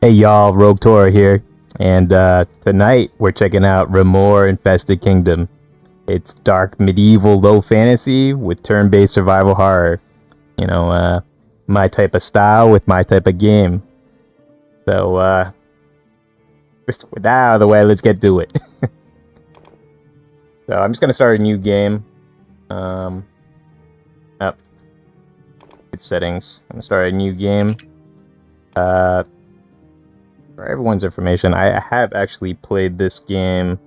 Hey y'all, Rogue Tora here, and tonight we're checking out Remore Infested Kingdom. It's dark medieval low fantasy with turn-based survival horror. You know, my type of style with my type of game. So, just with that out of the way, let's get to it. So I'm just gonna start a new game. Up. It's settings. I'm gonna start a new game. For everyone's information, I have actually played this game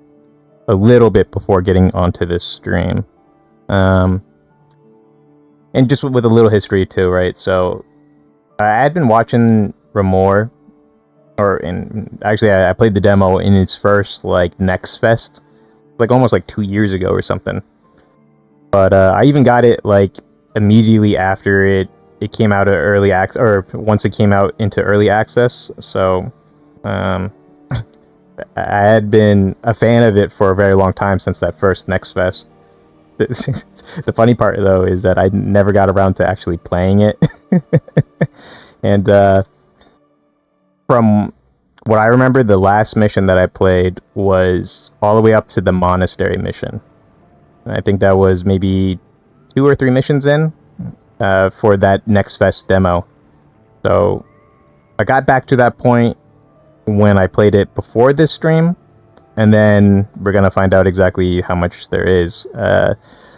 a little bit before getting onto this stream. And just with a little history too, right? So I had been watching Remore, actually I played the demo in its first like Next Fest, like almost like 2 years ago or something. But I even got it like immediately after it came out of early access, or once it came out into early access. So I had been a fan of it for a very long time since that first Next Fest. The funny part, though, is that I never got around to actually playing it. And from what I remember, the last mission that I played was all the way up to the monastery mission. I think that was maybe 2 or 3 missions in for that Next Fest demo. So I got back to that point when I played it before this stream, and then we're gonna find out exactly how much there is.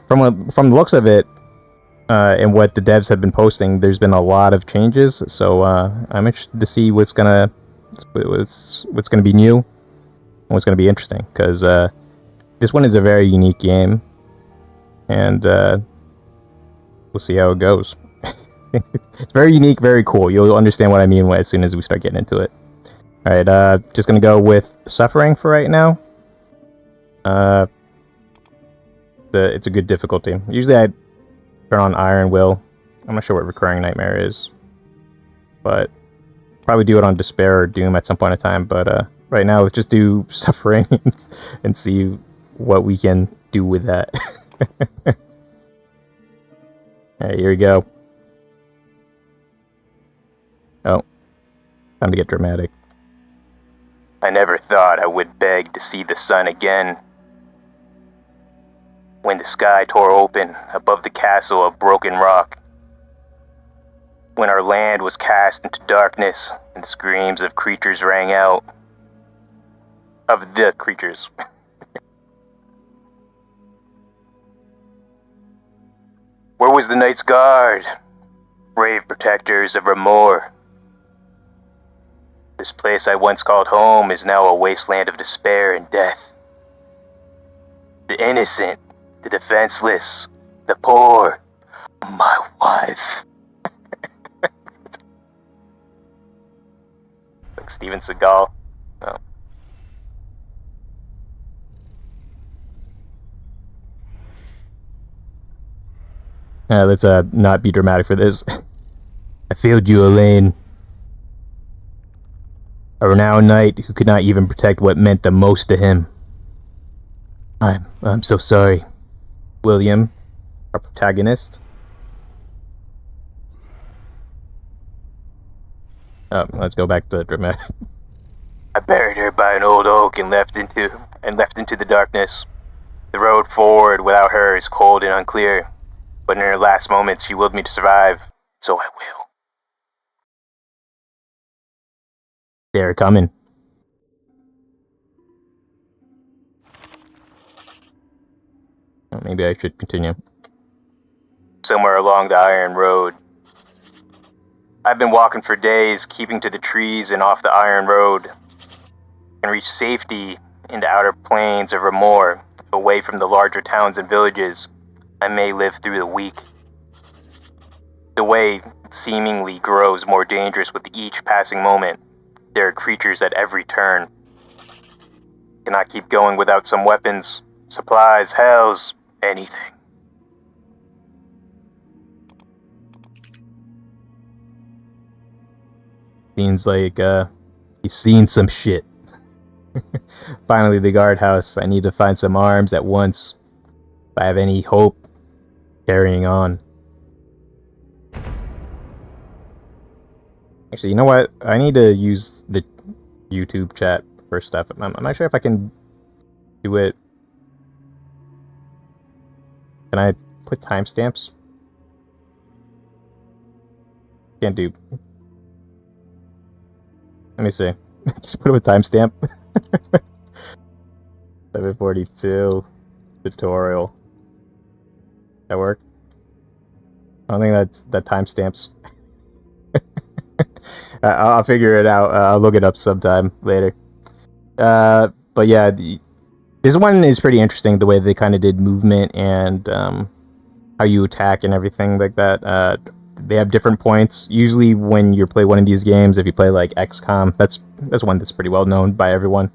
From the looks of it, and what the devs have been posting, there's been a lot of changes. So I'm interested to see what's gonna be new, and what's gonna be interesting, because this one is a very unique game, and we'll see how it goes. It's very unique, very cool. You'll understand what I mean as soon as we start getting into it. Alright, just gonna go with Suffering for right now. It's a good difficulty. Usually I turn on Iron Will. I'm not sure what Recurring Nightmare is, but probably do it on Despair or Doom at some point in time. But right now, let's just do Suffering and see what we can do with that. Alright, here we go. Oh, time to get dramatic. I never thought I would beg to see the sun again. When the sky tore open above the castle of broken rock. When our land was cast into darkness and the screams of creatures rang out. Of the creatures. Where was the Knight's Guard? Brave protectors of Remore. This place I once called home is now a wasteland of despair and death. The innocent, the defenseless, the poor, my wife. Like Steven Seagal. Oh. Let's not be dramatic for this. I failed you, Elaine. A renowned knight who could not even protect what meant the most to him. I'm so sorry. William, our protagonist. Oh, let's go back to dramatic. I buried her by an old oak and left into the darkness. The road forward without her is cold and unclear, but in her last moments she willed me to survive, so I will. They're coming. Oh, maybe I should continue. Somewhere along the Iron Road. I've been walking for days, keeping to the trees and off the Iron Road. And reach safety in the outer plains of Remore, away from the larger towns and villages. I may live through the week. The way seemingly grows more dangerous with each passing moment. There are creatures at every turn. Cannot keep going without some weapons, supplies, hells, anything. Seems like he's seen some shit. Finally, the guardhouse. I need to find some arms at once. If I have any hope carrying on. Actually, you know what? I need to use YouTube chat for stuff. I'm not sure if I can do it. Can I put timestamps? Can't do. Let me see. Just put it with timestamp. 742 tutorial. That work? I don't think that timestamps. I'll figure it out. I'll look it up sometime later. But yeah, this one is pretty interesting. The way they kind of did movement and how you attack and everything like that. They have different points. Usually, when you play one of these games, if you play like XCOM, that's one that's pretty well known by everyone.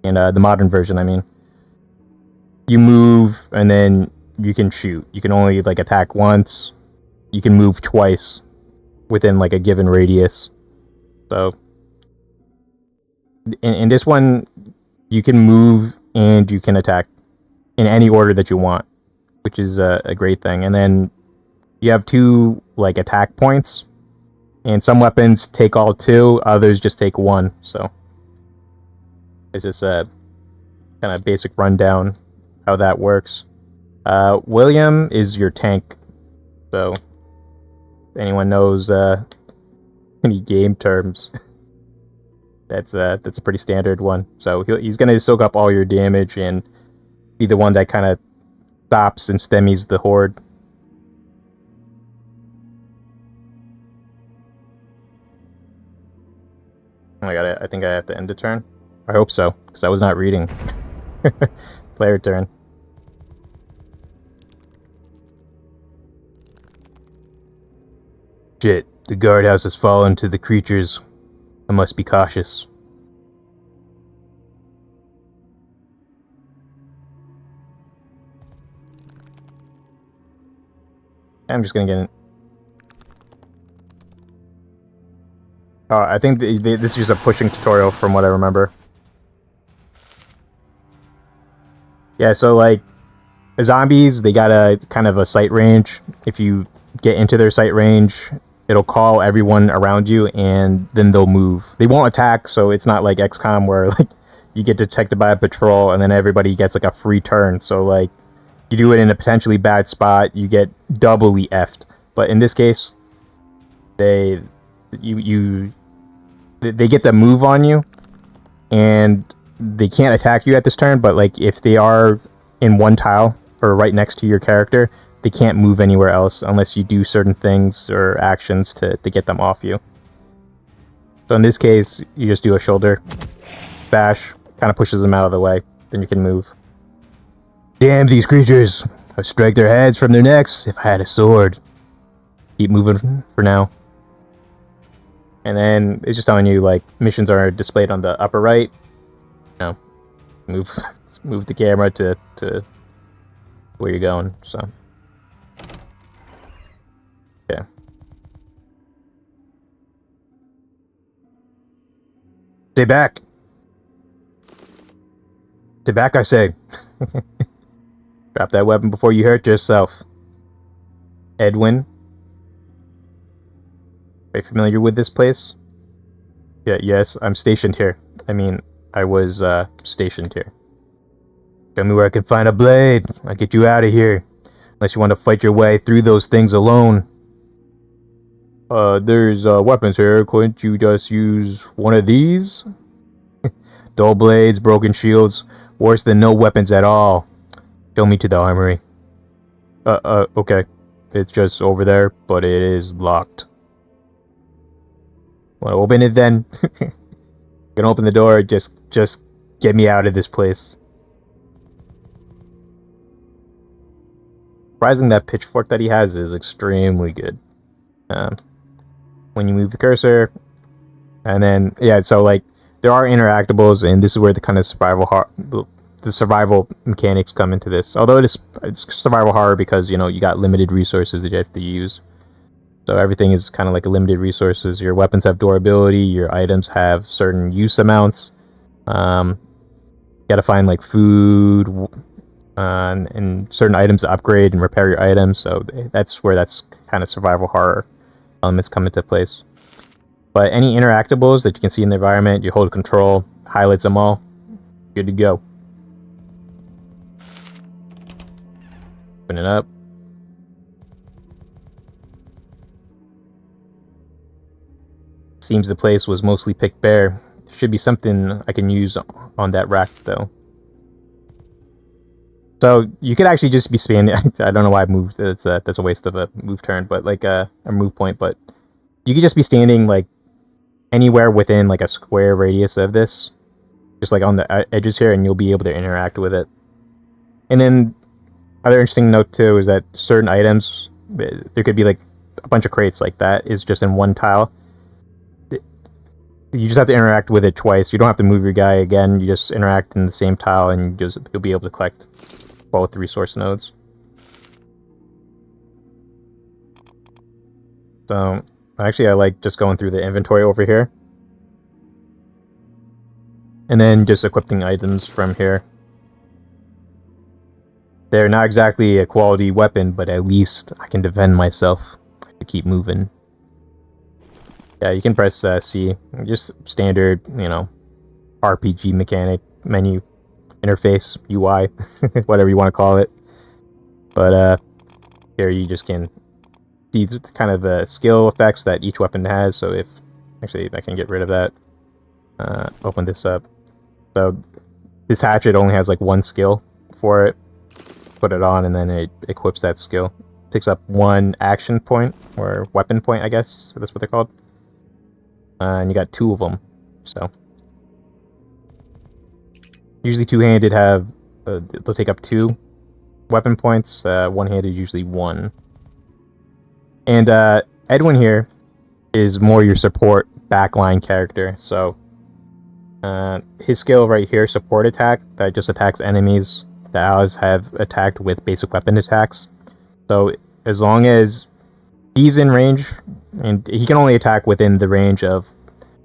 And the modern version, I mean, you move and then you can shoot. You can only like attack once. You can move twice within like a given radius. So in this one, you can move and you can attack in any order that you want, which is a great thing. And then you have 2 like attack points, and some weapons take all 2, others just take 1. So it's just a kind of basic rundown how that works. William is your tank. So if anyone knows any game terms, that's a pretty standard one. So he's gonna soak up all your damage and be the one that kind of stops and stemmies the horde. Oh my god, I think I have to end the turn. I hope so, because I was not reading. Player turn. Shit, the guardhouse has fallen to the creatures. I must be cautious. I'm just gonna get in. I think this is just a pushing tutorial from what I remember. Yeah, so like, the zombies, they got a kind of a sight range. If you get into their sight range, it'll call everyone around you, and then they'll move. They won't attack, so it's not like XCOM where like you get detected by a patrol and then everybody gets like a free turn. So like, you do it in a potentially bad spot, you get doubly effed. But in this case, they get the move on you, and they can't attack you at this turn, but like if they are in one tile or right next to your character, they can't move anywhere else unless you do certain things or actions to get them off you. So in this case, you just do a shoulder bash, kind of pushes them out of the way, then you can move. Damn these creatures! I'd strike their heads from their necks if I had a sword. Keep moving for now. And then it's just telling you like missions are displayed on the upper right. You know, move the camera to where you're going. So yeah. Stay back. Stay back, I say. Drop that weapon before you hurt yourself. Edwin. Are you familiar with this place? Yeah, yes, I'm stationed here. I mean, I was stationed here. Tell me where I can find a blade. I'll get you out of here. Unless you want to fight your way through those things alone. There's weapons here. Couldn't you just use one of these? Dull blades, broken shields. Worse than no weapons at all. Show me to the armory. Okay. It's just over there, but it is locked. Want to open it then? Gonna open the door. Just get me out of this place. Surprising that pitchfork that he has is extremely good. When you move the cursor, and then yeah, so like there are interactables, and this is where the kind of survival mechanics come into this. Although it's survival horror because you know you got limited resources that you have to use. So everything is kind of like a limited resources. Your weapons have durability. Your items have certain use amounts. You gotta find like food and certain items to upgrade and repair your items. So that's where that's kind of survival horror elements come into place. But any interactables that you can see in the environment, you hold control, highlights them all, good to go. Open it up. Seems the place was mostly picked bare. Should be something I can use on that rack though. So you could actually just be standing. I don't know why I moved. That's a waste of a move turn, but like a move point. But you could just be standing like anywhere within like a square radius of this, just like on the edges here, and you'll be able to interact with it. And then other interesting note too is that certain items, there could be like a bunch of crates like that is just in one tile. You just have to interact with it twice. You don't have to move your guy again. You just interact in the same tile, and you'll be able to collect both resource nodes. So actually, I like just going through the inventory over here, and then just equipping items from here. They're not exactly a quality weapon, but at least I can defend myself to keep moving. Yeah, you can press C. Just standard, you know, RPG mechanic menu interface UI, whatever you want to call it. But here you just can see the kind of skill effects that each weapon has. So if actually I can get rid of that, open this up. So this hatchet only has like one skill for it. Put it on, and then it equips that skill. Picks up one action point or weapon point, I guess. That's what they're called. And you got 2 of them. So usually two-handed have they'll take up 2 weapon points. One-handed usually 1. And Edwin here is more your support backline character. So his skill right here, support attack, that just attacks enemies that allies have attacked with basic weapon attacks. So as long as he's in range, and he can only attack within the range of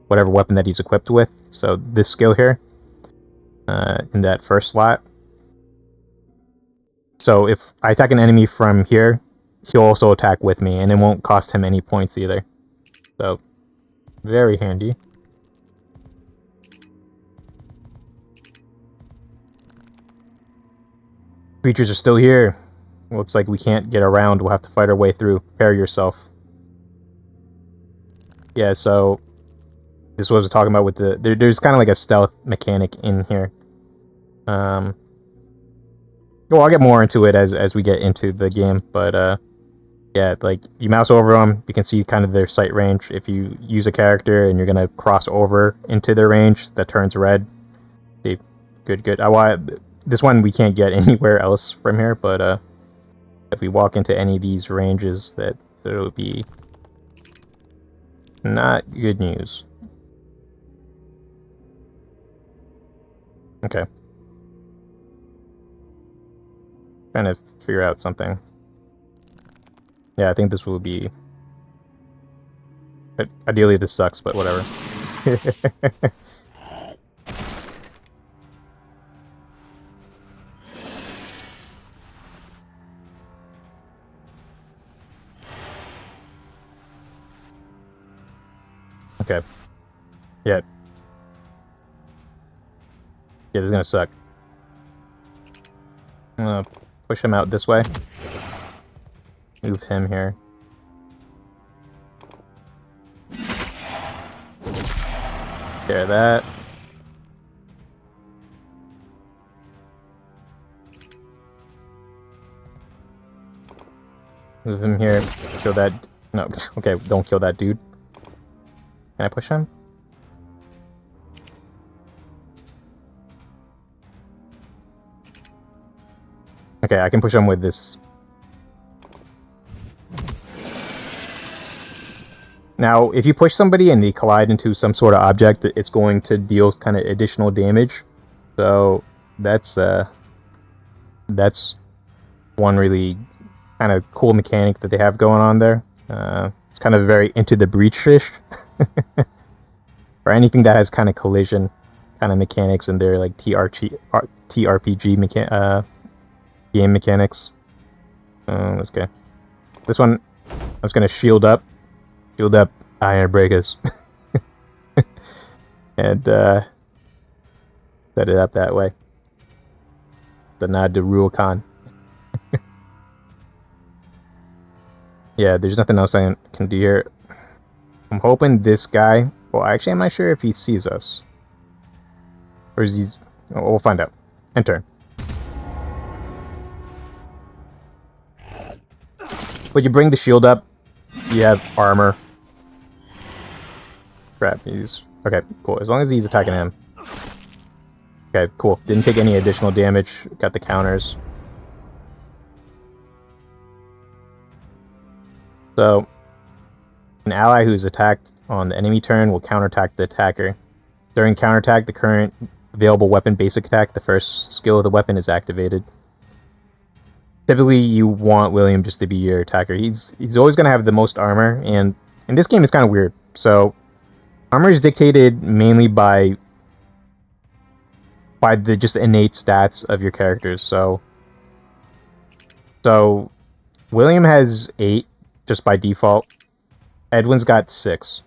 whatever weapon that he's equipped with. So this skill here, in that first slot. So if I attack an enemy from here, he'll also attack with me, and it won't cost him any points either. So very handy. Creatures are still here. Looks like we can't get around. We'll have to fight our way through. Prepare yourself. Yeah, so this was talking about with the there's kind of like a stealth mechanic in here. Well, I'll get more into it as we get into the game, but yeah, like you mouse over them, you can see kind of their sight range. If you use a character and you're gonna cross over into their range, that turns red. See, good. This one we can't get anywhere else from here, but if we walk into any of these ranges, that it'll be not good news. Okay. Trying to figure out something. Yeah, I think this will be... Ideally this sucks, but whatever. Okay. Yeah. Yeah, this is gonna suck. I'm gonna push him out this way. Move him here. Care of that. Move him here. Kill that. No, okay, don't kill that dude. Can I push him? Okay, I can push him with this. Now, if you push somebody and they collide into some sort of object, it's going to deal kind of additional damage. So that's one really kind of cool mechanic that they have going on there. It's kind of very Into the Breach-ish. Or anything that has kind of collision kind of mechanics in there, like TRPG game mechanics. Let's go. This one, I'm just gonna shield up iron breakers. and set it up that way. The nod to Ruokan. Yeah, there's nothing else I can do here. I'm hoping this guy... Well, actually, I'm not sure if he sees us. Or is he... Oh, we'll find out. End turn. But you bring the shield up. You have armor. Crap, he's... Okay, cool. As long as he's attacking him. Okay, cool. Didn't take any additional damage. Got the counters. So, an ally who's attacked on the enemy turn will counterattack the attacker. During counterattack, the current available weapon basic attack, the first skill of the weapon, is activated. Typically, you want William just to be your attacker. He's always going to have the most armor, and in this game, it's kind of weird. So, armor is dictated mainly by the just innate stats of your characters. So William has 8 just by default. Edwin's got 6.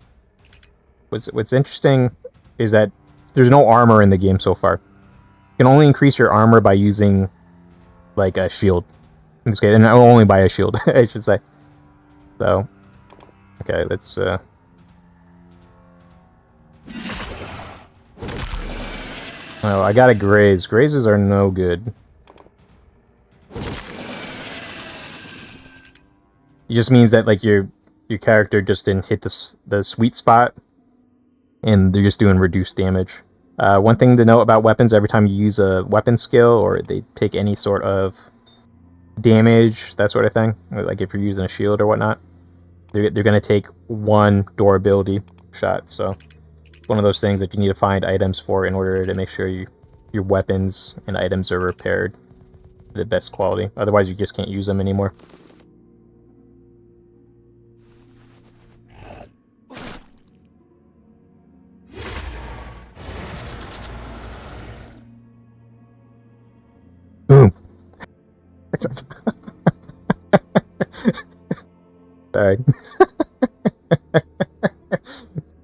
What's interesting is that there's no armor in the game so far. You can only increase your armor by using like a shield. In this case, and only by a shield, I should say. So, okay, let's Oh, I gotta graze. Grazes are no good. It just means that like your character just didn't hit the sweet spot, and they're just doing reduced damage. One thing to note about weapons: every time you use a weapon skill or they take any sort of damage, that sort of thing, like if you're using a shield or whatnot, they're gonna take 1 durability shot. So one of those things that you need to find items for in order to make sure your weapons and items are repaired to the best quality. Otherwise, you just can't use them anymore. Boom. Sorry.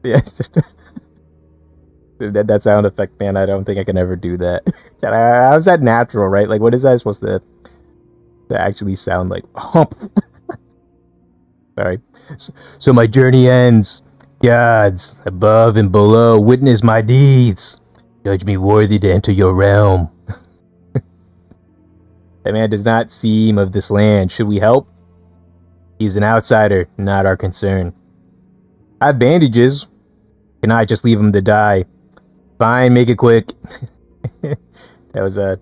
Yeah, it's just... that sound effect, man, I don't think I can ever do that. How's that natural, right? Like, what is that supposed to actually sound like? Sorry. So my journey ends. Gods, above and below, witness my deeds. Judge me worthy to enter your realm. That man does not seem of this land. Should we help? He's an outsider, not our concern. I have bandages. Can I just leave him to die? Fine, make it quick. That was a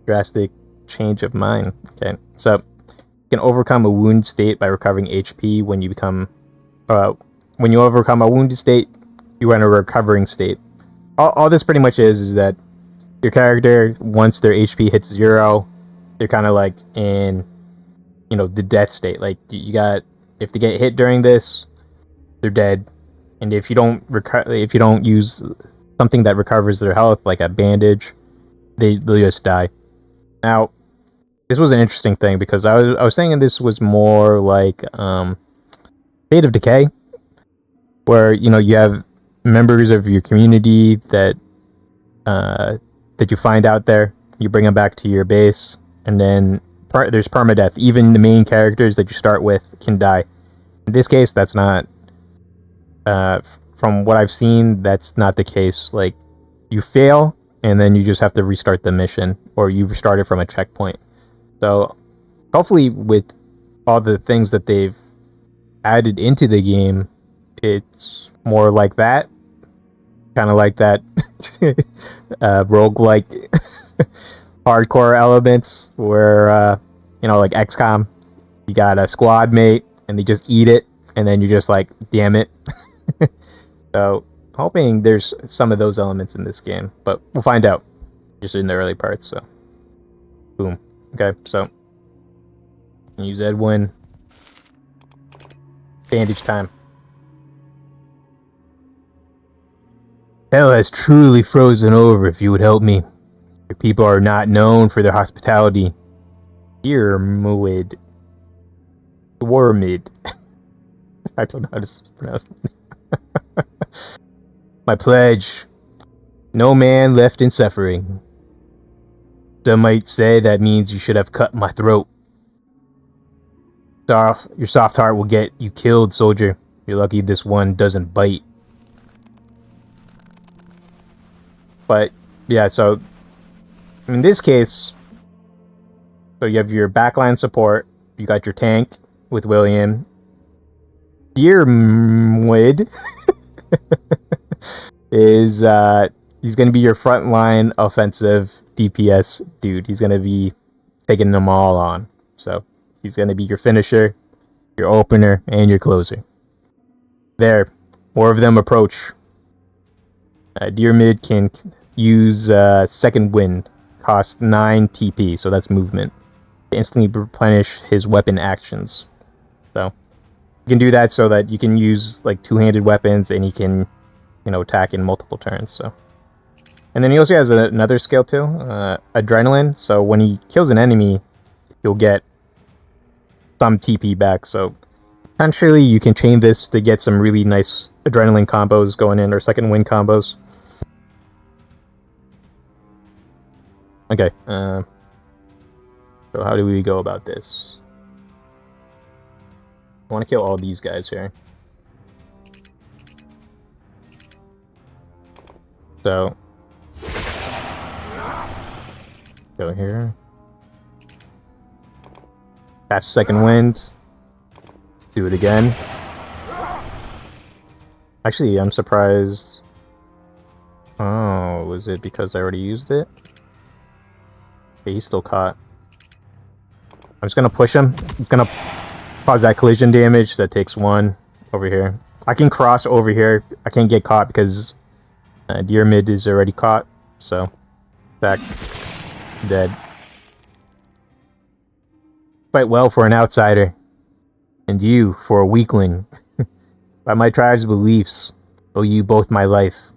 drastic change of mind. Okay, so you can overcome a wound state by recovering HP when you become... when you overcome a wounded state, you are in a recovering state. All this pretty much is that your character, once their HP hits 0, they're kind of like in, the death state. Like, if they get hit during this, they're dead. And if you don't use something that recovers their health, like a bandage, they'll just die. Now, this was an interesting thing because I was thinking this was more like State of Decay, where you have members of your community that you find out there. You bring them back to your base, and then there's permadeath. Even the main characters that you start with can die. In this case, that's not. From what I've seen, that's not the case. Like, you fail, and then you just have to restart the mission, or you restart it from a checkpoint. So, hopefully, with all the things that they've added into the game, it's more like that. Kind of like that roguelike hardcore elements where, like XCOM, you got a squad mate, and they just eat it, and then you're just like, damn it. So, hoping there's some of those elements in this game, but we'll find out just in the early parts. So, boom. Okay, so use Edwin. Bandage time. Hell has truly frozen over. If you would help me, your people are not known for their hospitality. Wormid. I don't know how to pronounce it. My pledge. No man left in suffering. Some might say that means you should have cut my throat. Your soft heart will get you killed, soldier. You're lucky this one doesn't bite. But, yeah, so in this case, so you have your backline support, you got your tank with William. Dearmid is, he's going to be your frontline offensive DPS dude. He's going to be taking them all on. So, he's going to be your finisher, your opener, and your closer. There, more of them approach. Dearmid can use Second Wind, cost 9 TP, so that's movement. To instantly replenish his weapon actions. So you can do that so that you can use like two-handed weapons, and he can, you know, attack in multiple turns. So, and then he also has another skill too, Adrenaline. So when he kills an enemy, you'll get some TP back. So potentially you can chain this to get some really nice Adrenaline combos going in, or Second Wind combos. Okay, so how do we go about this? I want to kill all these guys here. So, go here. Cast Second Wind. Do it again. Actually, I'm surprised. Oh, was it because I already used it? Okay, he's still caught. I'm just gonna push him. It's gonna cause that collision damage. That takes 1 over here. I can cross over here. I can't get caught because Dearmid is already caught. So, back, dead. Fight well for an outsider, and you for a weakling. By my tribe's beliefs, owe you both my life.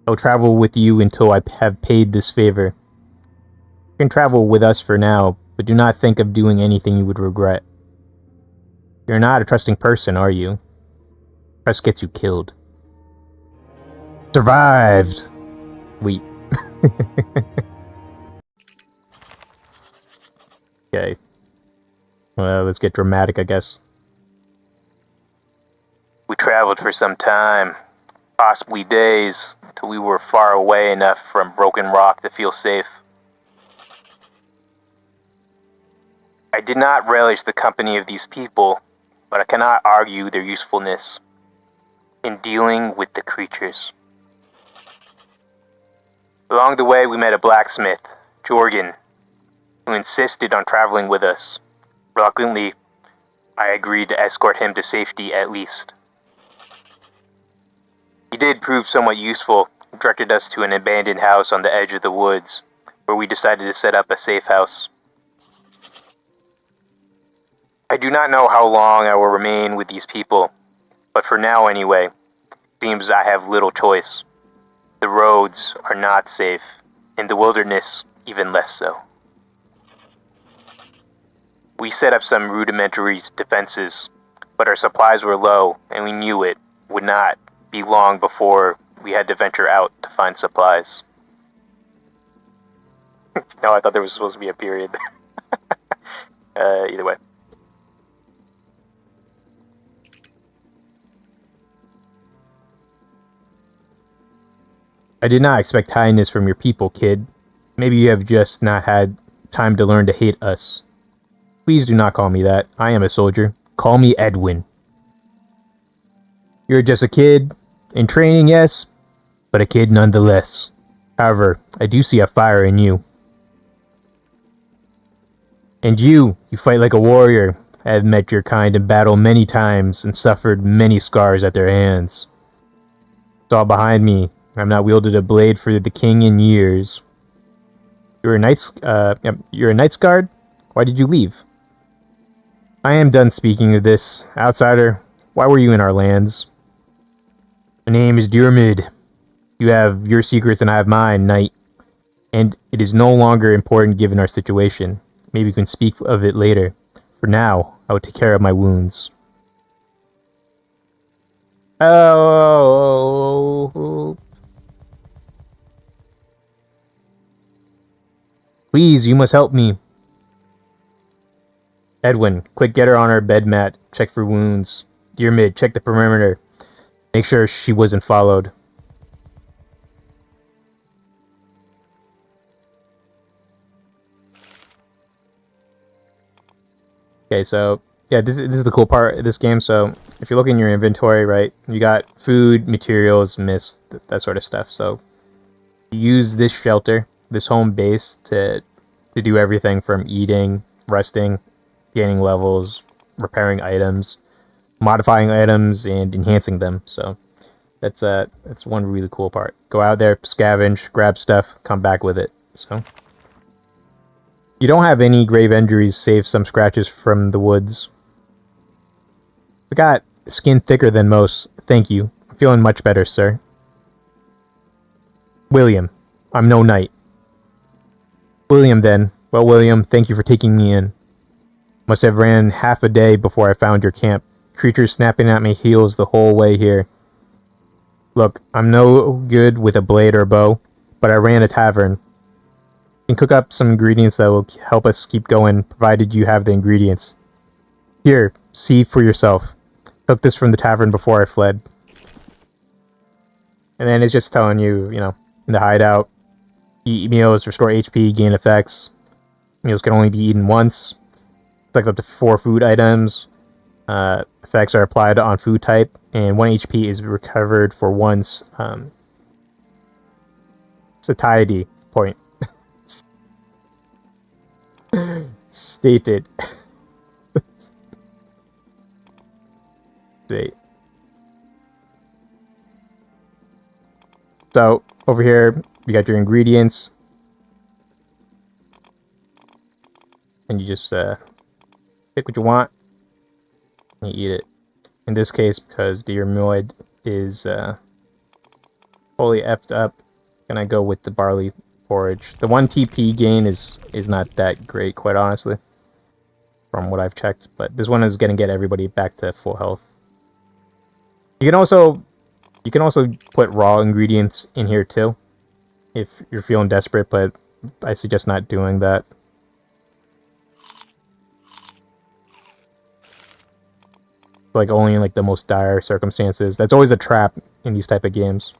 I'll travel with you until I have paid this favor. You can travel with us for now, but do not think of doing anything you would regret. You're not a trusting person, are you? Trust gets you killed. Survived! Wait. Okay. Well, let's get dramatic, I guess. We traveled for some time, possibly days, till we were far away enough from Broken Rock to feel safe. I did not relish the company of these people, but I cannot argue their usefulness in dealing with the creatures. Along the way, we met a blacksmith, Jorgen, who insisted on traveling with us. Reluctantly, I agreed to escort him to safety at least. He did prove somewhat useful and directed us to an abandoned house on the edge of the woods, where we decided to set up a safe house. I do not know how long I will remain with these people, but for now anyway, it seems I have little choice. The roads are not safe, and the wilderness even less so. We set up some rudimentary defenses, but our supplies were low, and we knew it would not be long before we had to venture out to find supplies. No, I thought there was supposed to be a period. Either way. I did not expect kindness from your people, kid. Maybe you have just not had time to learn to hate us. Please do not call me that. I am a soldier. Call me Edwin. You're just a kid. In training, yes, but a kid nonetheless. However, I do see a fire in you. And you fight like a warrior. I have met your kind in battle many times and suffered many scars at their hands. It's all behind me. I've not wielded a blade for the king in years. You're a Knight's Guard? Why did you leave? I am done speaking of this. Outsider, why were you in our lands? My name is Dearmid. You have your secrets and I have mine, Knight. And it is no longer important given our situation. Maybe we can speak of it later. For now, I will take care of my wounds. Oh. Please, you must help me. Edwin, quick, get her on her bed mat. Check for wounds. Dear Mid, check the perimeter. Make sure she wasn't followed. Okay, so yeah, this is the cool part of this game. So if you look in your inventory, right, you got food, materials, mist, that sort of stuff. So you use this shelter, this home base to do everything from eating, resting, gaining levels, repairing items, modifying items, and enhancing them. So that's one really cool part. Go out there, scavenge, grab stuff, come back with it. So you don't have any grave injuries, save some scratches from the woods. I got skin thicker than most. Thank you. I'm feeling much better, sir. William, I'm no knight. William, then. Well, William, thank you for taking me in. Must have ran half a day before I found your camp. Creatures snapping at my heels the whole way here. Look, I'm no good with a blade or bow, but I ran a tavern. You can cook up some ingredients that will help us keep going, provided you have the ingredients. Here, see for yourself. Took this from the tavern before I fled. And then it's just telling you, you know, in the hideout, eat meals, restore HP, gain effects. Meals can only be eaten once. Select up to 4 food items. Effects are applied on food type, and 1 HP is recovered for once. Satiety point. Stated. See. So over here you got your ingredients, and you just pick what you want and you eat it. In this case, because Dear Moid is fully effed up, gonna go with the barley porridge. The 1 TP gain is not that great, quite honestly, from what I've checked, but this one is gonna get everybody back to full health. You can also put raw ingredients in here too, if you're feeling desperate, but I suggest not doing that. Like only in like the most dire circumstances. That's always a trap in these type of games.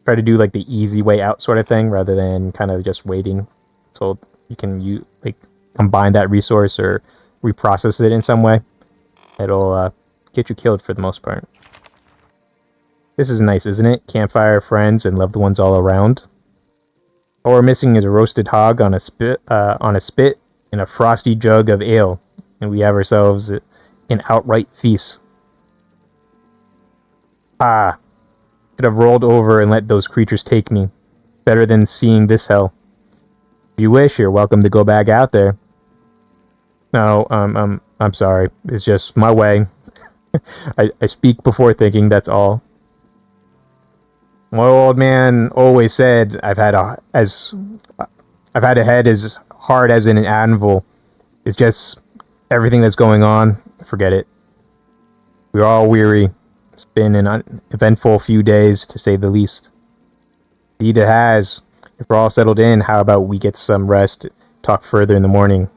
Try to do like the easy way out sort of thing rather than kind of just waiting until you can like combine that resource or reprocess it in some way. It'll get you killed for the most part. This is nice, isn't it? Campfire, friends, and loved ones all around. All we're missing is a roasted hog on a spit and a frosty jug of ale, and we have ourselves an outright feast. Ah, should have rolled over and let those creatures take me. Better than seeing this hell. If you wish, you're welcome to go back out there. No, I'm sorry. It's just my way. I speak before thinking, that's all. My old man always said I've had a head as hard as an anvil. It's just everything that's going on. Forget it. We're all weary. It's been an uneventful few days, to say the least. Indeed it has. If we're all settled in, how about we get some rest, talk further in the morning.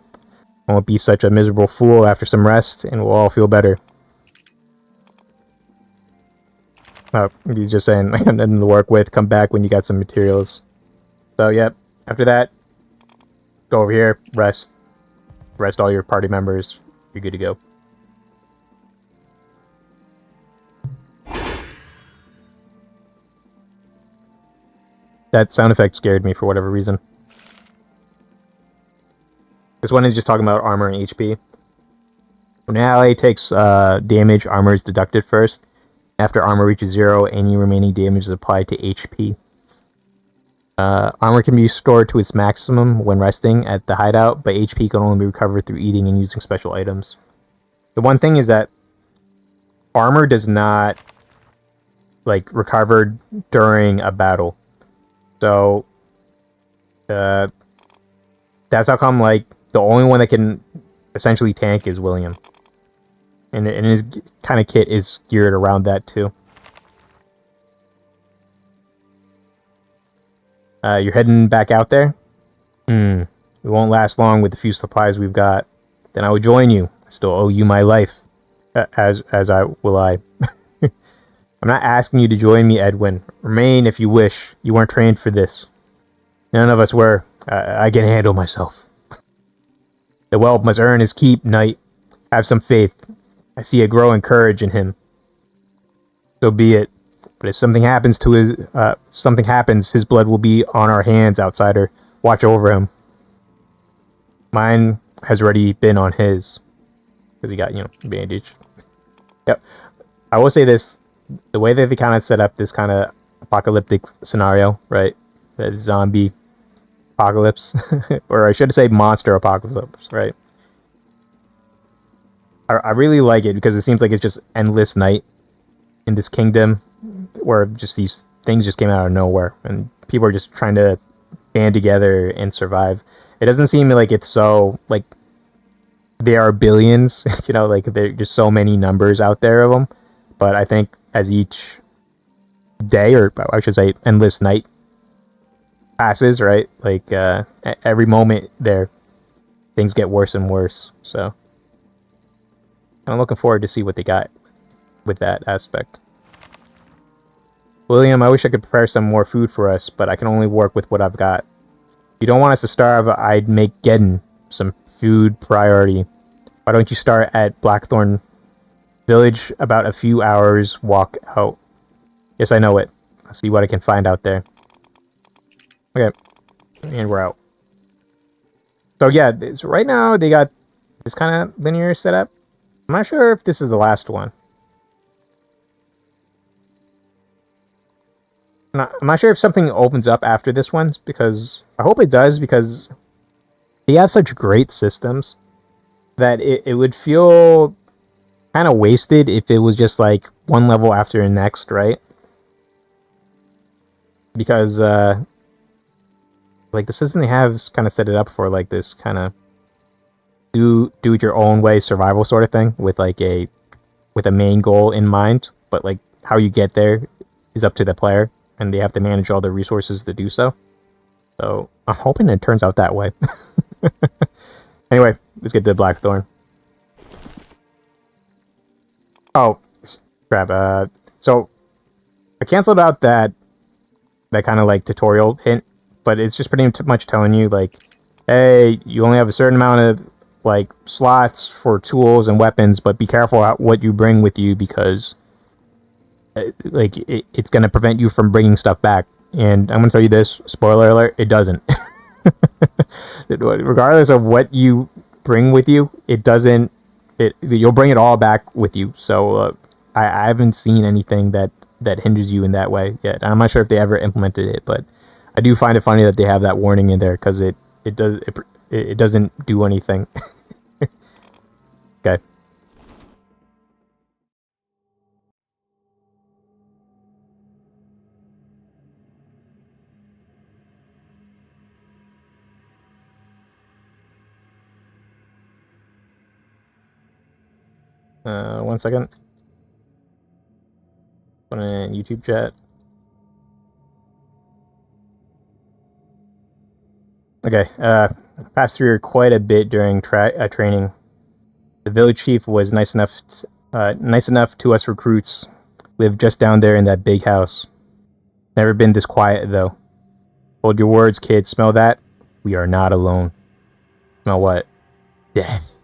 I won't be such a miserable fool after some rest, and we'll all feel better. Oh, he's just saying, I got nothing to work with, come back when you got some materials. So, yep, after that, go over here, rest all your party members, you're good to go. That sound effect scared me for whatever reason. This one is just talking about armor and HP. When an ally takes damage, armor is deducted first. After armor reaches 0, any remaining damage is applied to HP. Armor can be restored to its maximum when resting at the hideout, but HP can only be recovered through eating and using special items. The one thing is that armor does not like recover during a battle. So that's how come like the only one that can essentially tank is William. And his kind of kit is geared around that too. You're heading back out there? We won't last long with the few supplies we've got. Then I will join you. I still owe you my life. As I will I. I'm not asking you to join me, Edwin. Remain if you wish. You weren't trained for this. None of us were. I can handle myself. The whelp must earn his keep, knight. Have some faith. I see a growing courage in him. So be it. But if something happens to his blood will be on our hands, outsider. Watch over him. Mine has already been on his. Because he got, bandage. Yep. I will say this. The way that they kind of set up this kind of apocalyptic scenario, right? The zombie apocalypse. Or I should say monster apocalypse, right? I really like it because it seems like it's just endless night in this kingdom where just these things just came out of nowhere and people are just trying to band together and survive. It doesn't seem like it's so like there are billions, like there's just so many numbers out there of them. But I think as each day, or I should say endless night passes, right? Like every moment there, things get worse and worse. So I'm looking forward to see what they got with that aspect. William, I wish I could prepare some more food for us, but I can only work with what I've got. If you don't want us to starve, I'd make getting some food priority. Why don't you start at Blackthorn Village, about a few hours walk out? Yes, I know it. I'll see what I can find out there. Okay, and we're out. So yeah, so right now they got this kind of linear setup. I'm not sure if this is the last one. I'm not sure if something opens up after this one, because I hope it does, because they have such great systems that it would feel kind of wasted if it was just like one level after the next, right? Because like the system they have is kind of set it up for like this kind of do it your own way survival sort of thing with a main goal in mind, but like how you get there is up to the player and they have to manage all the resources to do so. So I'm hoping it turns out that way. Anyway, let's get to Blackthorn. Oh, crap. So I canceled out that kind of like tutorial hint, but it's just pretty much telling you like, hey, you only have a certain amount of like slots for tools and weapons, but be careful what you bring with you, because like it's going to prevent you from bringing stuff back. And I'm going to tell you this, spoiler alert, it doesn't. Regardless of what you bring with you, it doesn't. You'll bring it all back with you. So I haven't seen anything that hinders you in that way yet. And I'm not sure if they ever implemented it, but I do find it funny that they have that warning in there, because it doesn't do anything. Okay. One second. Put in YouTube chat. Okay. Passed through quite a bit during training. The village chief was nice enough to us recruits. Lived just down there in that big house. Never been this quiet though. Hold your words, kid. Smell that? We are not alone. Smell what? Death.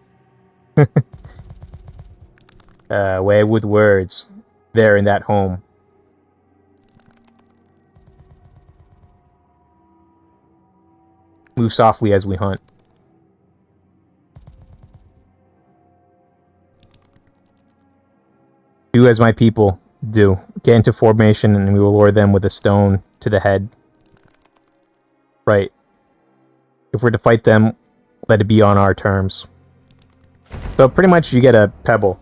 Way with words. There in that home. Move softly as we hunt. Do as my people do. Get into formation and we will lure them with a stone to the head. Right. If we're to fight them, let it be on our terms. So pretty much you get a pebble.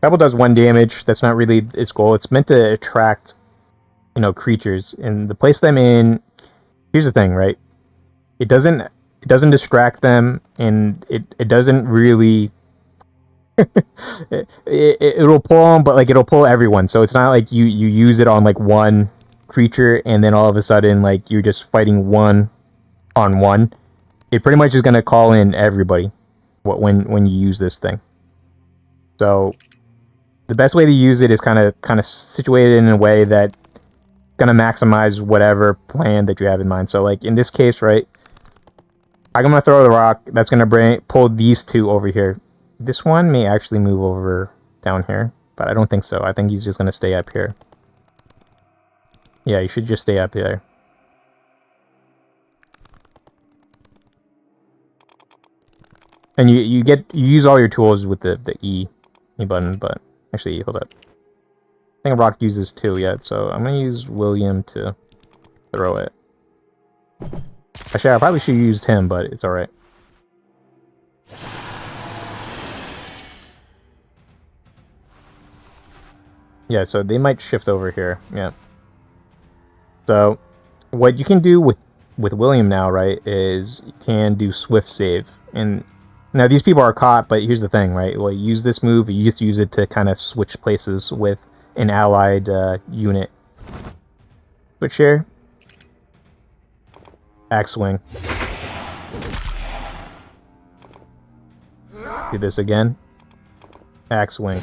Pebble does 1 damage. That's not really its goal. It's meant to attract, creatures and to place them in. Here's the thing, right? It doesn't distract them, and it doesn't really. It'll pull them, but like it'll pull everyone. So it's not like you use it on like one creature and then all of a sudden like you're just fighting one on one. it pretty much is going to call in everybody when you use this thing. So the best way to use it is kind of situated in a way that going to maximize whatever plan that you have in mind. So like in this case, right, I'm going to throw the rock. That's going to pull these two over here. This one may actually move over down here, but I don't think so. I think he's just going to stay up here. Yeah, you should just stay up there. And you use all your tools with the E button, but actually, hold up. I think Rock uses two yet, so I'm gonna use William to throw it. Actually, I probably should have used him, but it's alright. Yeah, so they might shift over here, yeah. So, what you can do with William now, right, is you can do Swift Save. And now these people are caught, but here's the thing, right? Well, you use this move, you just use it to kind of switch places with an allied unit. Switch here. Axe Swing. Do this again. Axe Swing.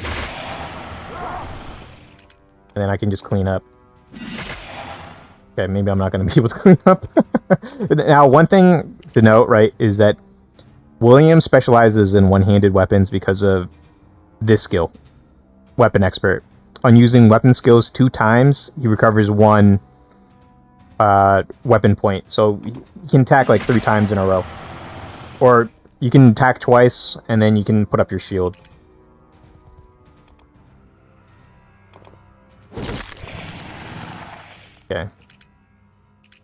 And then I can just clean up. Okay, maybe I'm not going to be able to clean up. Now, one thing to note, right, is that William specializes in one-handed weapons because of this skill. Weapon Expert. On using weapon skills 2 times, he recovers 1 weapon point. So you can attack like 3 times in a row. Or you can attack twice, and then you can put up your shield. Okay.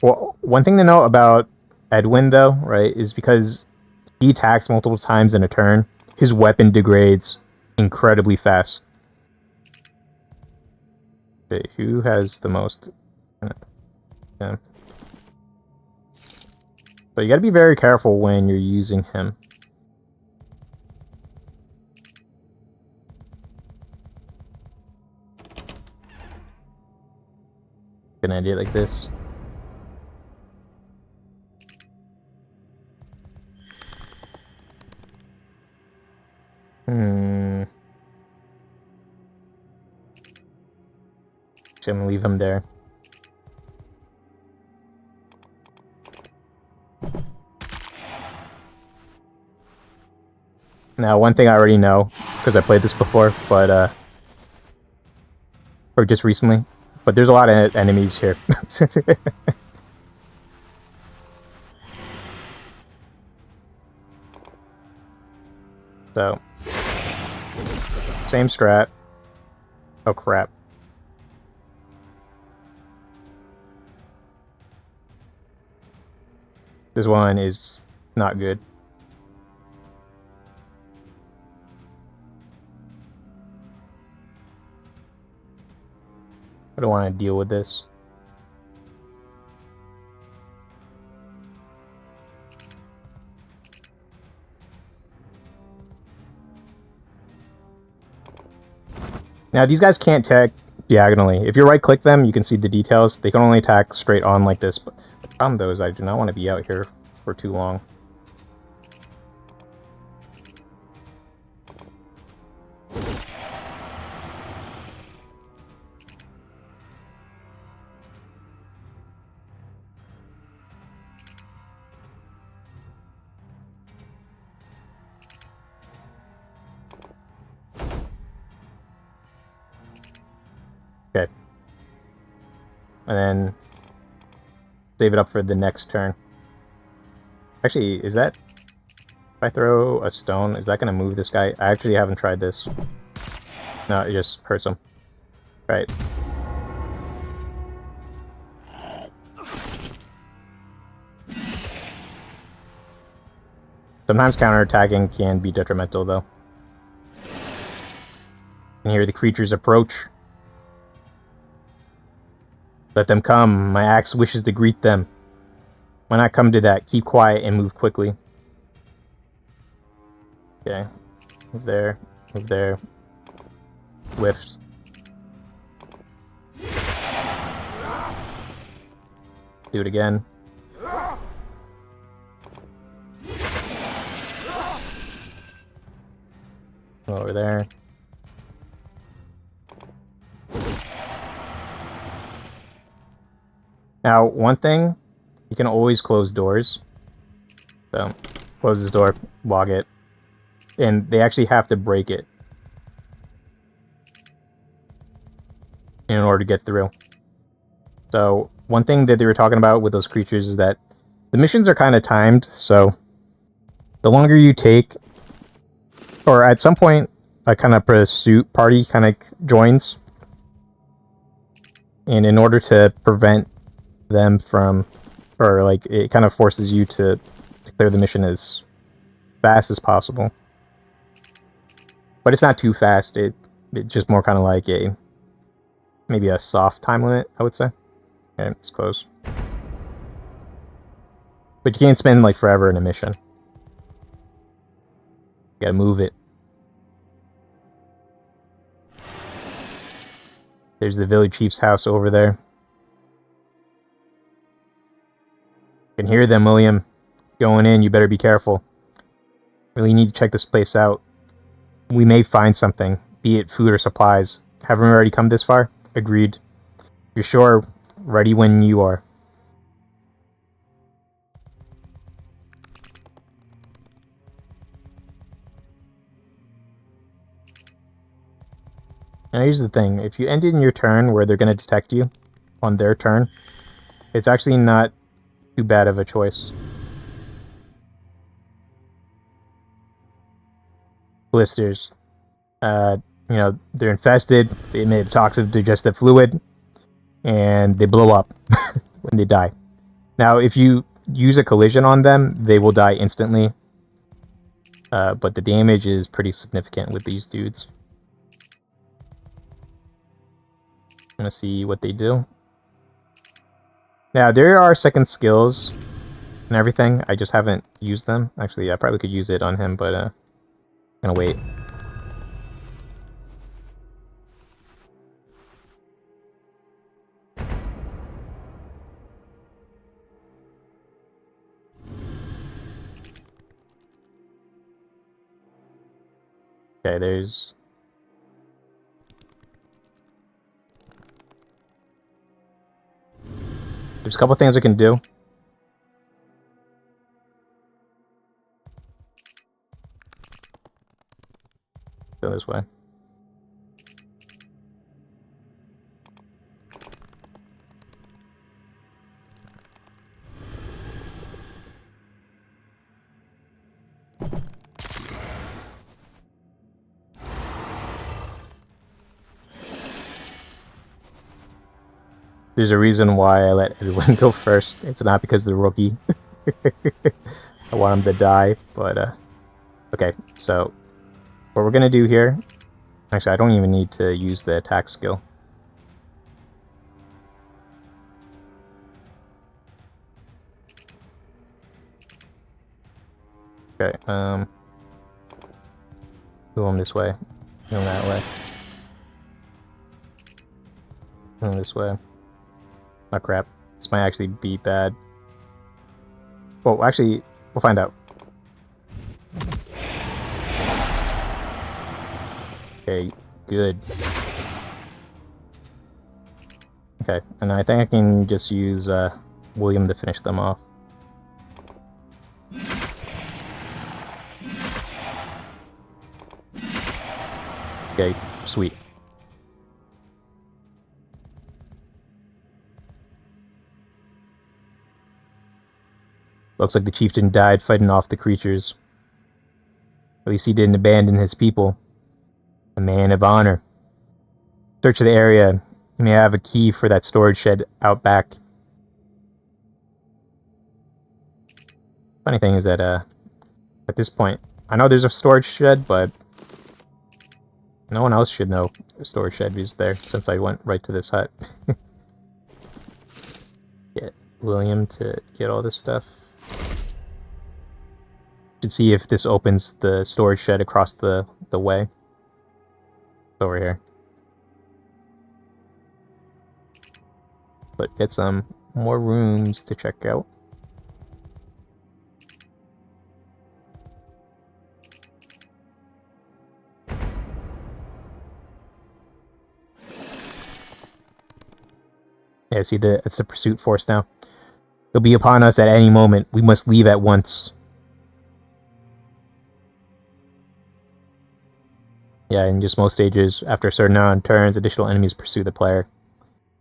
Well, one thing to note about Edwin, though, right, is because he attacks multiple times in a turn, his weapon degrades incredibly fast. Okay, who has the most? Yeah. So you gotta be very careful when you're using him. An idea like this. Actually, I'm gonna leave him there. Now, one thing I already know, because I played this before, but, or just recently, but there's a lot of enemies here. So, same strat. Oh crap. This one is not good. I don't want to deal with this. Now, these guys can't attack diagonally. If you right-click them, you can see the details. They can only attack straight on like this. But the problem, though, is I do not want to be out here for too long. Okay. And then save it up for the next turn. Actually, is that... If I throw a stone, is that going to move this guy? I actually haven't tried this. No, it just hurts him. Right. Sometimes counterattacking can be detrimental, though. You can hear the creatures approach. Let them come. My axe wishes to greet them. When I come to that, keep quiet and move quickly. Okay. Move there. Move there. Whiffs. Do it again. Over there. Now, one thing, you can always close doors. So, close this door, log it, and they actually have to break it in order to get through. So, one thing that they were talking about with those creatures is that the missions are kind of timed, so the longer you take, or at some point, a kind of pursuit party kind of joins, and in order to prevent them from, or like it kind of forces you to clear the mission as fast as possible, but it's not too fast. It's just more kind of like maybe a soft time limit, I would say. Okay, it's close, but you can't spend like forever in a mission. You gotta move it. There's the village chief's house over there. You can hear them, William. Going in, you better be careful. Really need to check this place out. We may find something, be it food or supplies. Haven't we already come this far? Agreed. You're sure? Ready when you are. Now here's the thing, if you end in your turn where they're going to detect you on their turn, it's actually not too bad of a choice. Blisters. You know, they're infested, they emit a toxic digestive fluid, and they blow up when they die. Now, if you use a collision on them, they will die instantly, but the damage is pretty significant with these dudes. I'm gonna see what they do. Now, there are second skills and everything. I just haven't used them. Actually, I probably could use it on him, but I'm gonna wait. Okay, there's a couple things I can do. Go this way. There's a reason why I let everyone go first. It's not because they're rookie. I want them to die, but okay, so what we're gonna do here, actually I don't even need to use the attack skill. Okay, move them this way, move them that way, move them this way. Oh crap, this might actually be bad. Well, actually, we'll find out. Okay, good. Okay, and I think I can just use William to finish them off. Okay, sweet. Looks like the chieftain died fighting off the creatures. At least he didn't abandon his people. A man of honor. Search the area. You may have a key for that storage shed out back. Funny thing is that at this point, I know there's a storage shed, but no one else should know the storage shed is there since I went right to this hut. Get William to get all this stuff. Should see if this opens the storage shed across the way. It's over here. But get some more rooms to check out. Yeah, see, it's a pursuit force now. They'll be upon us at any moment. We must leave at once. Yeah, in just most stages, after a certain amount of turns, additional enemies pursue the player.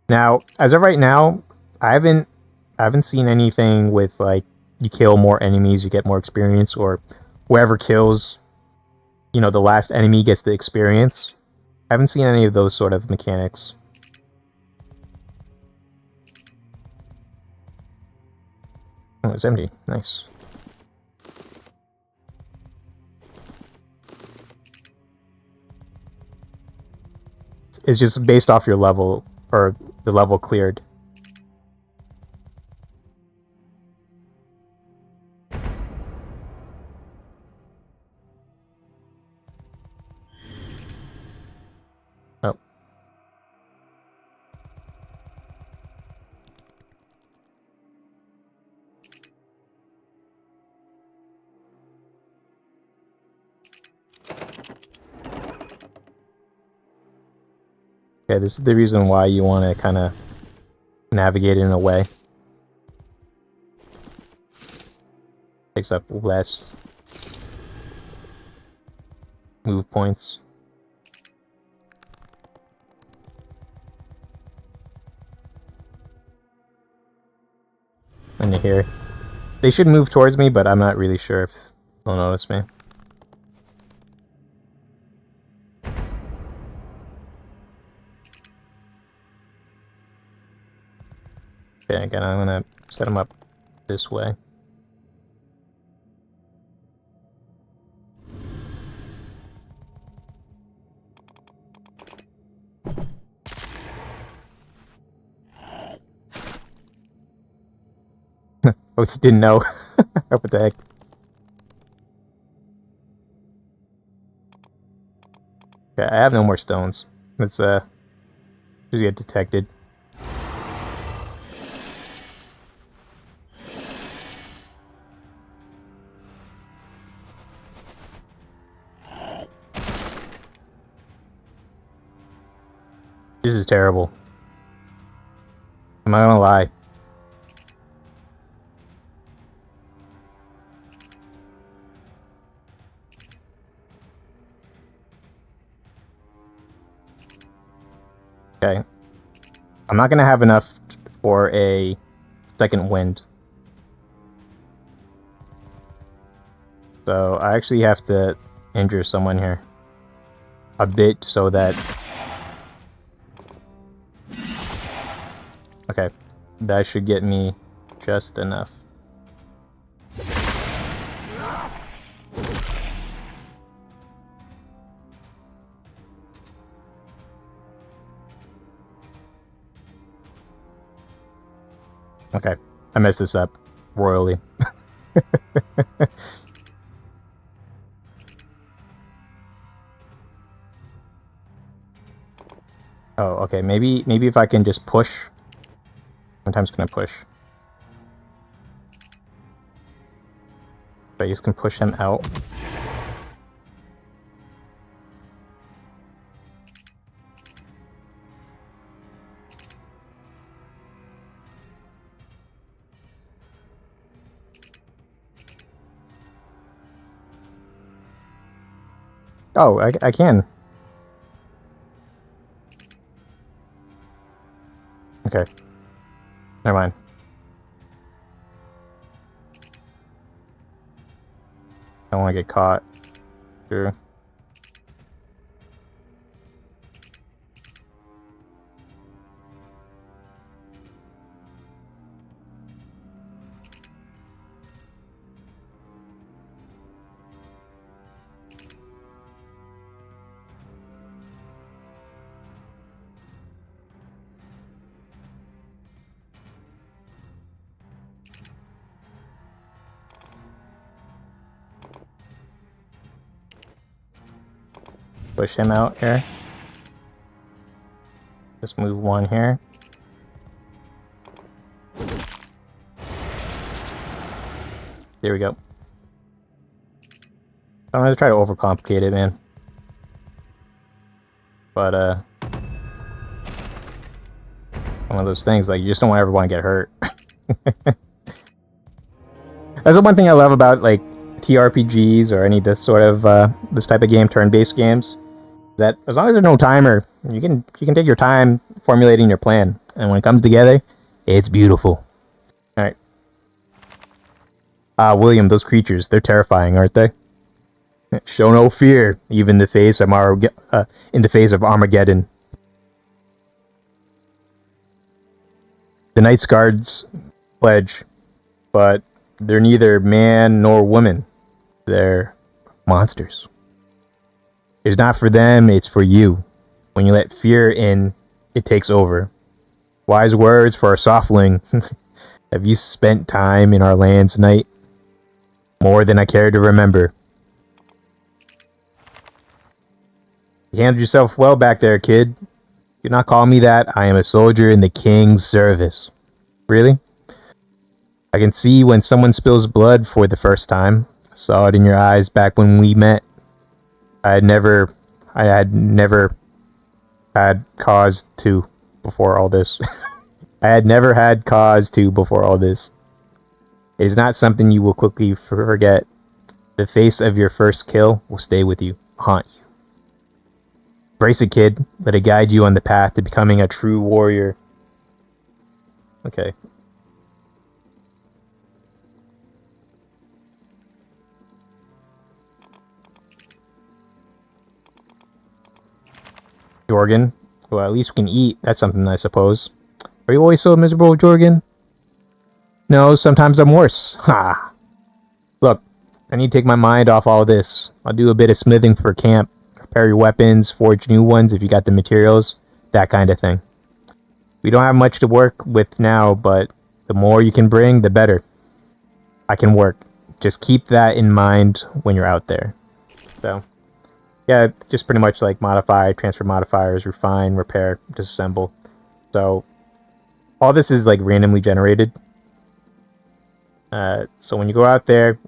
Now, as of right now, I haven't seen anything with like you kill more enemies, you get more experience, or whoever kills, you know, the last enemy gets the experience. I haven't seen any of those sort of mechanics. Oh, it's empty. Nice. It's just based off your level, or the level cleared. Oh. Okay, this is the reason why you want to kind of navigate it in a way. Takes up less move points. Into here. They should move towards me, but I'm not really sure if they'll notice me. Okay, again, I'm gonna set them up this way. Oh, didn't know. What the heck? Okay, I have no more stones. Let's just get detected. This is terrible. I'm not gonna lie. Okay. I'm not gonna have enough for a second wind. So I actually have to injure someone here. A bit so that... Okay. That should get me just enough. Okay. I messed this up royally. Oh, okay. Maybe if I can just push. Sometimes can I push? But you can push him out. Oh, I can. Okay. Never mind. I don't want to get caught. Sure. Push him out here. Just move one here. There we go. I'm gonna try to overcomplicate it, man. But one of those things, like, you just don't ever want to get hurt. That's the one thing I love about, like, TRPGs or any of this sort of, this type of game, turn-based games, that as long as there's no timer, you can take your time formulating your plan. And when it comes together, it's beautiful. Alright. William, those creatures, they're terrifying, aren't they? Show no fear, even in the face of Armageddon. The Knight's Guards pledge, but they're neither man nor woman. They're monsters. It's not for them, it's for you. When you let fear in, it takes over. Wise words for a softling. Have you spent time in our lands, Knight? More than I care to remember. You handled yourself well back there, kid. Do not call me that. I am a soldier in the king's service. Really? I can see when someone spills blood for the first time. I saw it in your eyes back when we met. I had never had cause to before all this. I had never had cause to before all this. It is not something you will quickly forget. The face of your first kill will stay with you, haunt you. Brace it, kid. Let it guide you on the path to becoming a true warrior. Okay. Jorgen. Well, at least we can eat. That's something, I suppose. Are you always so miserable, Jorgen? No, sometimes I'm worse. Ha! Look, I need to take my mind off all this. I'll do a bit of smithing for camp. Repair your weapons, forge new ones if you got the materials. That kind of thing. We don't have much to work with now, but the more you can bring, the better. I can work. Just keep that in mind when you're out there. So, yeah, just pretty much like modify, transfer modifiers, refine, repair, disassemble. So, all this is like randomly generated. So when you go out there,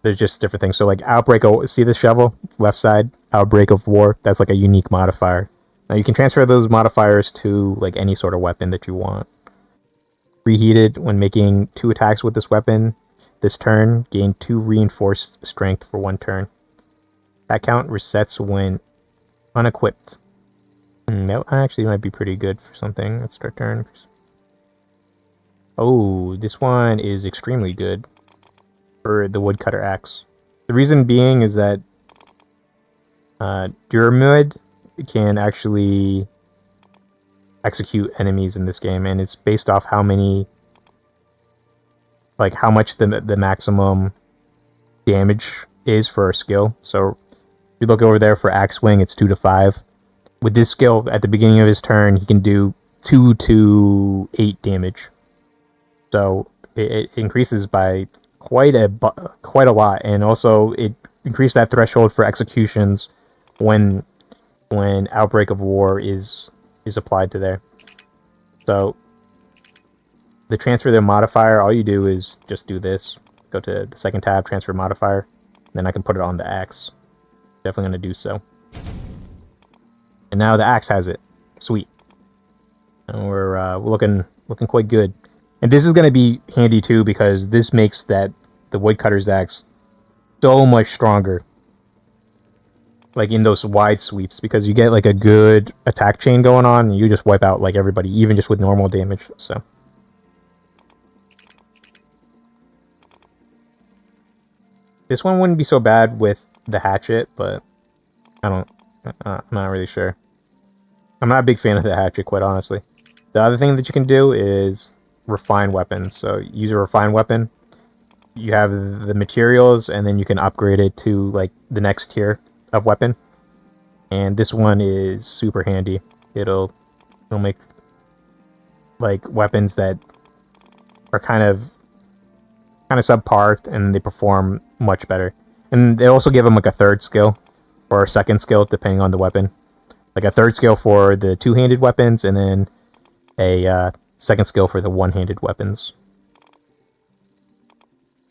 there's just different things. So like Outbreak, see this shovel? Left side, Outbreak of War. That's like a unique modifier. Now you can transfer those modifiers to like any sort of weapon that you want. Reheated, when making 2 attacks with this weapon this turn, gain 2 reinforced strength for 1 turn. That count resets when unequipped. That actually might be pretty good for something. Let's start turn. Oh, this one is extremely good for the woodcutter axe. The reason being is that Duramud can actually execute enemies in this game, and it's based off how many, like how much the maximum damage is for a skill. So if you look over there for Axe Wing, it's 2 to 5. With this skill, at the beginning of his turn, he can do 2 to 8 damage. So it increases by quite a lot, and also it increased that threshold for executions when Outbreak of War is applied to there. So the transfer the modifier, all you do is just do this. Go to the second tab, transfer modifier, then I can put it on the axe. Definitely gonna do so. And now the axe has it. Sweet. And we're looking quite good. And this is going to be handy too, because this makes the woodcutter's axe so much stronger. Like in those wide sweeps, because you get like a good attack chain going on, and you just wipe out like everybody, even just with normal damage. So this one wouldn't be so bad with the hatchet, but I'm not really sure. I'm not a big fan of the hatchet, quite honestly. The other thing that you can do is refine weapons. So use a refine weapon. You have the materials, and then you can upgrade it to like the next tier of weapon. And this one is super handy. It'll make like weapons that are kind of subpar, and they perform much better. And they also give them like a third skill or a second skill depending on the weapon. Like a third skill for the 2-handed weapons, and then a second skill for the 1-handed weapons.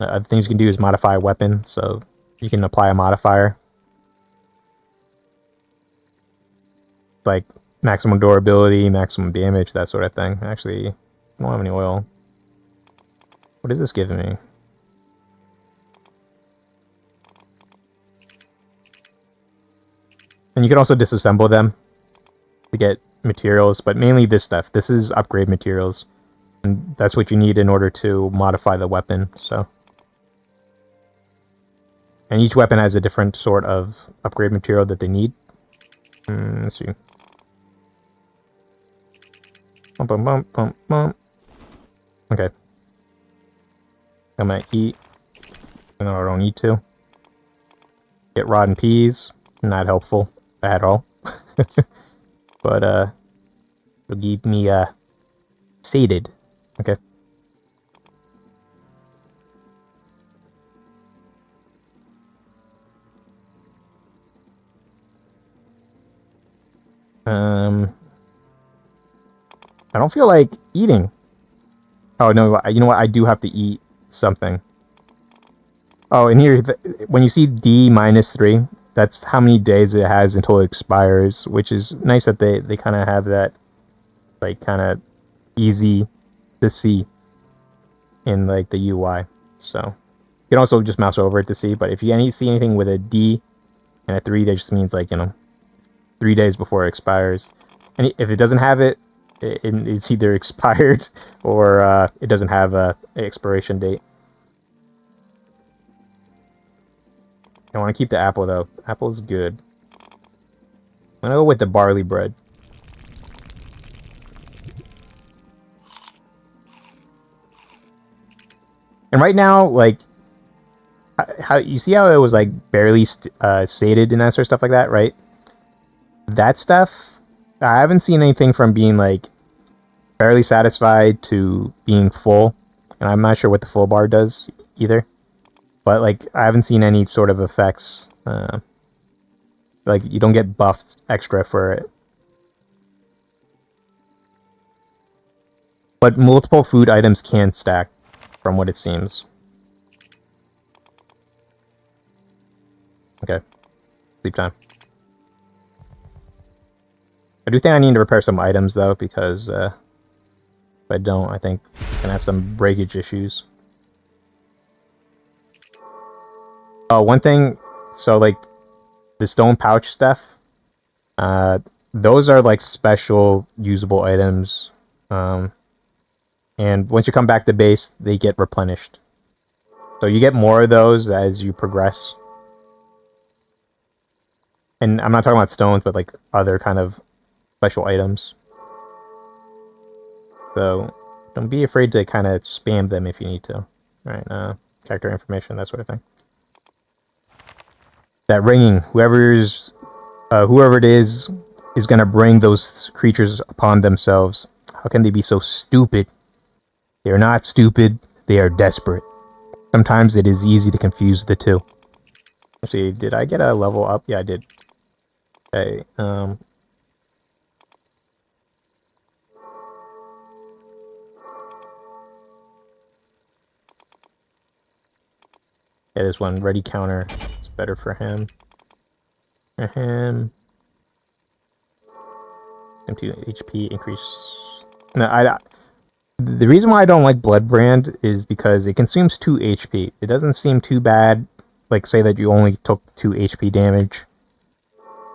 Other things you can do is modify a weapon, so you can apply a modifier. Like maximum durability, maximum damage, that sort of thing. Actually, I don't have any oil. What is this giving me? And you can also disassemble them to get materials, but mainly this stuff. This is upgrade materials. And that's what you need in order to modify the weapon, so. And each weapon has a different sort of upgrade material that they need. Let's see. Bump, bump, bump, bump, bump. Okay. I'm gonna eat. No, I don't need to. Get rotten peas. Not helpful at all. But, it'll keep me, sated. Okay. I don't feel like eating. Oh, no, you know what? I do have to eat something. Oh, and here, when you see D -3, that's how many days it has until it expires, which is nice that they kind of have that, like, kind of easy to see in, like, the UI. So, you can also just mouse over it to see, but if you see anything with a D and a 3, that just means, like, 3 days before it expires. And if it doesn't have it, it's either expired or it doesn't have a expiration date. I want to keep the apple, though. Apple's good. I'm gonna go with the barley bread. And right now, like, how you see how it was, like, barely sated and that sort of stuff like that, right? That stuff, I haven't seen anything from being, like, barely satisfied to being full. And I'm not sure what the full bar does either. But, like, I haven't seen any sort of effects. Like, you don't get buffed extra for it. But multiple food items can stack, from what it seems. Okay. Sleep time. I do think I need to repair some items, though, because if I don't, I think I'm gonna have some breakage issues. Oh, one thing, so, like, the stone pouch stuff, those are, like, special usable items. And once you come back to base, they get replenished. So you get more of those as you progress. And I'm not talking about stones, but, like, other kind of special items. So don't be afraid to kind of spam them if you need to. Right, character information, that sort of thing. That ringing, whoever it is gonna bring those creatures upon themselves. How can they be so stupid? They are not stupid, they are desperate. Sometimes it is easy to confuse the two. Actually, did I get a level up? Yeah, I did. Okay, yeah, this one, ready counter. It's better for him. For him. M2 HP increase. No, the reason why I don't like Blood Brand is because it consumes 2 HP. It doesn't seem too bad. Like, say that you only took 2 HP damage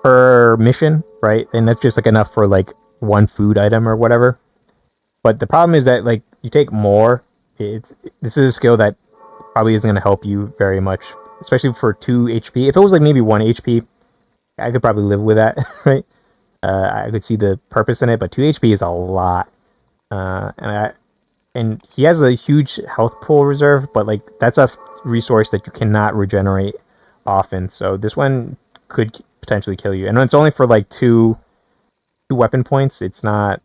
per mission, right? And that's just, like, enough for, like, 1 food item or whatever. But the problem is that, like, you take more. This is a skill that probably isn't going to help you very much, especially for 2 HP. If it was, like, maybe 1 HP, I could probably live with that, right? I could see the purpose in it, but 2 HP is a lot. And he has a huge health pool reserve, but, like, that's a resource that you cannot regenerate often. So this one could potentially kill you. And it's only for, like, two weapon points. It's not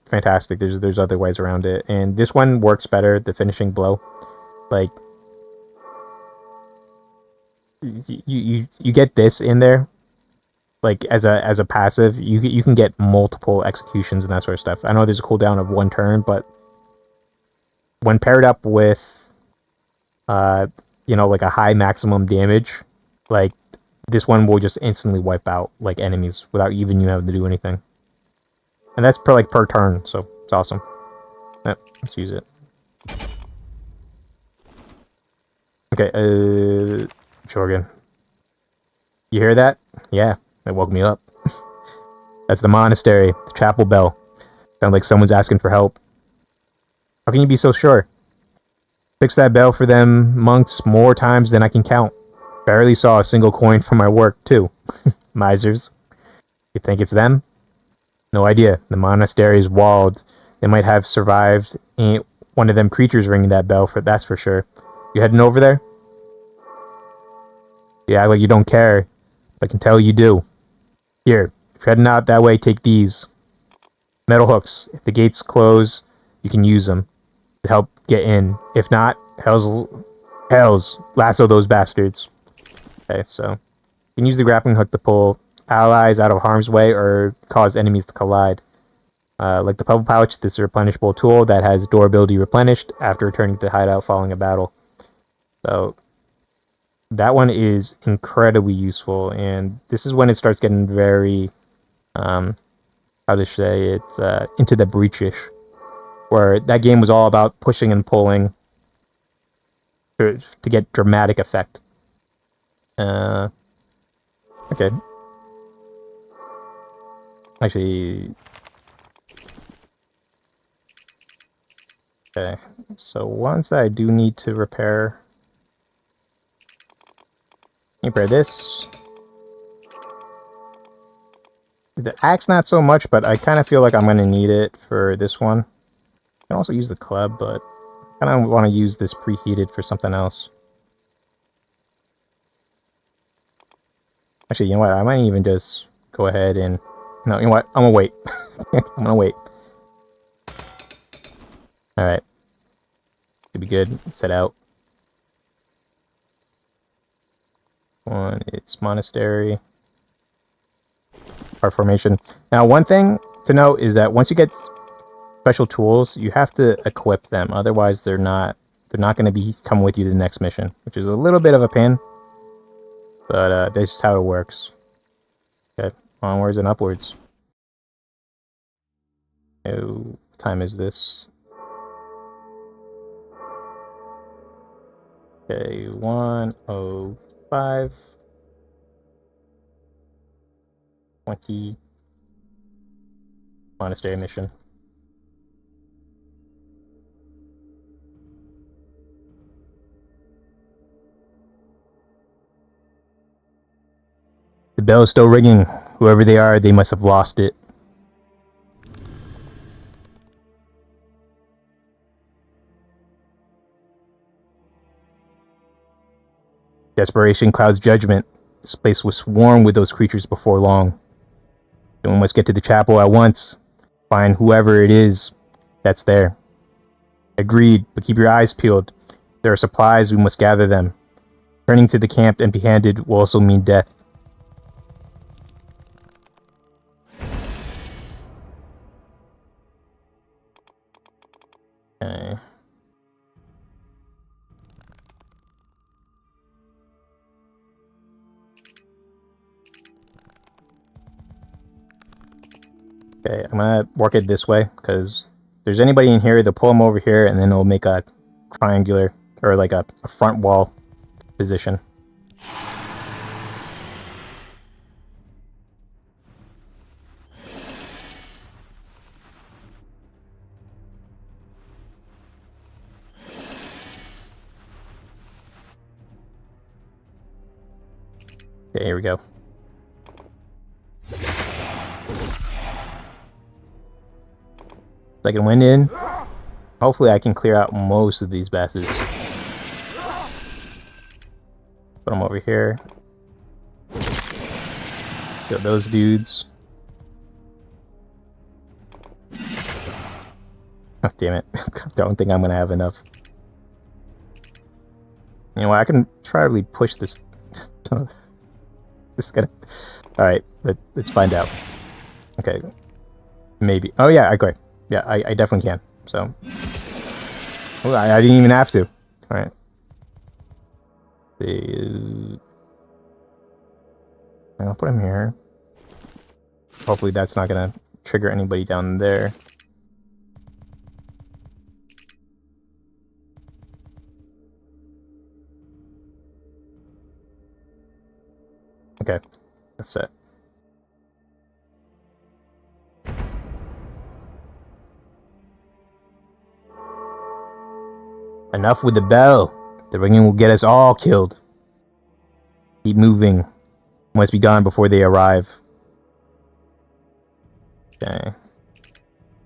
fantastic. There's other ways around it. And this one works better, the finishing blow. Like, you get this in there, like, as a passive. You can get multiple executions and that sort of stuff. I know there's a cooldown of 1 turn, but when paired up with like, a high maximum damage, like, this one will just instantly wipe out like enemies without even you having to do anything. And that's per turn, so it's awesome. Yep, let's use it. Okay, Jorgen. You hear that? Yeah, it woke me up. That's the monastery, the chapel bell. Sounds like someone's asking for help. How can you be so sure? Fix that bell for them monks more times than I can count. Barely saw a single coin from my work, too. Misers. You think it's them? No idea. The monastery is walled. They might have survived. Ain't one of them creatures ringing that bell, that's for sure. You heading over there? Yeah, like you don't care. I can tell you do. Here, if you're heading out that way, take these. Metal hooks. If the gates close, you can use them to help get in. If not, hells, lasso those bastards. Okay, so you can use the grappling hook to pull allies out of harm's way or cause enemies to collide. Like the pebble pouch, this is a replenishable tool that has durability replenished after returning to hideout following a battle. So that one is incredibly useful, and this is when it starts getting very, how to say it, into the breachish, where that game was all about pushing and pulling to get dramatic effect. Okay. Actually, okay. So once I do need to repair this. The axe not so much, but I kind of feel like I'm going to need it for this one. I can also use the club, but I kind of want to use this preheated for something else. Actually, you know what? I might even just go ahead and... No, you know what? I'm going to wait. I'm going to wait. Alright. Should be good. Set out. One is monastery. Our formation. Now, one thing to note is that once you get special tools, you have to equip them. Otherwise, they're not going to be come with you to the next mission, which is a little bit of a pain. But that's just how it works. Okay, onwards and upwards. Oh, what time is this? Okay, 1:05. 20. Monastery mission. The bell is still ringing. Whoever they are, they must have lost it. Desperation clouds judgment. This place was swarmed with those creatures before long. Then we must get to the chapel at once. Find whoever it is that's there. Agreed, but keep your eyes peeled. There are supplies, we must gather them. Turning to the camp empty-handed will also mean death. Okay. Okay, I'm gonna work it this way, because if there's anybody in here, they'll pull them over here, and then it'll make a triangular, or like a front wall position. Okay, here we go. Second wind in. Hopefully I can clear out most of these bastards. Put them over here. Kill those dudes. Oh, damn it. Don't think I'm gonna have enough. You know what? I can probably push this. This is gonna. Alright, let's find out. Okay. Maybe. Oh, yeah, okay. Yeah, I definitely can. So. Oh, I didn't even have to. Alright. I'll put him here. Hopefully that's not gonna trigger anybody down there. Okay, that's it. Enough with the bell. The ringing will get us all killed. Keep moving. Must be gone before they arrive. Okay.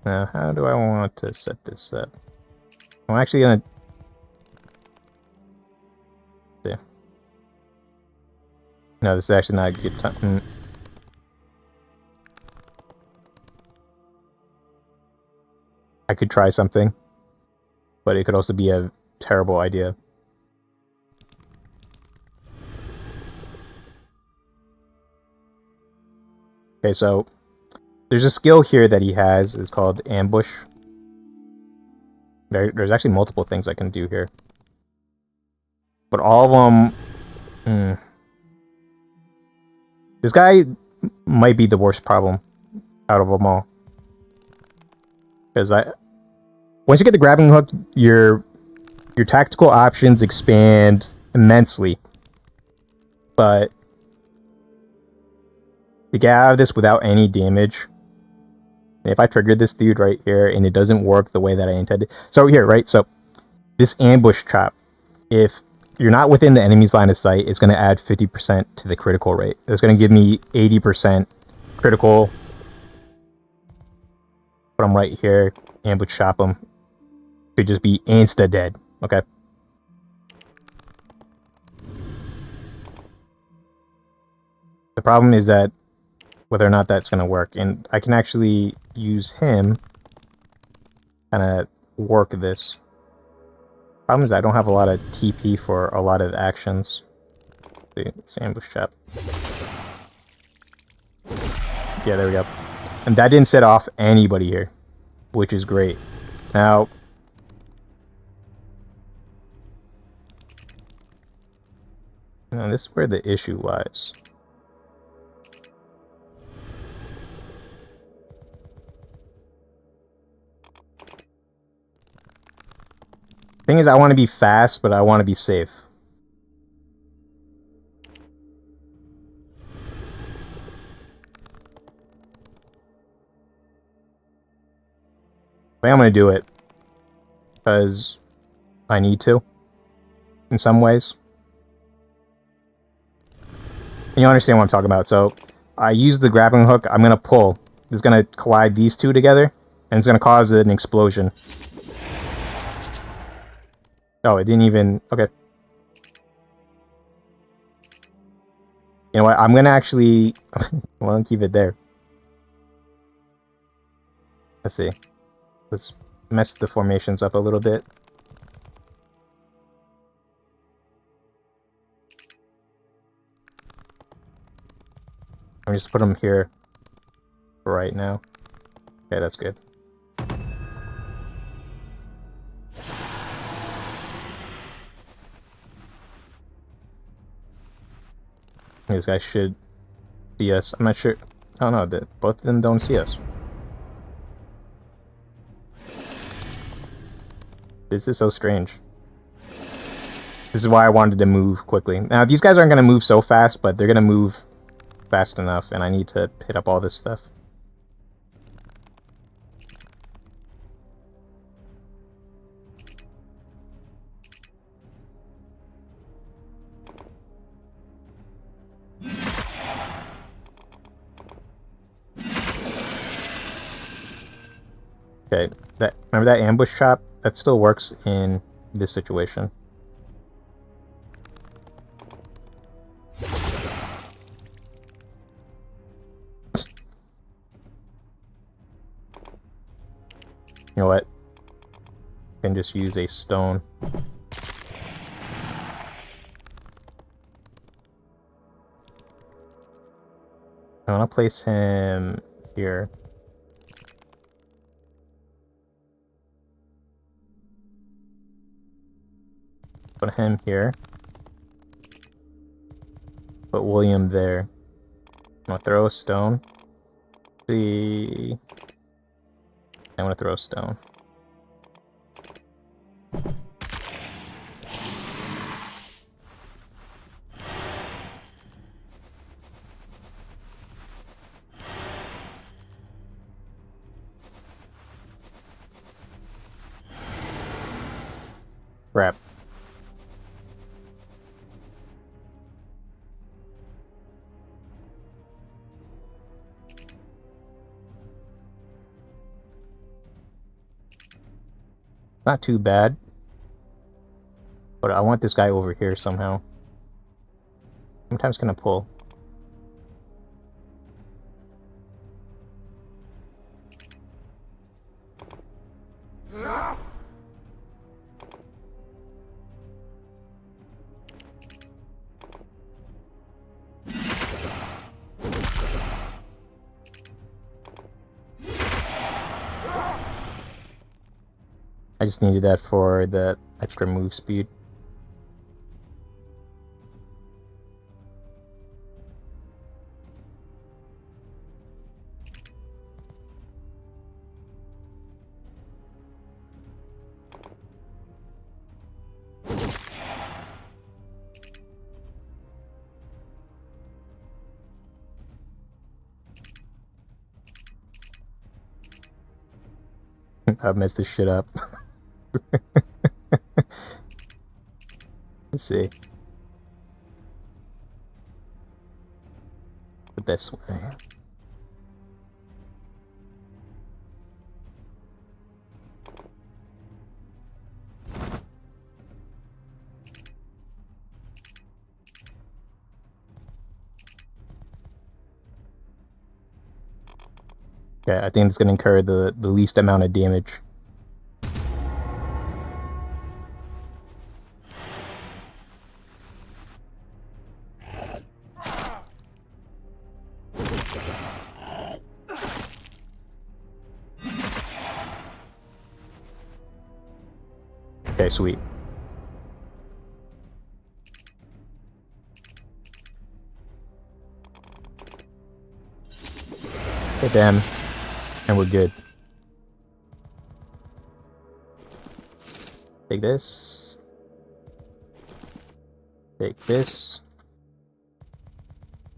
Now, how do I want to set this up? I'm actually gonna... See. No, this is actually not a good time. I could try something, but it could also be a terrible idea. Okay, so there's a skill here that he has. It's called Ambush. There's actually multiple things I can do here. But all of them... This guy might be the worst problem out of them all. Because once you get the grappling hook, your tactical options expand immensely. But to get out of this without any damage, if I trigger this dude right here and it doesn't work the way that I intended. So here, right? So this ambush trap, if you're not within the enemy's line of sight, it's going to add 50% to the critical rate. It's going to give me 80% critical. Put him right here, ambush chop him. Could just be insta dead. Okay. The problem is that whether or not that's going to work, and I can actually use him kind of work this. Problem is I don't have a lot of TP for a lot of actions. Let's ambush chop. Yeah, there we go. And that didn't set off anybody here, which is great. Now, this is where the issue lies. Thing is, I want to be fast, but I want to be safe. I think I'm going to do it because I need to in some ways. And you understand what I'm talking about. So I use the grappling hook. I'm going to pull. It's going to collide these two together, and it's going to cause an explosion. Oh, it didn't even... Okay. You know what? I'm going to actually... I want to keep it there. Let's see. Let's mess the formations up a little bit. I'm just put them here for right now. Okay, that's good. These guys should see us. I'm not sure. Oh no, both of them don't see us. This is so strange. This is why I wanted to move quickly. Now, these guys aren't going to move so fast, but they're going to move fast enough, and I need to hit up all this stuff. Okay, remember that ambush chop? That still works in this situation. You know what? I can just use a stone. I want to place him here. Put him here. Put William there. gonna throw a stone. I'm gonna throw a stone. Crap. Not too bad. But I want this guy over here somehow. Sometimes gonna pull. I just needed that for the extra move speed. I messed this shit up. Let's see. The best way. Okay, I think it's gonna incur the least amount of damage. Okay, sweet. Hit them, and we're good. Take this. Take this.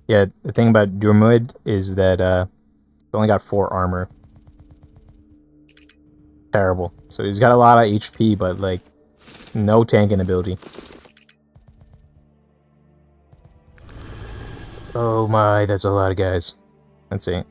Yeah, the thing about Durmud is that it's only got 4 armor. Terrible. So he's got a lot of HP, but like no tanking ability. Oh my, that's a lot of guys. Let's see.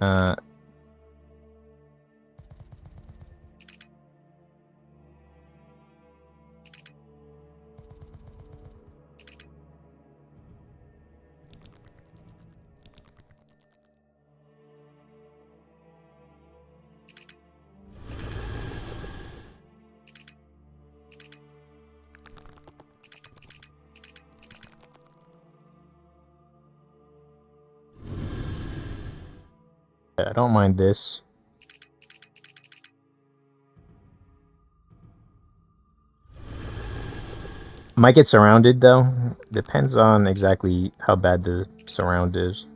I don't mind this. Might get surrounded though. Depends on exactly how bad the surround is.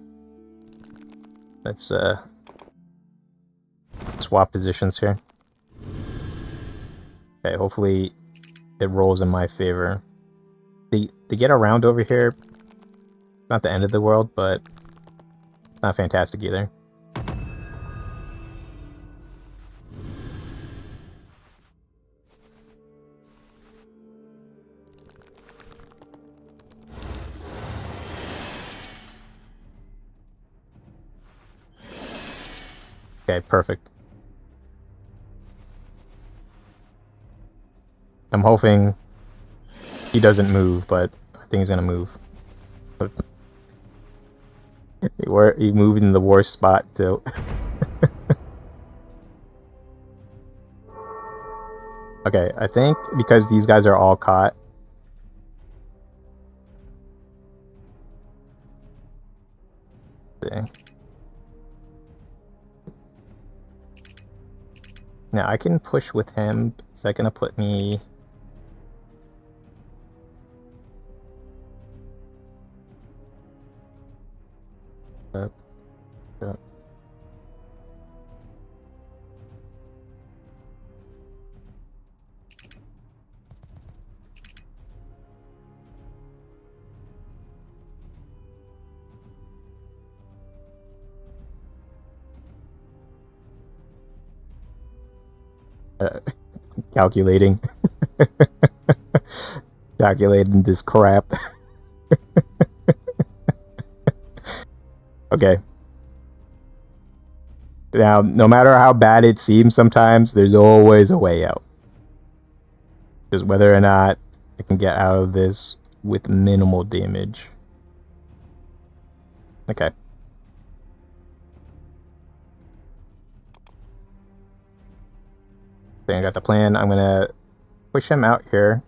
Let's swap positions here. Okay, hopefully it rolls in my favor. To get around over here, not the end of the world, but not fantastic either. Okay, perfect. I'm hoping he doesn't move, but I think he's gonna move. He moved in the worst spot too. Okay, I think because these guys are all caught. Now I can push with him. Is that gonna put me? Calculating. Calculating this crap. Okay. Now, no matter how bad it seems sometimes, there's always a way out. Just whether or not I can get out of this with minimal damage. Okay. I got the plan. I'm gonna push him out here.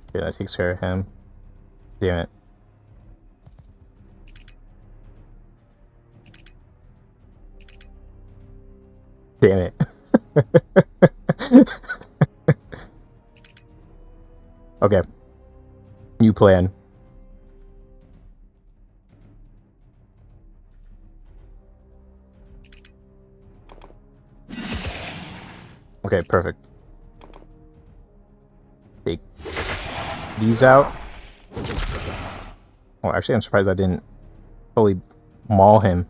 Okay, that takes care of him. Damn it. Damn it. Okay. New plan. Okay, perfect. Take these out. Oh, actually, I'm surprised I didn't fully maul him.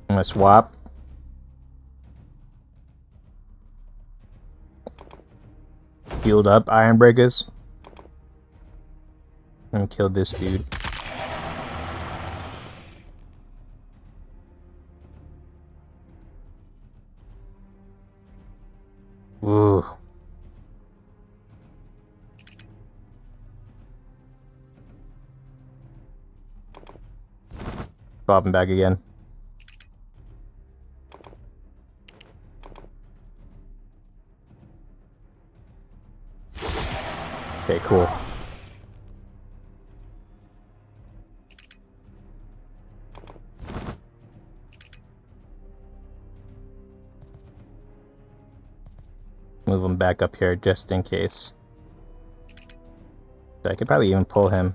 I'm gonna swap. Healed up Iron Breakers. And kill this dude. Ooh. Swap him back again. Okay, cool. Move him back up here just in case. I could probably even pull him.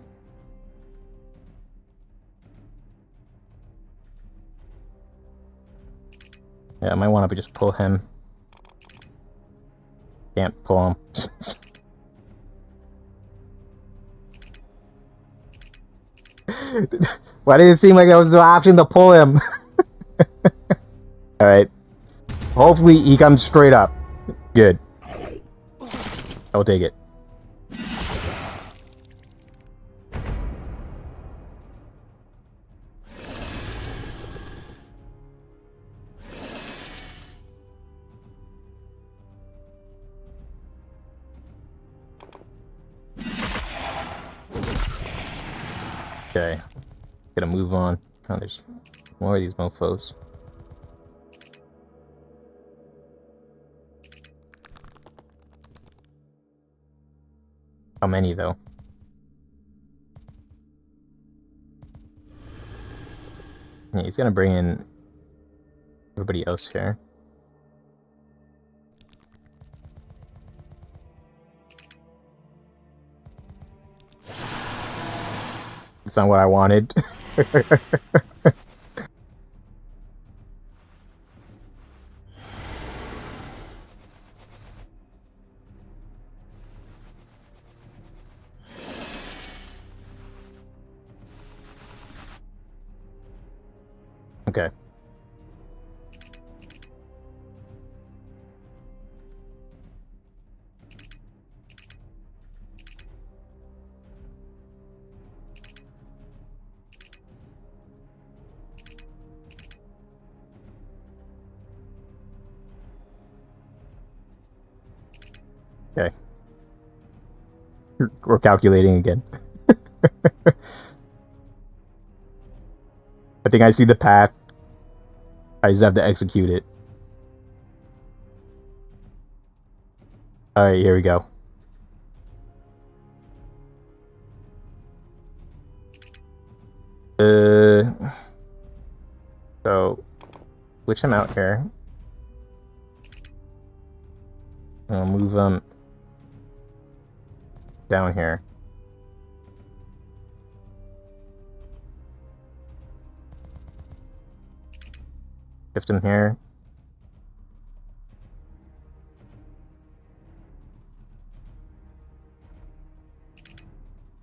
Yeah, I might want to just pull him. Can't pull him. Why did it seem like that was the option to pull him? Alright. Hopefully he comes straight up. Good. I'll take it. Okay. Gotta move on. Oh, there's more of these mofos. How many, though? Yeah, he's gonna bring in everybody else here. It's not what I wanted. Okay. Okay. We're calculating again. I think I see the path. I just have to execute it. Alright, here we go. So, switch him out here. I'll move him down here. Shift him here.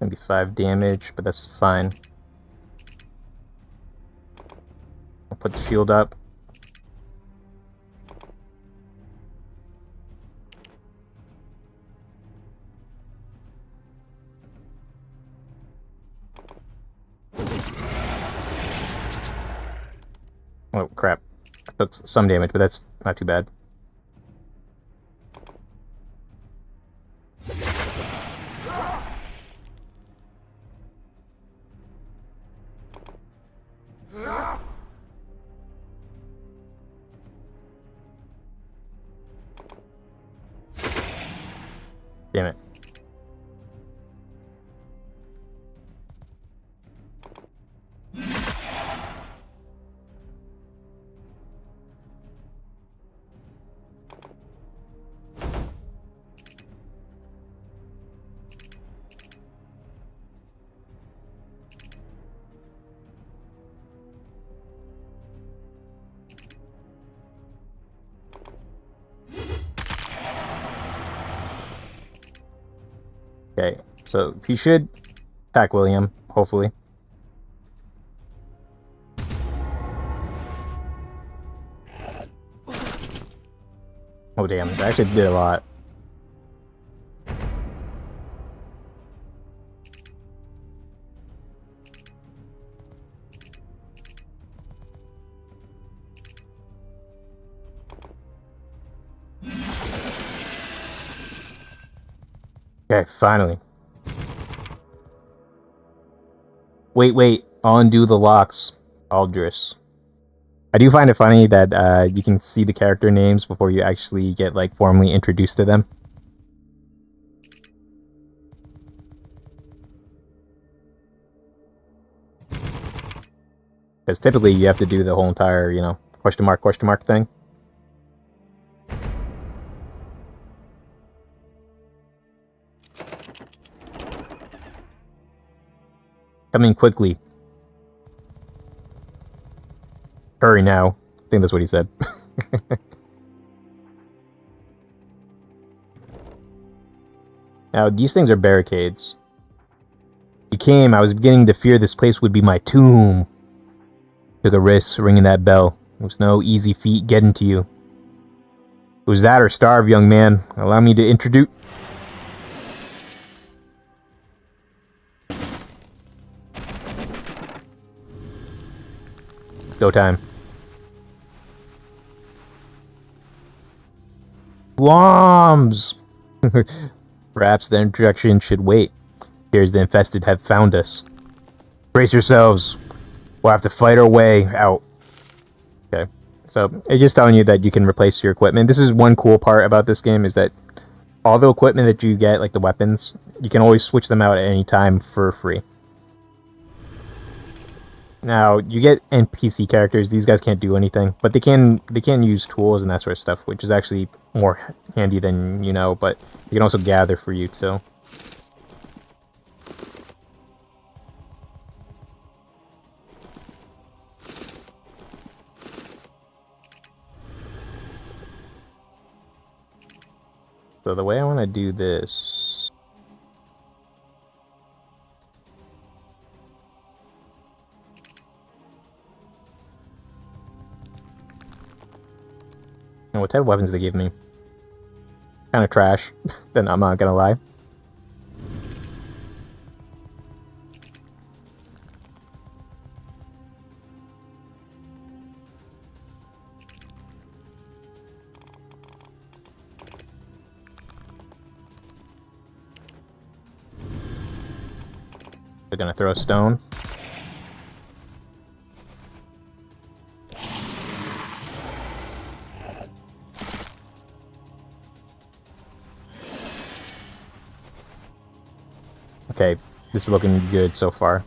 Gonna be 5 damage, but that's fine. I'll put the shield up. Oh crap. I took some damage, but that's not too bad. Damn it. Okay, so he should attack William, hopefully. Oh damn, that actually did a lot. Okay, finally. Wait, I'll undo the locks. Aldris. I do find it funny that you can see the character names before you actually get like formally introduced to them. Because typically you have to do the whole entire, you know, question mark thing. Coming quickly. Hurry now. I think that's what he said. Now, these things are barricades. He came, I was beginning to fear this place would be my tomb. Took a risk ringing that bell. It was no easy feat getting to you. It was that or starve, young man. Allow me to introduce... Go time. Bombs! Perhaps the introduction should wait. Here's the Infested have found us. Brace yourselves. We'll have to fight our way out. Okay. So, it's just telling you that you can replace your equipment. This is one cool part about this game, is that all the equipment that you get, like the weapons, you can always switch them out at any time for free. Now, you get NPC characters. These guys can't do anything, but they can use tools and that sort of stuff, which is actually more handy than you know, but you can also gather for you too. So the way I want to do this... What type of weapons they give me? Kind of trash, then I'm not gonna lie. They're gonna throw a stone. This is looking good so far.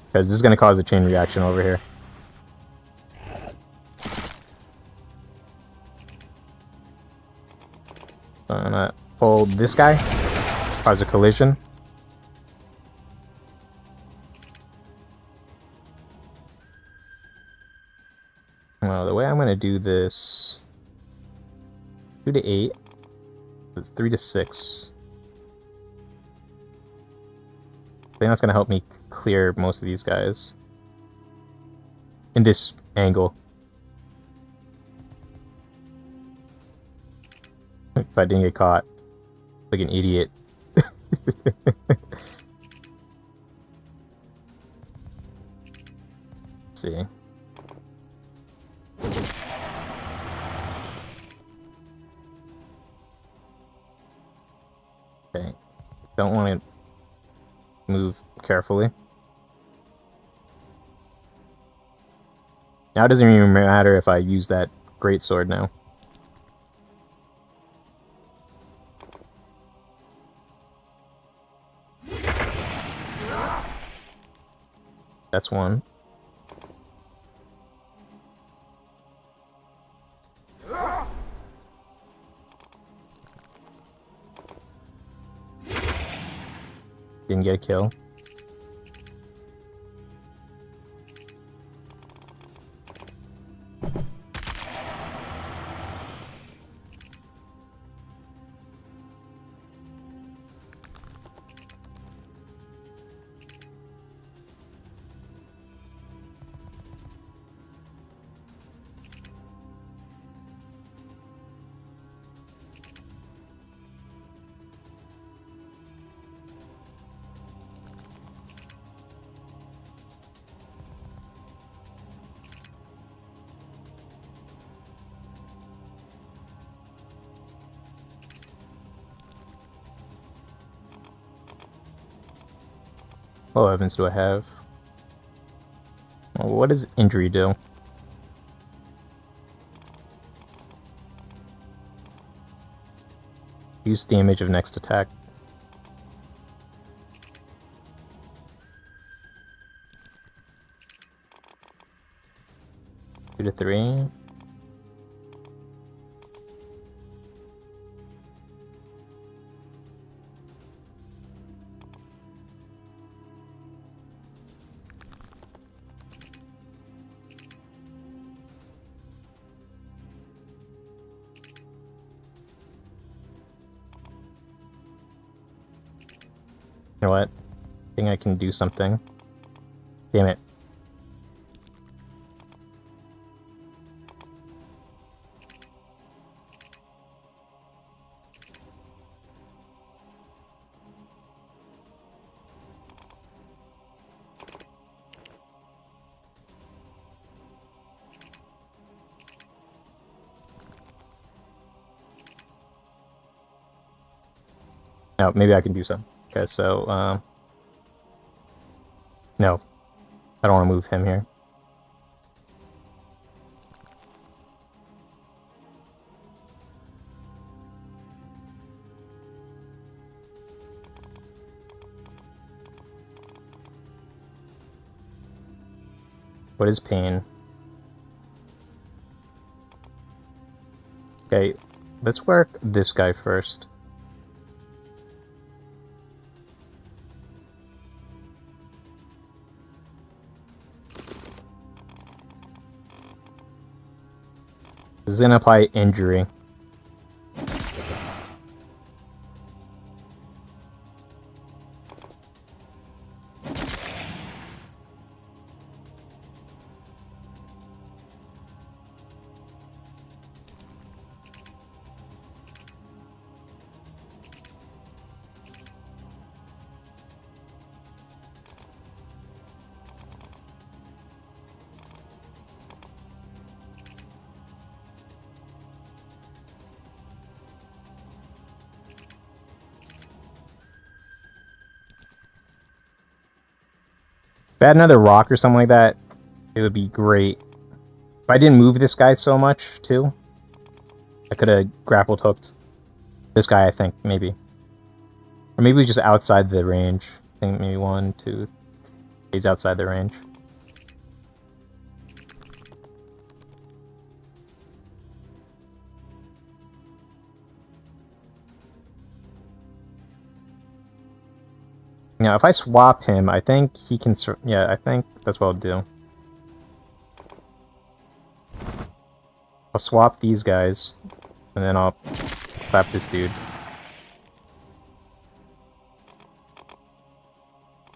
Because this is going to cause a chain reaction over here. So I'm going to pull this guy, cause a collision. Well, the way I'm going to do this, 2 to 8, 3 to 6. I think that's going to help me clear most of these guys in this angle. If I didn't get caught like an idiot. Let's see. Okay. Don't want to move carefully. Now it doesn't even matter if I use that greatsword now. That's one. Didn't get a kill. What weapons do I have? Well, what does injury do? Use damage of next attack. Two to 3. You know what? I think I can do something. Damn it. No, maybe I can do something. Okay, so, no. I don't want to move him here. What is pain? Okay, let's work this guy first. This is going to apply injury. If I had another rock or something like that, it would be great. If I didn't move this guy so much, too, I could have grappled hooked This guy, I think, maybe. Or maybe he's just outside the range. I think maybe 1, 2... He's outside the range. Now, if I swap him, I think he can... Yeah, I think that's what I'll do. I'll swap these guys, and then I'll slap this dude.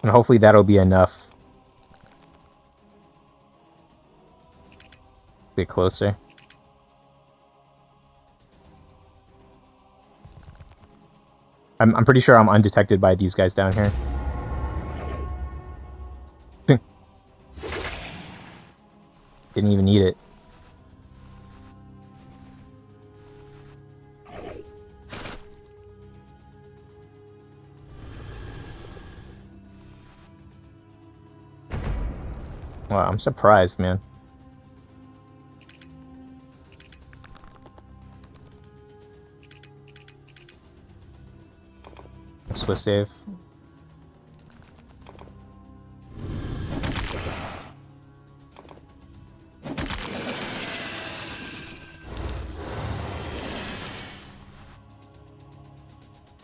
And hopefully that'll be enough. Get closer. I'm pretty sure I'm undetected by these guys down here. Didn't even need it. Wow, I'm surprised, man. Swift save.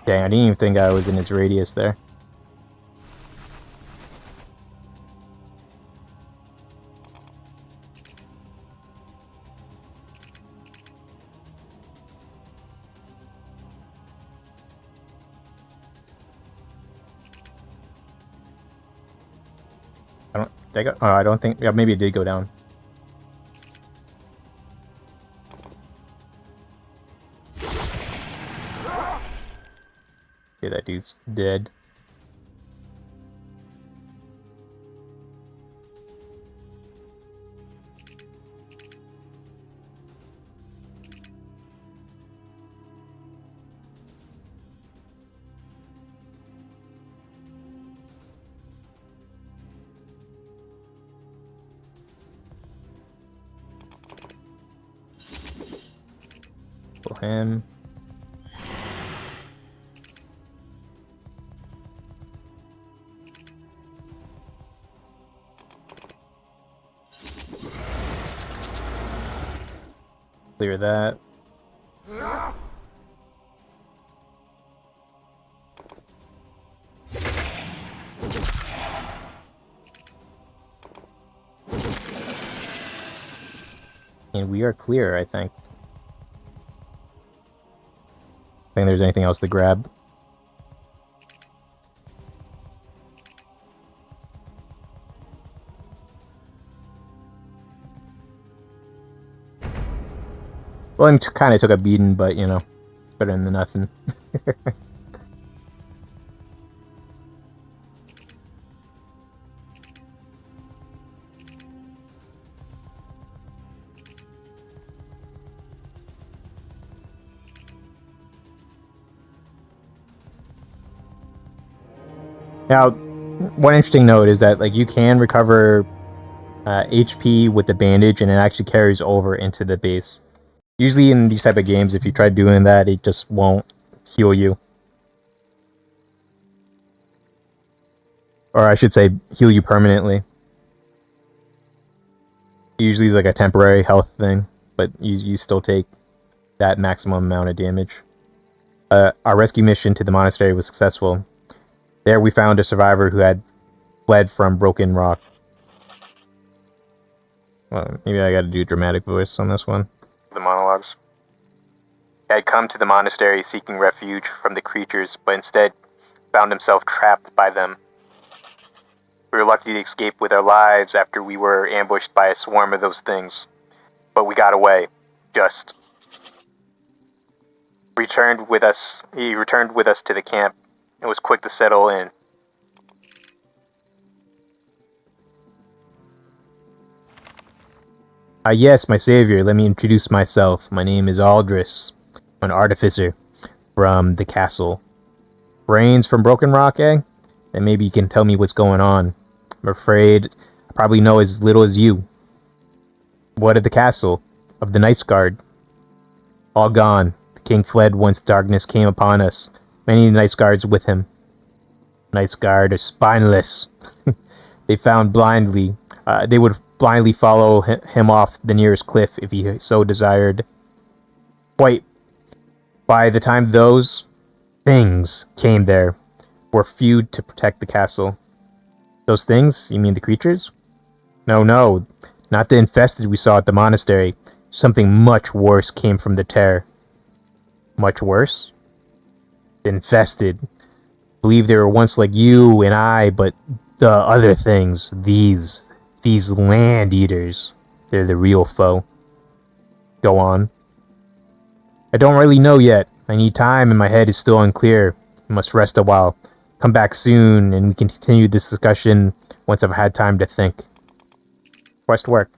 Dang, I didn't even think I was in his radius there. I don't think. Yeah, maybe it did go down. Okay, that dude's dead. Kill him. Clear that. And we are clear, I think. I think there's anything else to grab. Well, I kind of took a beating, but, you know, it's better than nothing. Now, one interesting note is that, like, you can recover HP with the bandage, and it actually carries over into the base. Usually in these type of games, if you try doing that, it just won't heal you. Or I should say, heal you permanently. Usually it's like a temporary health thing, but you still take that maximum amount of damage. Our rescue mission to the monastery was successful. There we found a survivor who had fled from Broken Rock. Well, maybe I gotta do dramatic voice on this one. The monologues. He had come to the monastery seeking refuge from the creatures, but instead found himself trapped by them. We were lucky to escape with our lives after we were ambushed by a swarm of those things. But we got away. Just. He returned with us to the camp and was quick to settle in. Yes, my savior, let me introduce myself. My name is Aldris. I'm an artificer from the castle. Brains from Broken Rock, eh? Then maybe you can tell me what's going on. I'm afraid I probably know as little as you. What of the castle? Of the Knights Guard? All gone. The king fled once darkness came upon us. Many Night Guards with him. Night Guard are spineless. They found blindly. They would blindly follow him off the nearest cliff if he so desired. Quite by the time those things came there, were few to protect the castle. Those things? You mean the creatures? No, not the infested we saw at the monastery. Something much worse came from the tear. Much worse? The infested. Believe they were once like you and I, but the other things, these land eaters, they're the real foe. Go on. I don't really know yet. I need time and my head is still unclear. I must rest a while. Come back soon and we can continue this discussion once I've had time to think. Quest work.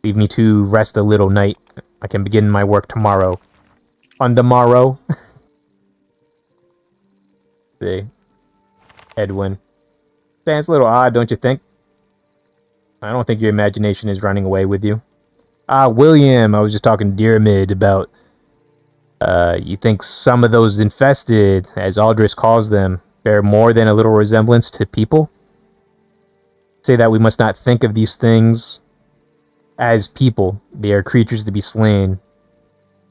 Leave me to rest a little night. I can begin my work tomorrow. On the morrow. See. Edwin. Sounds a little odd, don't you think? I don't think your imagination is running away with you. Ah, William, I was just talking to Pyramid about... you think some of those infested, as Aldris calls them, bear more than a little resemblance to people? Say that we must not think of these things as people. They are creatures to be slain.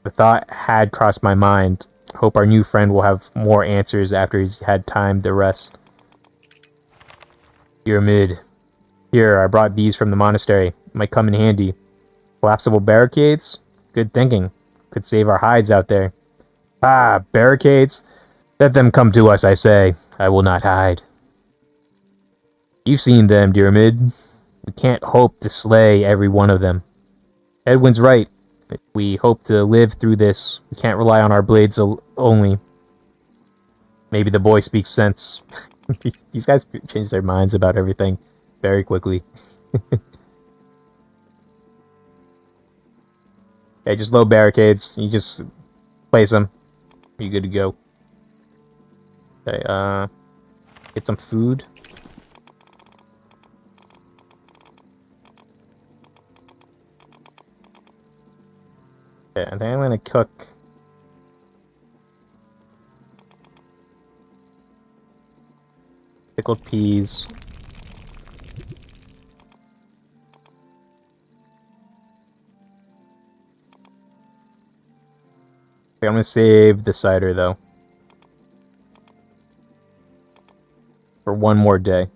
The thought had crossed my mind. Hope our new friend will have more answers after he's had time to rest. Pyramid. Here, I brought these from the monastery. Might come in handy. Collapsible barricades? Good thinking. Could save our hides out there. Ah, barricades? Let them come to us, I say. I will not hide. You've seen them, Pyramid. We can't hope to slay every one of them. Edwin's right. If we hope to live through this, we can't rely on our blades only. Maybe the boy speaks sense. These guys change their minds about everything very quickly. Okay, just load barricades. You just place them. You're good to go. Okay, get some food. Okay, I think I'm gonna cook pickled peas. Okay, I'm gonna save the cider though for one more day.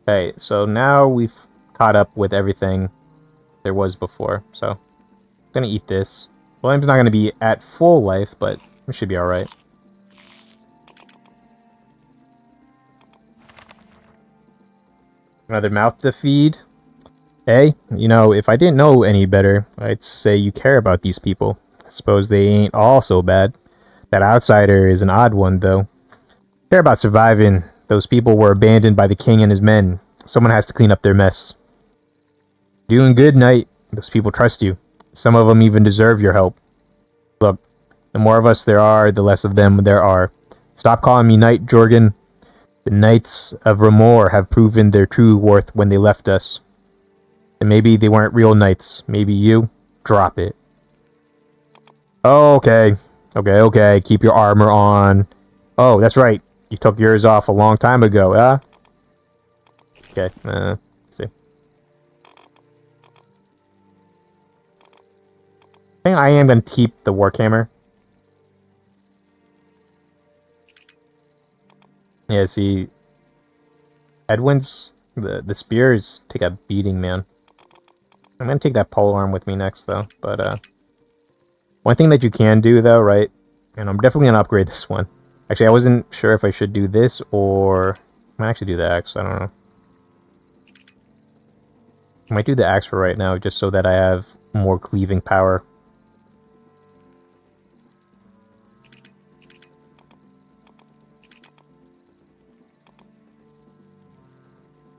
Okay, so now we've caught up with everything there was before, so I'm gonna eat this. William's not gonna be at full life, but we should be alright. Another mouth to feed. Hey, you know, if I didn't know any better, I'd say you care about these people. I suppose they ain't all so bad. That outsider is an odd one, though. Care about surviving. Those people were abandoned by the king and his men. Someone has to clean up their mess. Doing good, Knight. Those people trust you. Some of them even deserve your help. Look, the more of us there are, the less of them there are. Stop calling me Knight, Jorgen. The Knights of Remore have proven their true worth when they left us. And maybe they weren't real knights. Maybe you? Drop it. Okay. Okay. Keep your armor on. Oh, that's right. You took yours off a long time ago, huh? Okay, let's see. I think I am going to keep the Warhammer. Yeah, see... Edwin's... The spears take a beating, man. I'm going to take that polearm with me next, though. But, one thing that you can do, though, right? And I'm definitely going to upgrade this one. Actually, I wasn't sure if I should do this, or... I might actually do the axe, I don't know. I might do the axe for right now, just so that I have more cleaving power.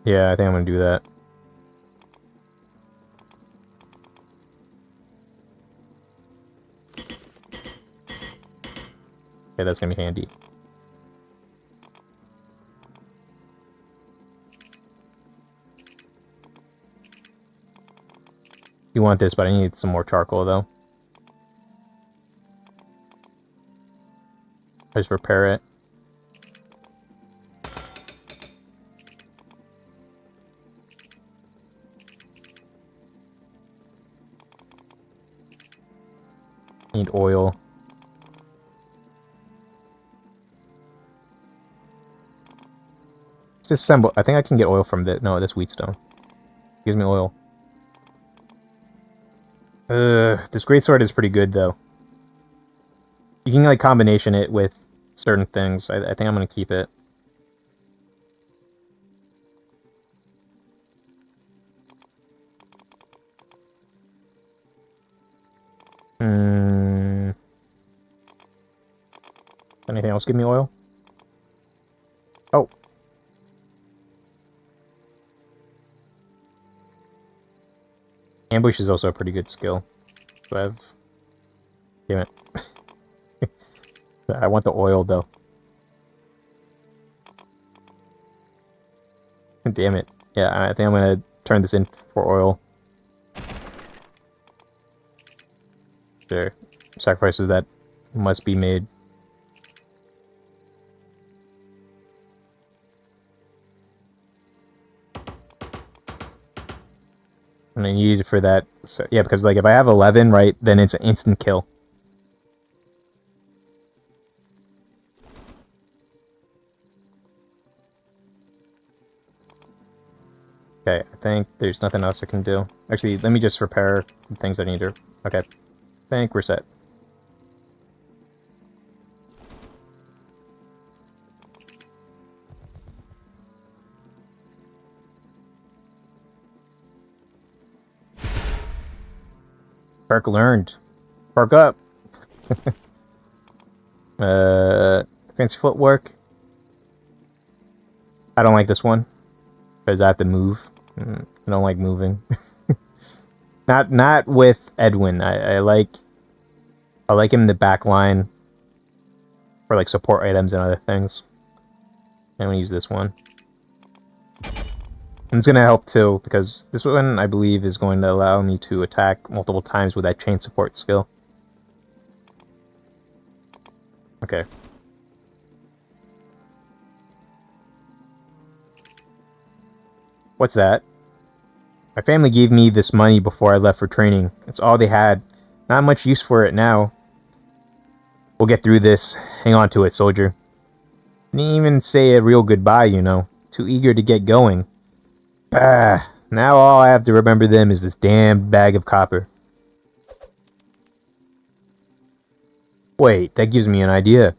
Yeah, I think I'm going to do that. Okay, that's going to be handy. You want this, but I need some more charcoal, though. Just repair it. Need oil. Disassemble. I think I can get oil from this. No, this wheatstone gives me oil. This greatsword is pretty good though. You can like combination it with certain things. I think I'm gonna keep it. Anything else give me oil? Oh. Ambush is also a pretty good skill. So I have... Damn it. I want the oil, though. Damn it. Yeah, I think I'm gonna turn this in for oil. There. Sacrifices that must be made. And I need it for that. So, yeah, because like if I have 11, right, then it's an instant kill. Okay, I think there's nothing else I can do. Actually, let me just repair the things I need to... Okay. I think we're set. Perk learned. Perk up! Fancy footwork. I don't like this one. Because I have to move. I don't like moving. Not with Edwin. I like him in the back line for like support items and other things. I'm gonna use this one. And it's gonna help too, because this one I believe is going to allow me to attack multiple times with that chain support skill. Okay. What's that? My family gave me this money before I left for training. It's all they had. Not much use for it now. We'll get through this. Hang on to it, soldier. Didn't even say a real goodbye, you know. Too eager to get going. Ah, now all I have to remember them is this damn bag of copper. Wait, that gives me an idea.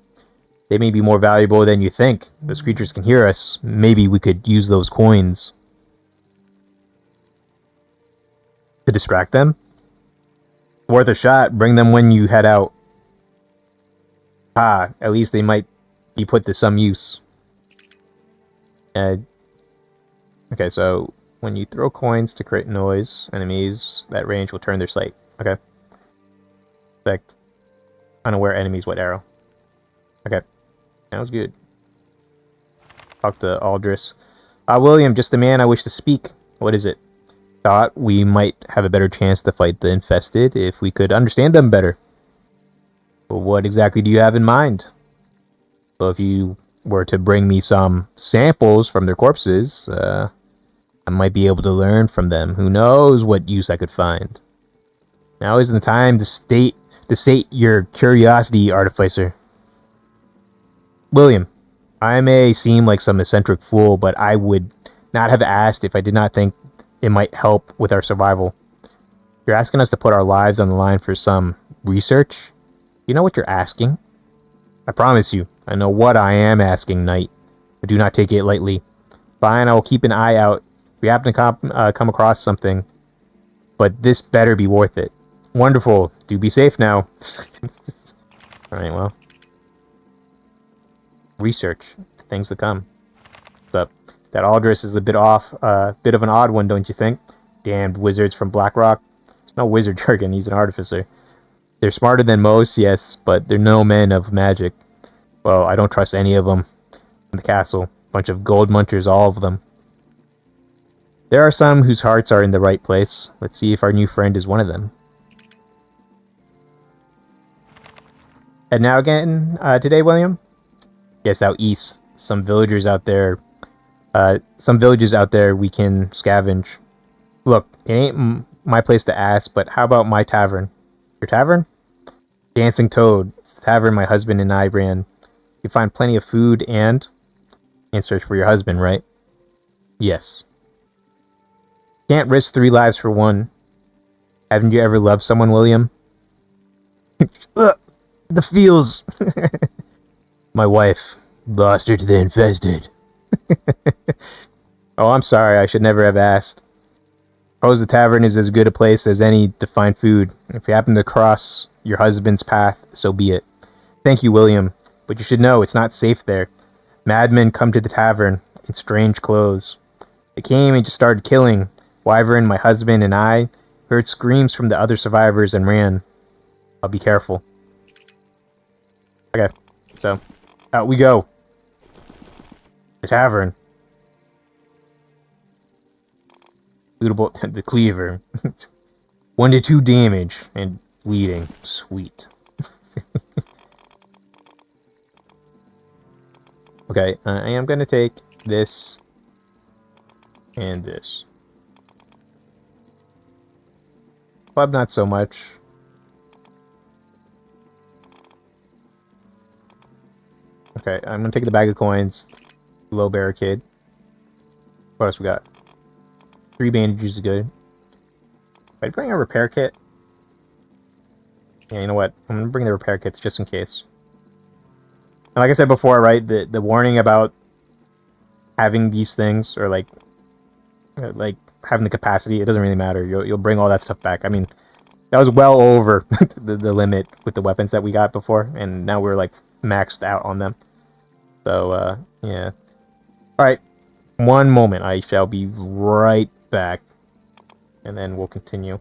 They may be more valuable than you think. Those creatures can hear us. Maybe we could use those coins to distract them? Worth a shot. Bring them when you head out. Ah, at least they might be put to some use. Okay, so when you throw coins to create noise, enemies that range will turn their sight. Okay. Effect. Unaware enemies, what arrow? Okay. That was good. Talk to Aldris. William, just the man I wish to speak. What is it? Thought we might have a better chance to fight the Infested if we could understand them better. But what exactly do you have in mind? Well, if you were to bring me some samples from their corpses, I might be able to learn from them. Who knows what use I could find. Now isn't the time to state your curiosity, Artificer. William, I may seem like some eccentric fool, but I would not have asked if I did not think it might help with our survival. You're asking us to put our lives on the line for some research? You know what you're asking? I promise you, I know what I am asking, Knight. But do not take it lightly. Fine, I will keep an eye out if we happen to come across something. But this better be worth it. Wonderful. Do be safe now. Alright, well. Research. Things to come. What's up? That Aldris is a bit off, bit of an odd one, don't you think? Damned wizards from Blackrock. It's no wizard jargon, he's an artificer. They're smarter than most, yes, but they're no men of magic. Well, I don't trust any of them. In the castle. Bunch of gold munchers, all of them. There are some whose hearts are in the right place. Let's see if our new friend is one of them. And now again, today, William? Guess out east, some villagers out there. Some villages out there we can scavenge. Look, it ain't my place to ask, but how about my tavern? Your tavern? Dancing Toad. It's the tavern my husband and I ran. You find plenty of food and search for your husband, right? Yes. Can't risk 3 lives for one. Haven't you ever loved someone, William? Ugh, the feels. My wife lost her to the infested. Oh, I'm sorry. I should never have asked. Suppose the tavern is as good a place as any to find food. If you happen to cross your husband's path, so be it. Thank you, William. But you should know it's not safe there. Madmen come to the tavern in strange clothes. They came and just started killing. Wyvern, my husband, and I heard screams from the other survivors and ran. I'll be careful. Okay, so out we go. The tavern. Lootable, the cleaver. 1 to 2 damage and bleeding. Sweet. Okay, I am gonna take this and this. Club, not so much. Okay, I'm gonna take the bag of coins. Low barricade. What else we got? 3 bandages is good. If I bring a repair kit. Yeah, you know what? I'm gonna bring the repair kits just in case. And like I said before, right? The warning about having these things, or like having the capacity, it doesn't really matter. You'll bring all that stuff back. I mean, that was well over the limit with the weapons that we got before, and now we're like maxed out on them. So yeah. All right, one moment. I shall be right back, and then we'll continue.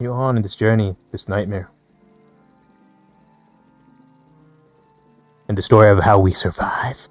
You on in this journey, this nightmare, and the story of how we survive.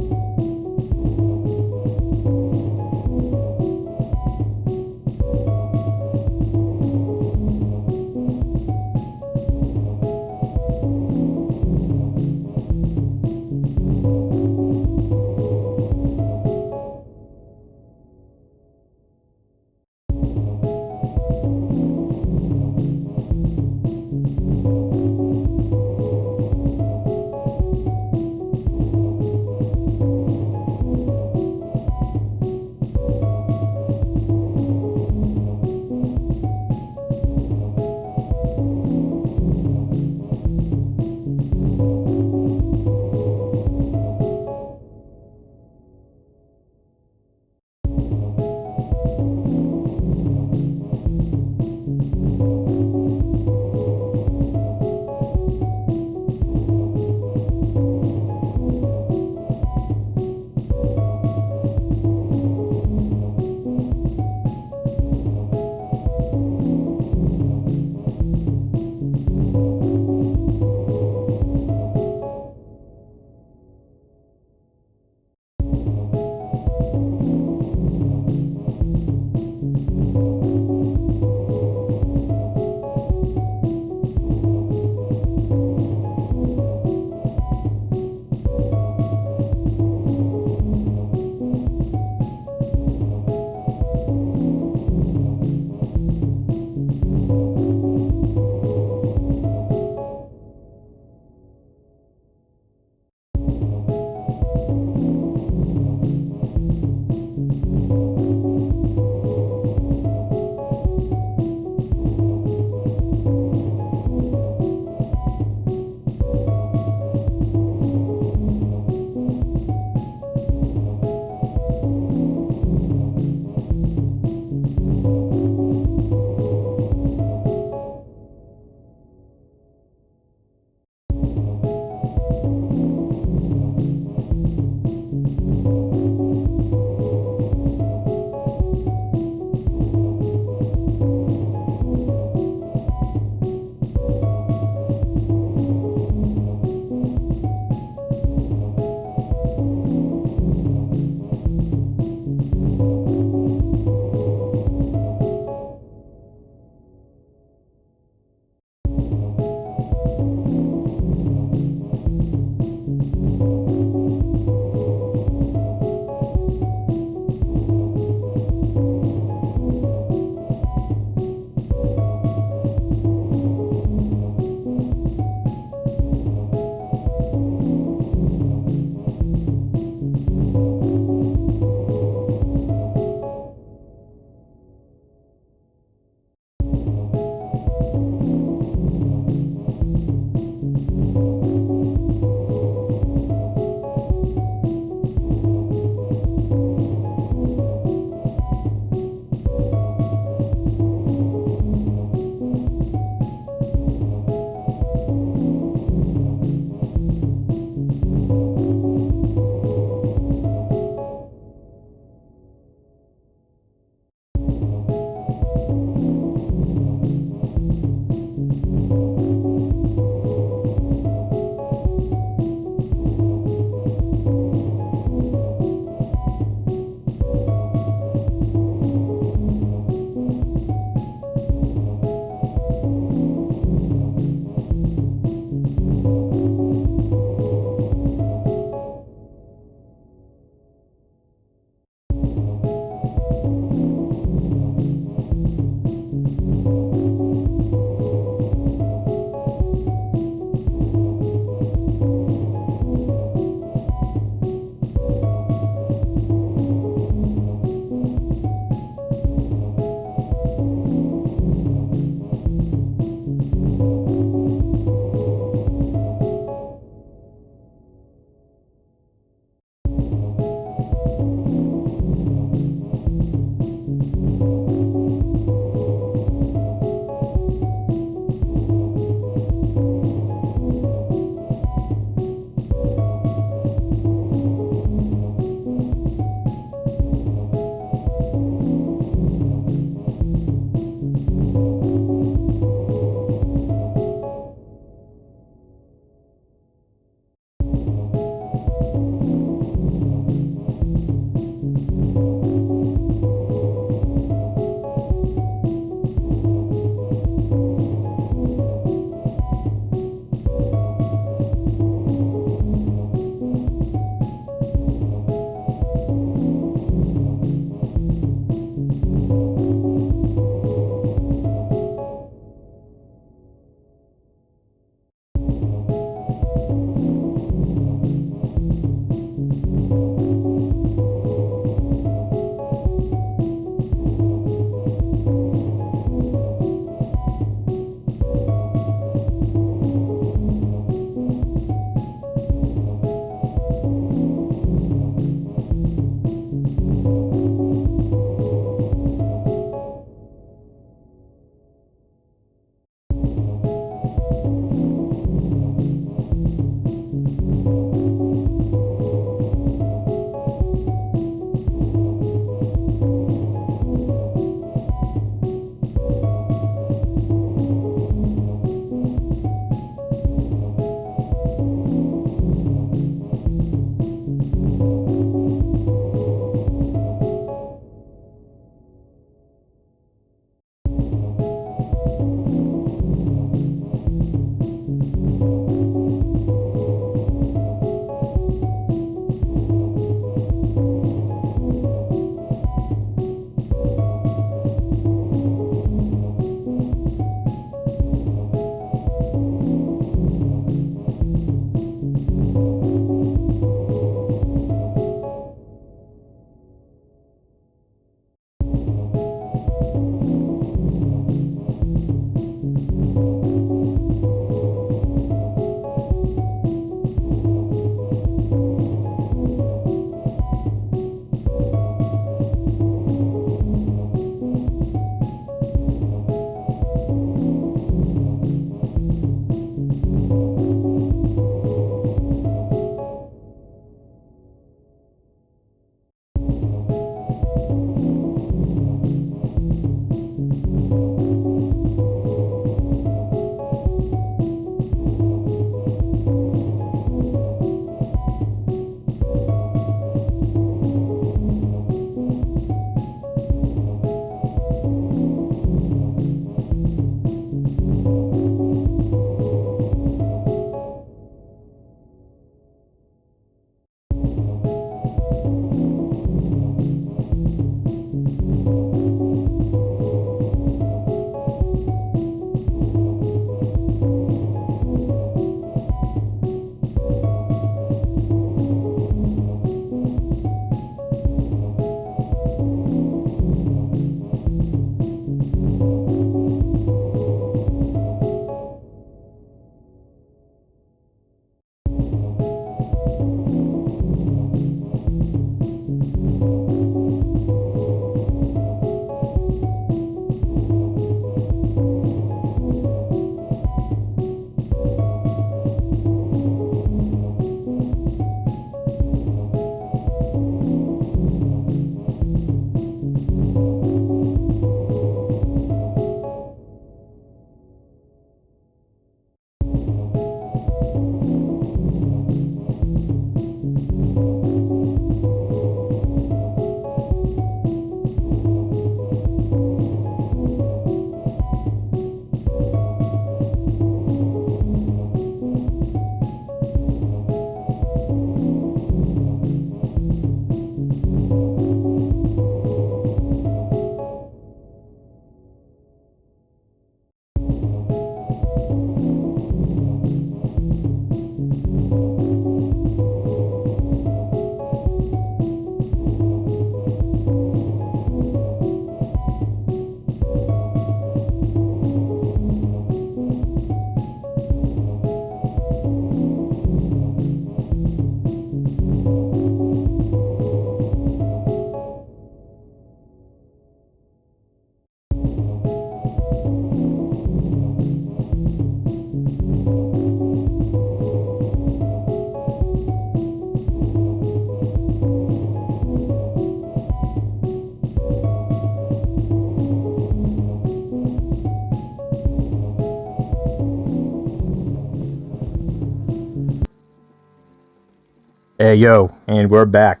Hey, yo, and we're back.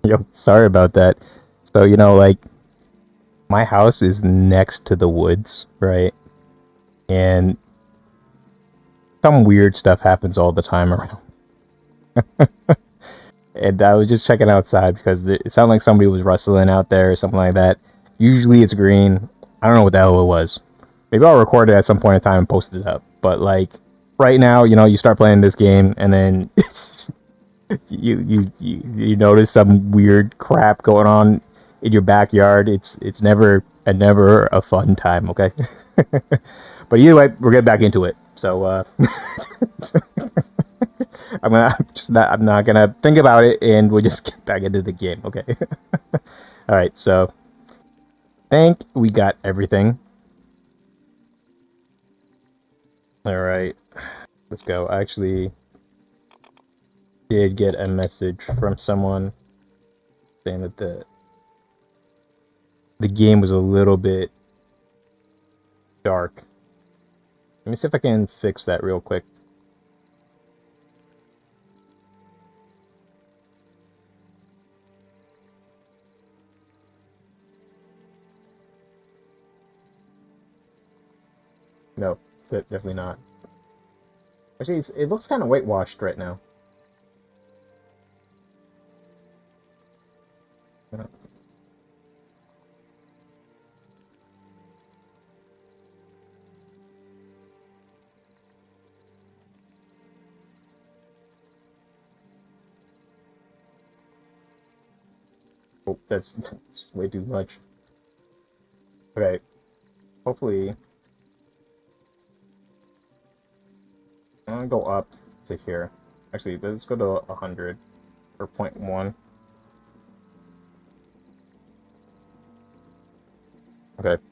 Yo, sorry about that. So, you know, like, my house is next to the woods, right? And some weird stuff happens all the time around. And I was just checking outside because it sounded like somebody was rustling out there or something like that. Usually it's green. I don't know what the hell it was. Maybe I'll record it at some point in time and post it up. But, like, right now, you know, you start playing this game and then you notice some weird crap going on in your backyard. It's never a fun time, okay? But either way, we're getting back into it. So I'm not gonna think about it, and we'll just get back into the game, okay? All right, so think we got everything. All right, let's go. I actually did get a message from someone saying that the game was a little bit dark. Let me see if I can fix that real quick. No, definitely not. Actually, it looks kind of whitewashed right now. Oh, that's way too much. Okay, hopefully I'm gonna go up to here. Actually, let's go to 100 or 0.1. Okay.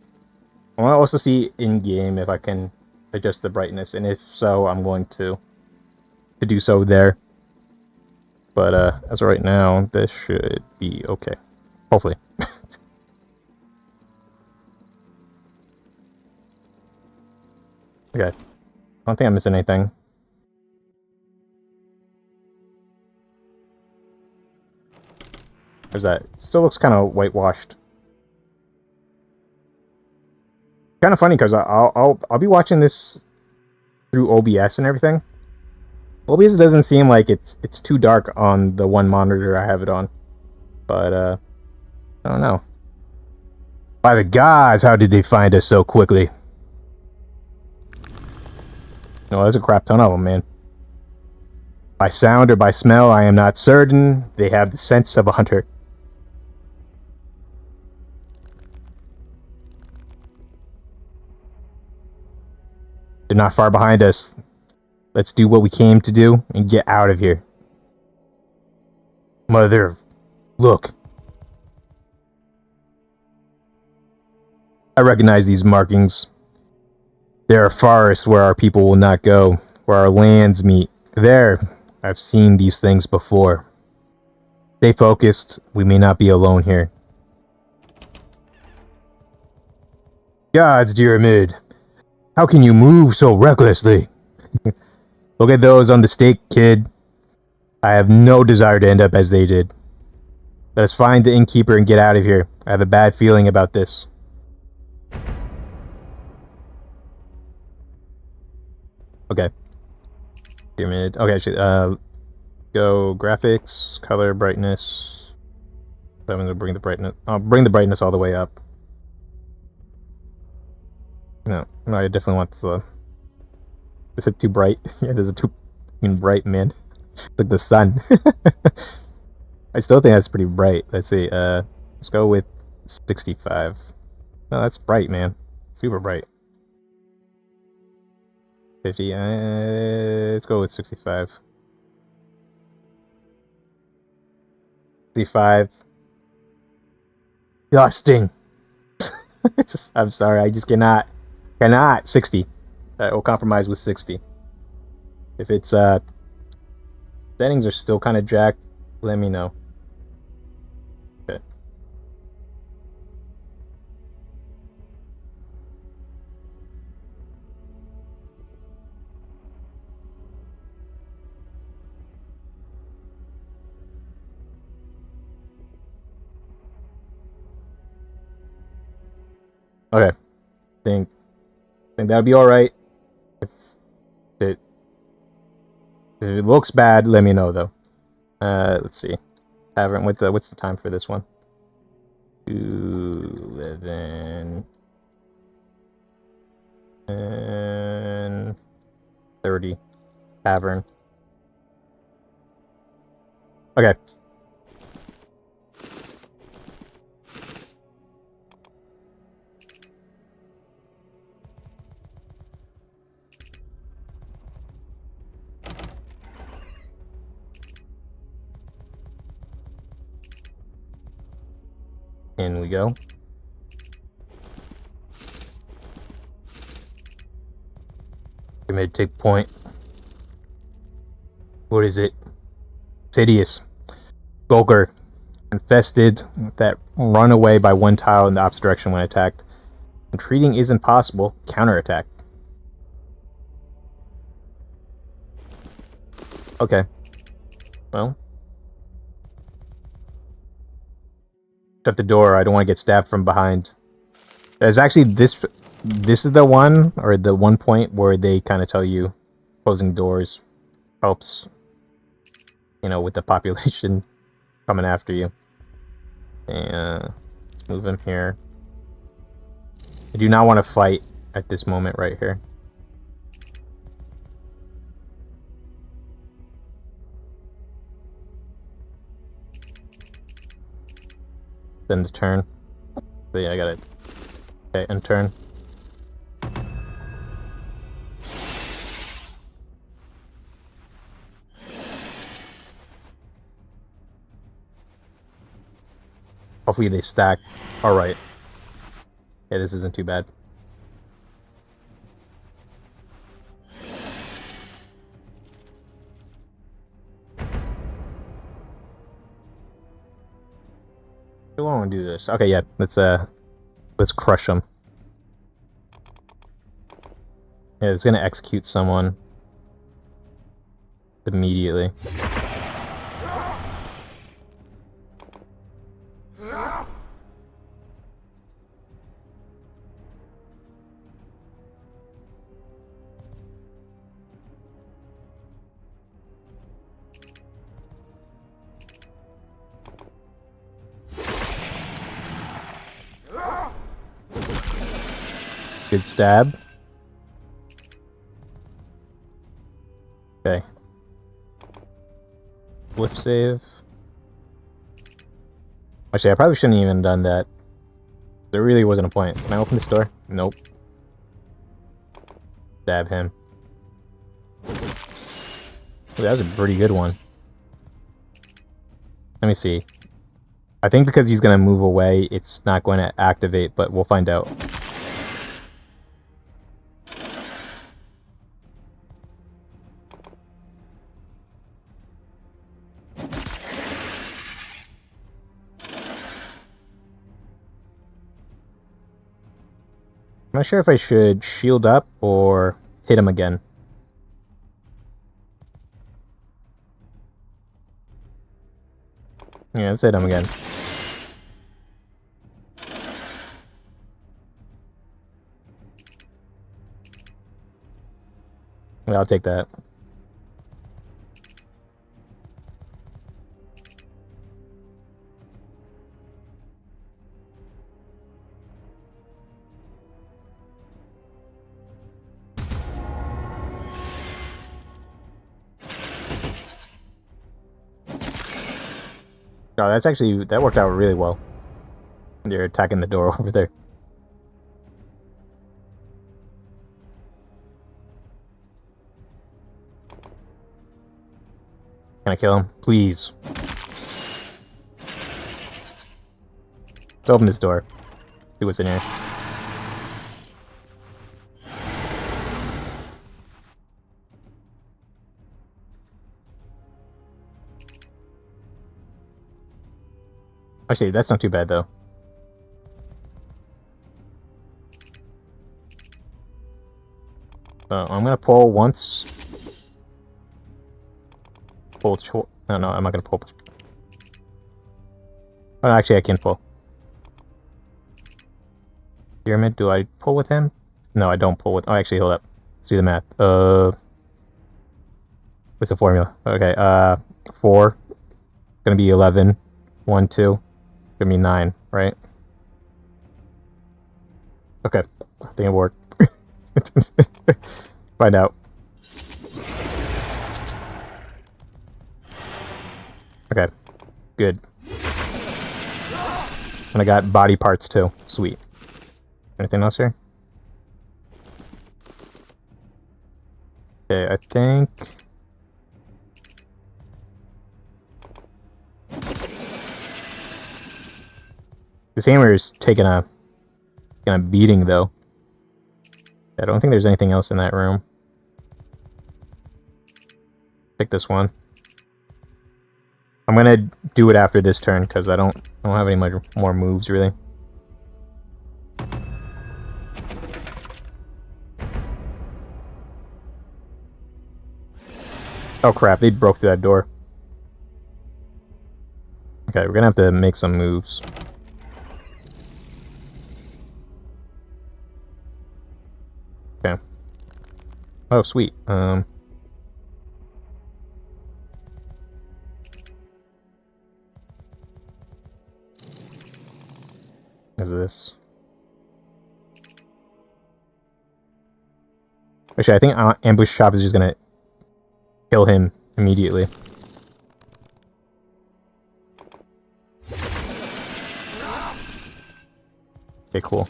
I want to also see in game if I can adjust the brightness, and if so, I'm going to do so there. But as of right now, this should be okay. Hopefully. Okay. I don't think I'm missing anything. There's that. Still looks kind of whitewashed. Kind of funny because I'll be watching this through OBS and everything. OBS doesn't seem like it's too dark on the one monitor I have it on, but I don't know. By the gods, how did they find us so quickly? No, there's a crap ton of them, man. By sound or by smell, I am not certain. They have the sense of a hunter. They're not far behind us. Let's do what we came to do and get out of here. Mother, look. I recognize these markings. There are forests where our people will not go, where our lands meet. There, I've seen these things before. Stay focused. We may not be alone here. Gods, dear Mid, how can you move so recklessly? Look at those on the stake, kid. I have no desire to end up as they did. Let us find the innkeeper and get out of here. I have a bad feeling about this. Okay. Pyramid. Okay, actually, go graphics, color, brightness. I'm gonna bring the brightness. I'll bring the brightness all the way up. No, I definitely want the. Is it too bright? Yeah, this is too bright, man. It's like the sun. I still think that's pretty bright. Let's see. Let's go with 65. No, that's bright, man. Super bright. 50. Let's go with 65. 65. Disgusting. It's just, I'm sorry. I just cannot. 60. We'll compromise with 60. If it's settings are still kind of jacked, let me know. Okay. think that would be alright. If it looks bad, let me know though. Let's see. Tavern. What's the time for this one? 11 and 30. Tavern. Okay. In we go. We made take point. What is it? Sidious. Gulger. Infested. That run away by one tile in the opposite direction when attacked. Retreating isn't possible. Counterattack. Okay. Well. Shut the door. I don't want to get stabbed from behind. There's actually this is the one, or the one point where they kind of tell you closing doors helps, with the population coming after you. And let's move him here. I do not want to fight at this moment right here. Then the turn. So yeah, I got it. Okay, and turn. Hopefully they stack. Alright. Yeah, this isn't too bad. I don't want to do this. Okay, yeah, let's crush them. Yeah, it's gonna execute someone immediately. Good stab. Okay. Flip save. Actually, I probably shouldn't have even done that. There really wasn't a point. Can I open this door? Nope. Stab him. Ooh, that was a pretty good one. Let me see. I think because he's going to move away, it's not going to activate, but we'll find out. I'm not sure if I should shield up or hit him again. Yeah, let's hit him again. Yeah, I'll take that. Oh, that worked out really well. They're attacking the door over there. Can I kill him? Please. Let's open this door. See what's in here. Actually, that's not too bad, though. So, I'm gonna pull once. Pull no, I'm not gonna pull. Oh, no, actually, I can pull. Pyramid, do I pull with him? No, I don't pull with... Oh, actually, hold up. Let's do the math. What's the formula? Okay, 4. Gonna be 11. 1, 2. Gonna be 9, right? Okay. I think it worked. Find out. Okay. Good. And I got body parts too. Sweet. Anything else here? Okay, I think... This hammer is taking a beating, though. I don't think there's anything else in that room. Pick this one. I'm gonna do it after this turn because I don't have any more moves really. Oh crap! They broke through that door. Okay, we're gonna have to make some moves. Okay. Oh sweet. What's this? Actually, I think ambush chop is just gonna kill him immediately. Okay, cool.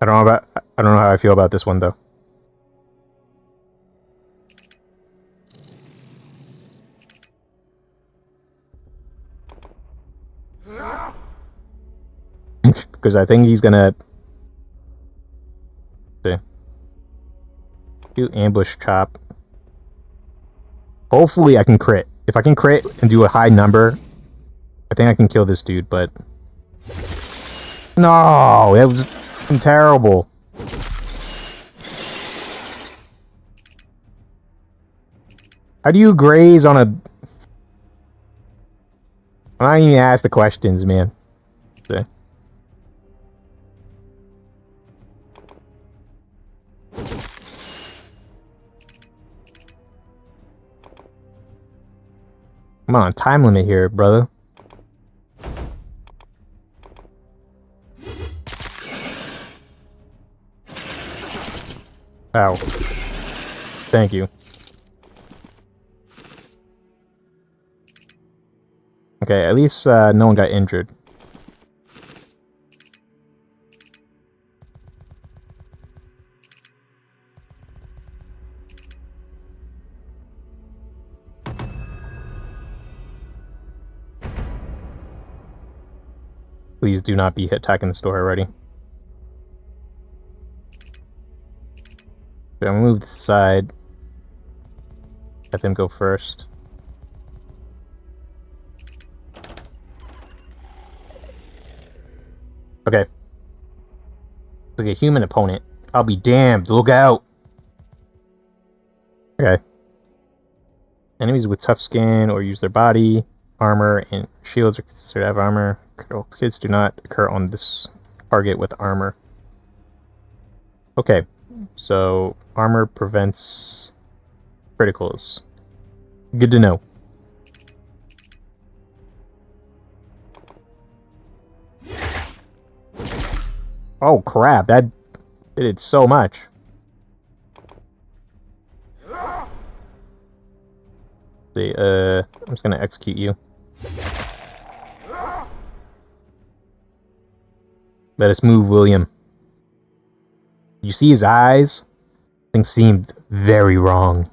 I don't know how I feel about this one though. Because I think he's gonna do ambush chop. Hopefully I can crit. If I can crit and do a high number, I think I can kill this dude, but... No! That was terrible. How do you graze on a... I'm not even ask the questions, man. Okay. Come on, time limit here, brother. Ow. Thank you. Okay, at least no one got injured. Please do not be attacking the store already. So I'm gonna move this side. Have him go first. Okay. It's like a human opponent. I'll be damned. Look out. Okay. Enemies with tough skin or use their body, armor, and shields are considered to have armor. Critical hits do not occur on this target with armor. Okay. So, armor prevents criticals. Good to know. Oh crap, that did so much. See, I'm just gonna execute you. Let us move, William. You see his eyes? Things seemed very wrong.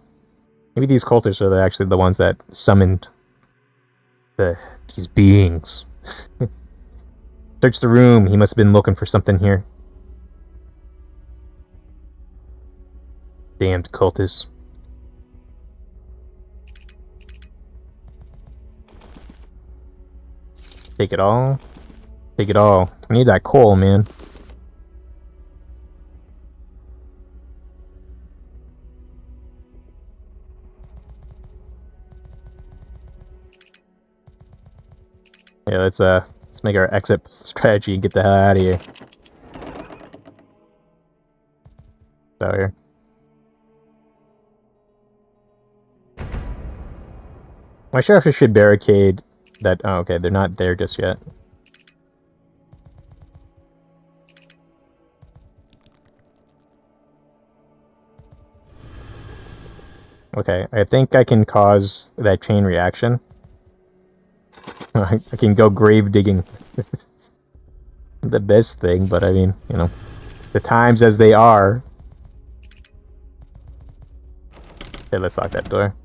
Maybe these cultists are actually the ones that summoned these beings. Search the room. He must have been looking for something here. Damned cultists. Take it all. Take it all. I need that coal, man. Yeah, let's Let's make our exit strategy and get the hell out of here. Out here. My sheriff should barricade that. Oh, okay, they're not there just yet. Okay, I think I can cause that chain reaction. I can go grave digging. The best thing, but I mean, you know, the times as they are. Okay, let's lock that door.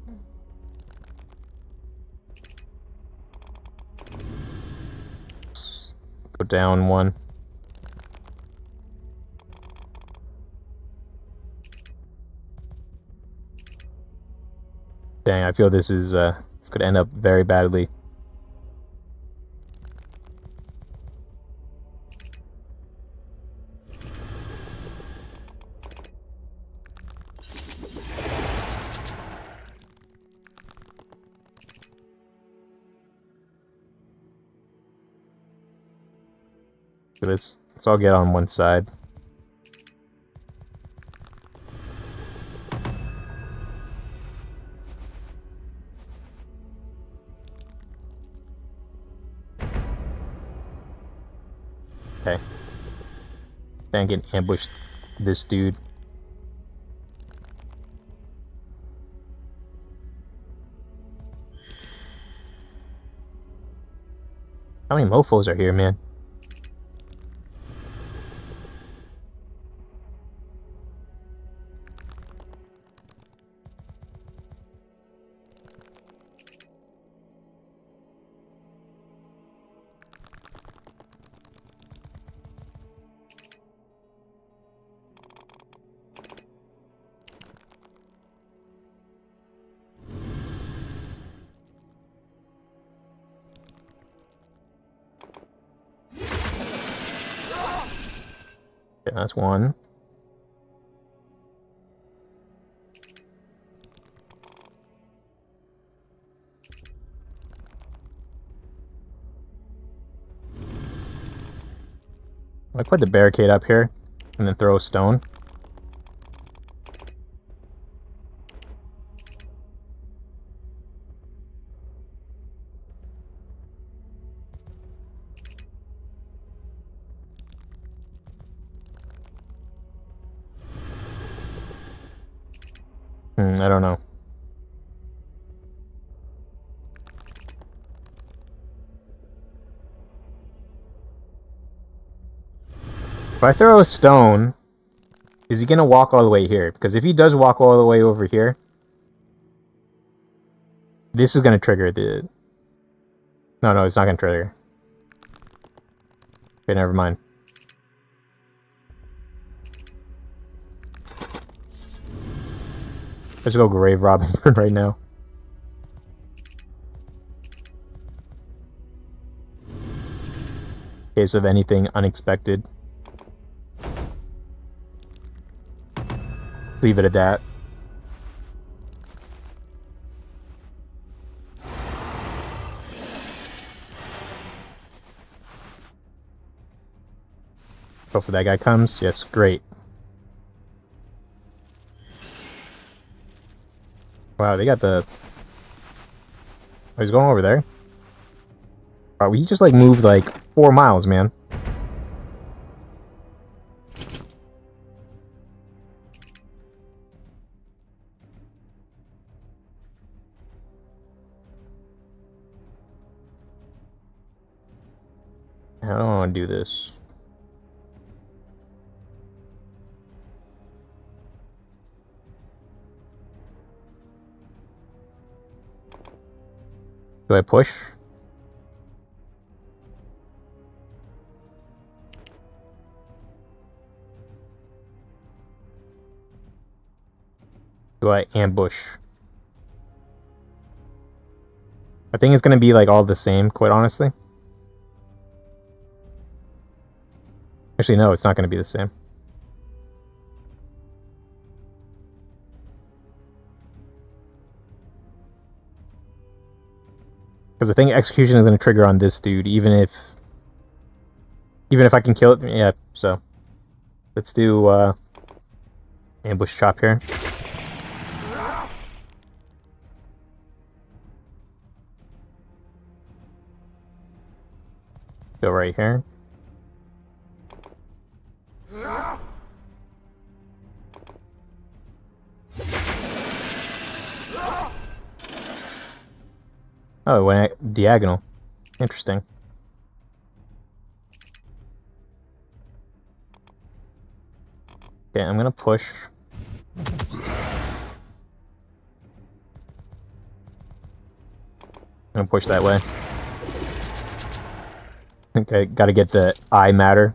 Let's go down one. Dang, I feel this is this could end up very badly. So let's all get on one side. Okay. Then get ambush this dude. How many mofos are here, man? Okay, that's one. I put the barricade up here and then throw a stone. I don't know. If I throw a stone, is he gonna walk all the way here? Because if he does walk all the way over here, this is gonna trigger the... No, it's not gonna trigger. Okay, never mind. Let's go grave robbing right now. In case of anything unexpected. Leave it at that. Hopefully that guy comes. Yes, great. Wow, they got the... Oh, he's going over there. Wow, we just like moved like 4 miles, man. I don't want to do this. Do I push? Do I ambush? I think it's gonna be like all the same, quite honestly. Actually, no, it's not gonna be the same. Because I think execution is gonna trigger on this dude, even if Even if I can kill it, yeah, so. Let's do, ambush chop here. Go right here. Oh, it went diagonal. Interesting. Okay, I'm gonna push. I'm gonna push that way. Okay, gotta get the eye matter.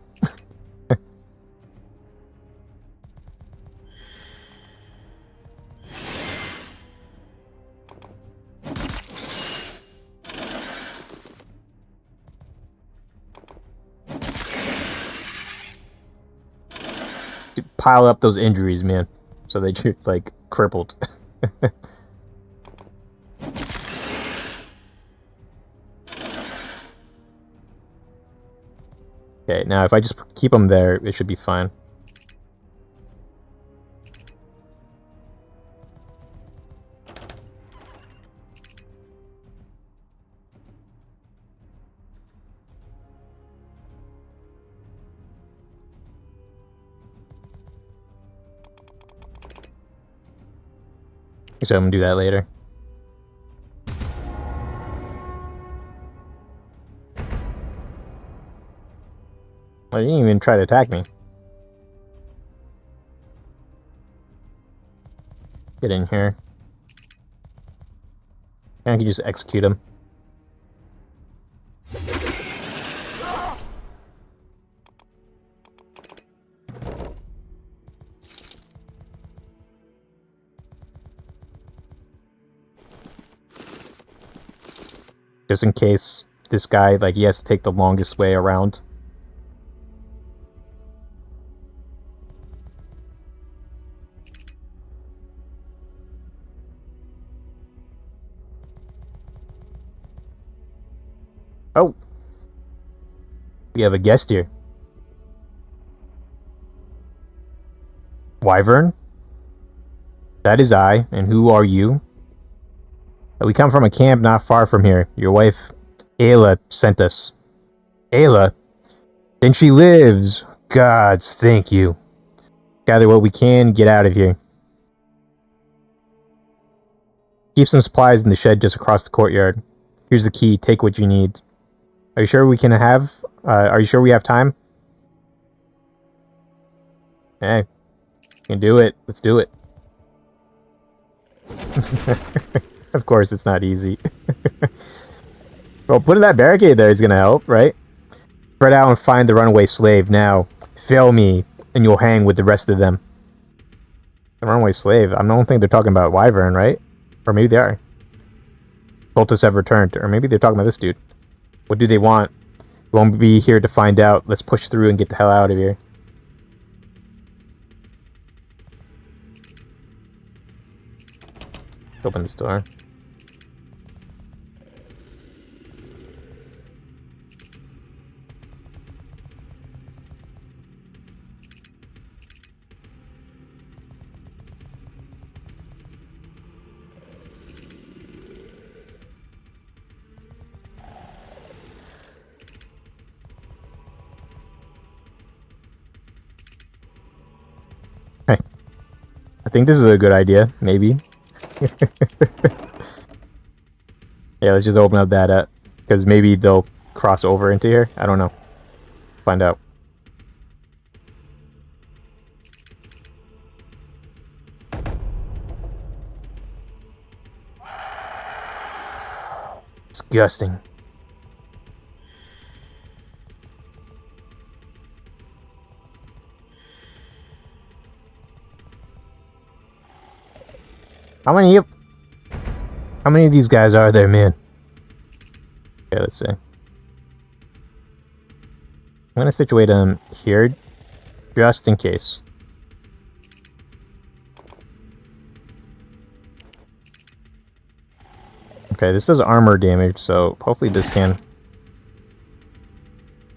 Pile up those injuries, man. So they get, like, crippled. Okay, now if I just keep them there, it should be fine. So I'm gonna do that later. Well, you didn't even try to attack me. Get in here. And I can just execute him. Just in case this guy, like, he has to take the longest way around. Oh! We have a guest here. Wyvern? That is I, and who are you? We come from a camp not far from here. Your wife, Ayla, sent us. Ayla? Then she lives! Gods, thank you. Gather what we can, get out of here. Keep some supplies in the shed just across the courtyard. Here's the key, take what you need. Are you sure we can have... are you sure we have time? Hey, you can do it. Let's do it. Of course, it's not easy. Well, putting that barricade there is gonna help, right? Spread out and find the runaway slave now. Fail me, and you'll hang with the rest of them. The runaway slave? I don't think they're talking about Wyvern, right? Or maybe they are. Cultists have returned. Or maybe they're talking about this dude. What do they want? We won't be here to find out. Let's push through and get the hell out of here. Open this door. Hey, I think this is a good idea, maybe. Yeah, let's just open up that because maybe they'll cross over into here. I don't know. Find out. Disgusting. How many of these guys are there, man? Okay, let's see. I'm gonna situate them here, just in case. Okay, this does armor damage, so hopefully this can...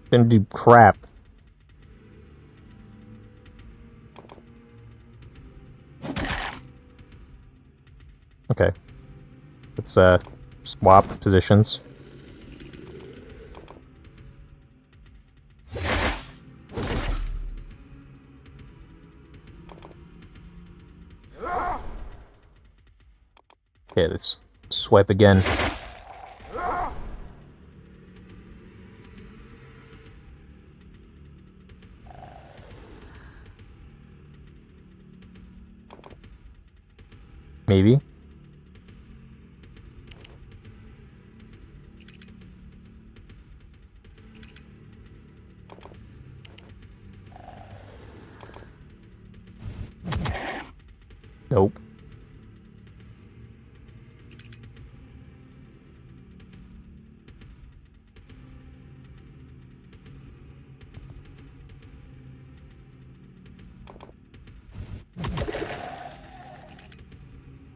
Didn't do crap. Okay. Let's swap positions. Okay, let's swipe again. Maybe. Nope.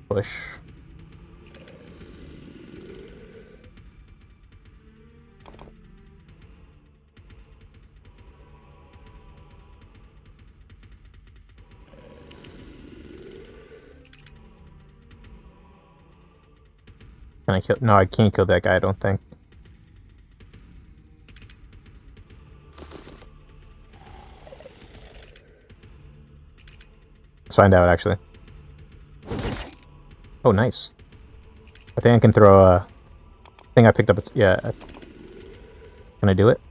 Push. Can I kill? No, I can't kill that guy, I don't think. Let's find out, actually. Oh, nice. I think I can throw a... I think I picked up a... Yeah. Can I do it?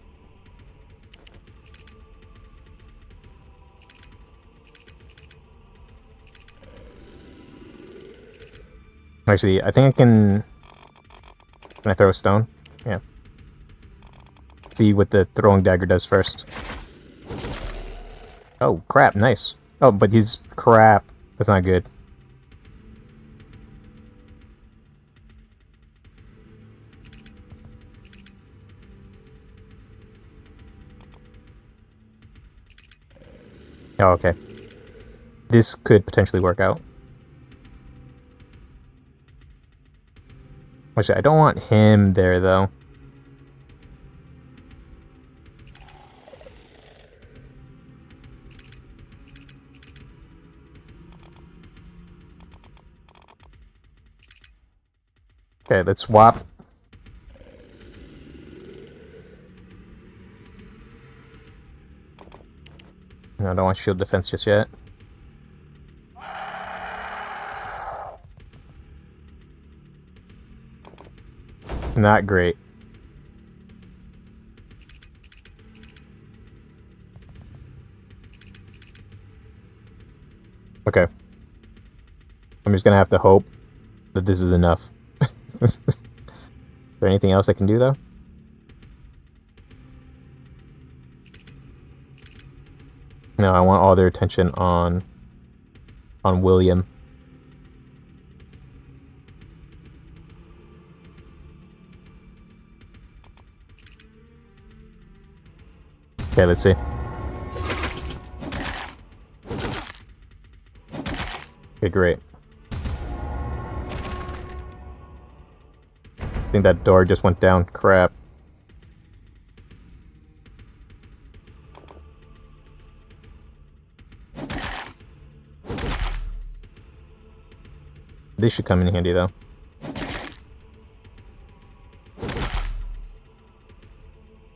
Actually, I think I can... Can I throw a stone? Yeah. See what the throwing dagger does first. Oh, crap, nice. Oh, but he's... Crap. That's not good. Oh, okay. This could potentially work out. Actually, I don't want him there, though. Okay, let's swap. No, I don't want shield defense just yet. Not great. Okay. I'm just gonna have to hope that this is enough. Is there anything else I can do, though? No, I want all their attention on William. Okay, let's see. Okay, great. I think that door just went down. Crap. This should come in handy, though.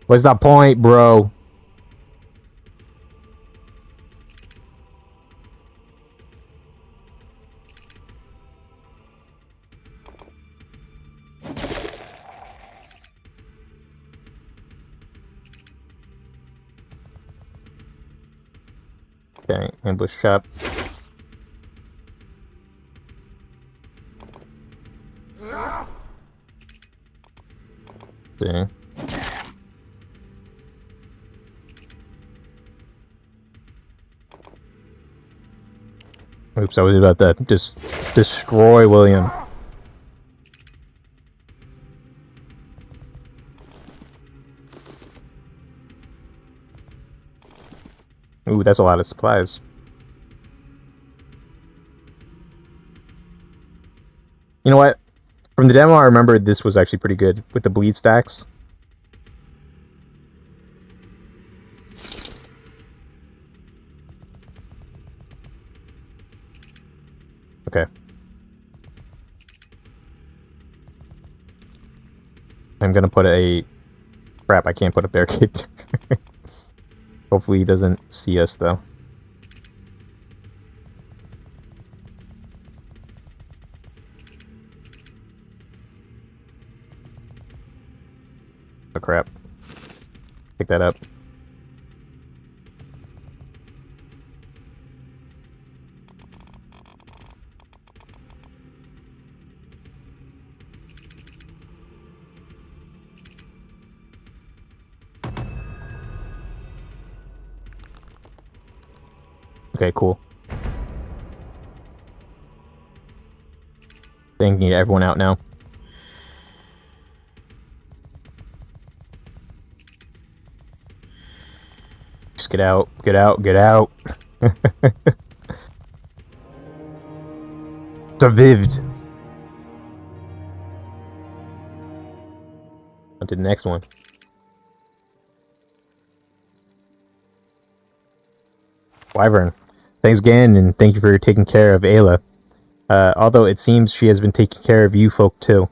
What's the point, bro? Okay, ambush trap. See. Oops, I was about to just destroy William. Ooh, that's a lot of supplies. You know what? From the demo, I remember this was actually pretty good with the bleed stacks. Okay. I'm gonna put a... Crap, I can't put a barricade. Hopefully he doesn't see us, though. Oh, crap. Pick that up. Okay, cool. Thanking everyone out now. Just get out, get out, get out. Survived. On to the next one. Wyvern. Thanks again, and thank you for taking care of Ayla. Although it seems she has been taking care of you folk too.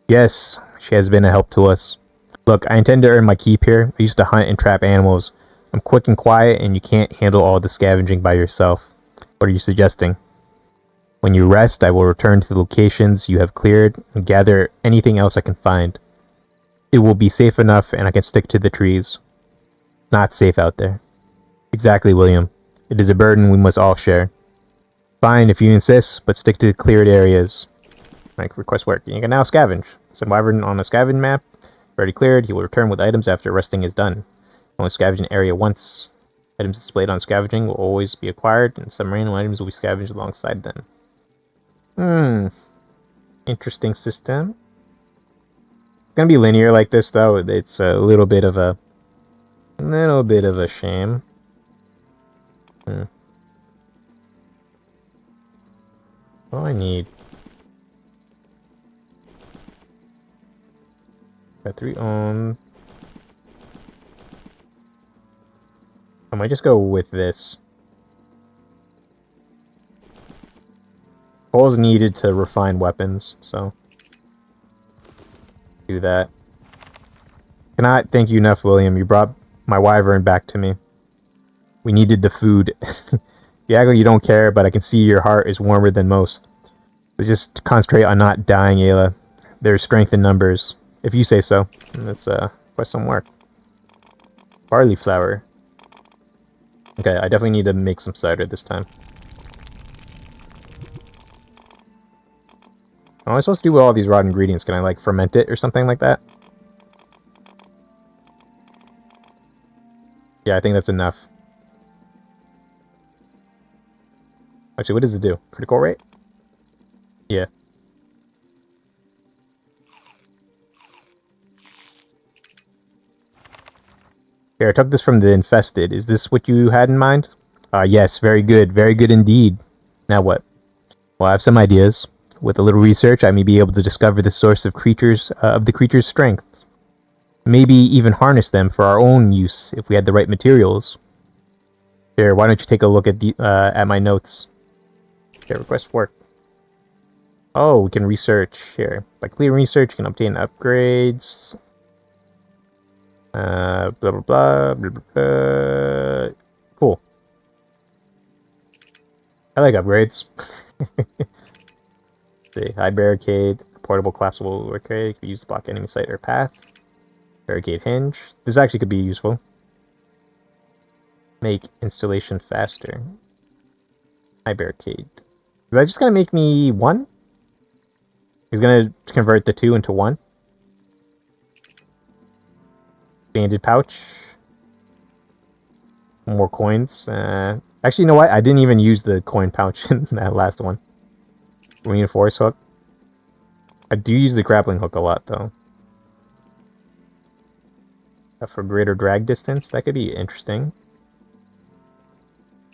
Yes, she has been a help to us. Look, I intend to earn my keep here. I used to hunt and trap animals. I'm quick and quiet, and you can't handle all the scavenging by yourself. What are you suggesting? When you rest, I will return to the locations you have cleared and gather anything else I can find. It will be safe enough, and I can stick to the trees. Not safe out there. Exactly, William. It is a burden we must all share. Fine if you insist, but stick to the cleared areas. Like request work. You can now scavenge. Send Wyvern on a scavenge map. Already cleared. He will return with items after resting is done. Only scavenge an area once. Items displayed on scavenging will always be acquired, and some random items will be scavenged alongside them. Interesting system. It's gonna be linear like this though. It's a little bit of a shame. What do I need? Got 3 on. I might just go with this. Coal is needed to refine weapons, so do that. Cannot thank you enough, William. You brought my wyvern back to me. We needed the food. You act like you don't care, but I can see your heart is warmer than most. So just concentrate on not dying, Ayla. There's strength in numbers. If you say so. Let's quest some work. Barley flour. Okay, I definitely need to make some cider this time. How am I supposed to do with all these raw ingredients? Can I, like, ferment it or something like that? Yeah, I think that's enough. Actually, what does it do? Critical rate? Yeah. Here, I took this from the Infested. Is this what you had in mind? Yes, very good. Very good indeed. Now what? Well, I have some ideas. With a little research, I may be able to discover the source of the creature's strength. Maybe even harness them for our own use if we had the right materials. Here, why don't you take a look at my notes? Here, request work. Oh, we can research here. By clear research, you can obtain upgrades. Blah, blah, blah, blah, blah, blah. Cool. I like upgrades. See, high barricade, portable collapsible barricade, can be used to block enemy sight or path. Barricade hinge. This actually could be useful. Make installation faster. High barricade. Is that just gonna make me 1? He's gonna convert the 2 into 1. Banded pouch. More coins. Actually, you know what? I didn't even use the coin pouch in that last one. Reinforce hook. I do use the grappling hook a lot, though. For greater drag distance, that could be interesting.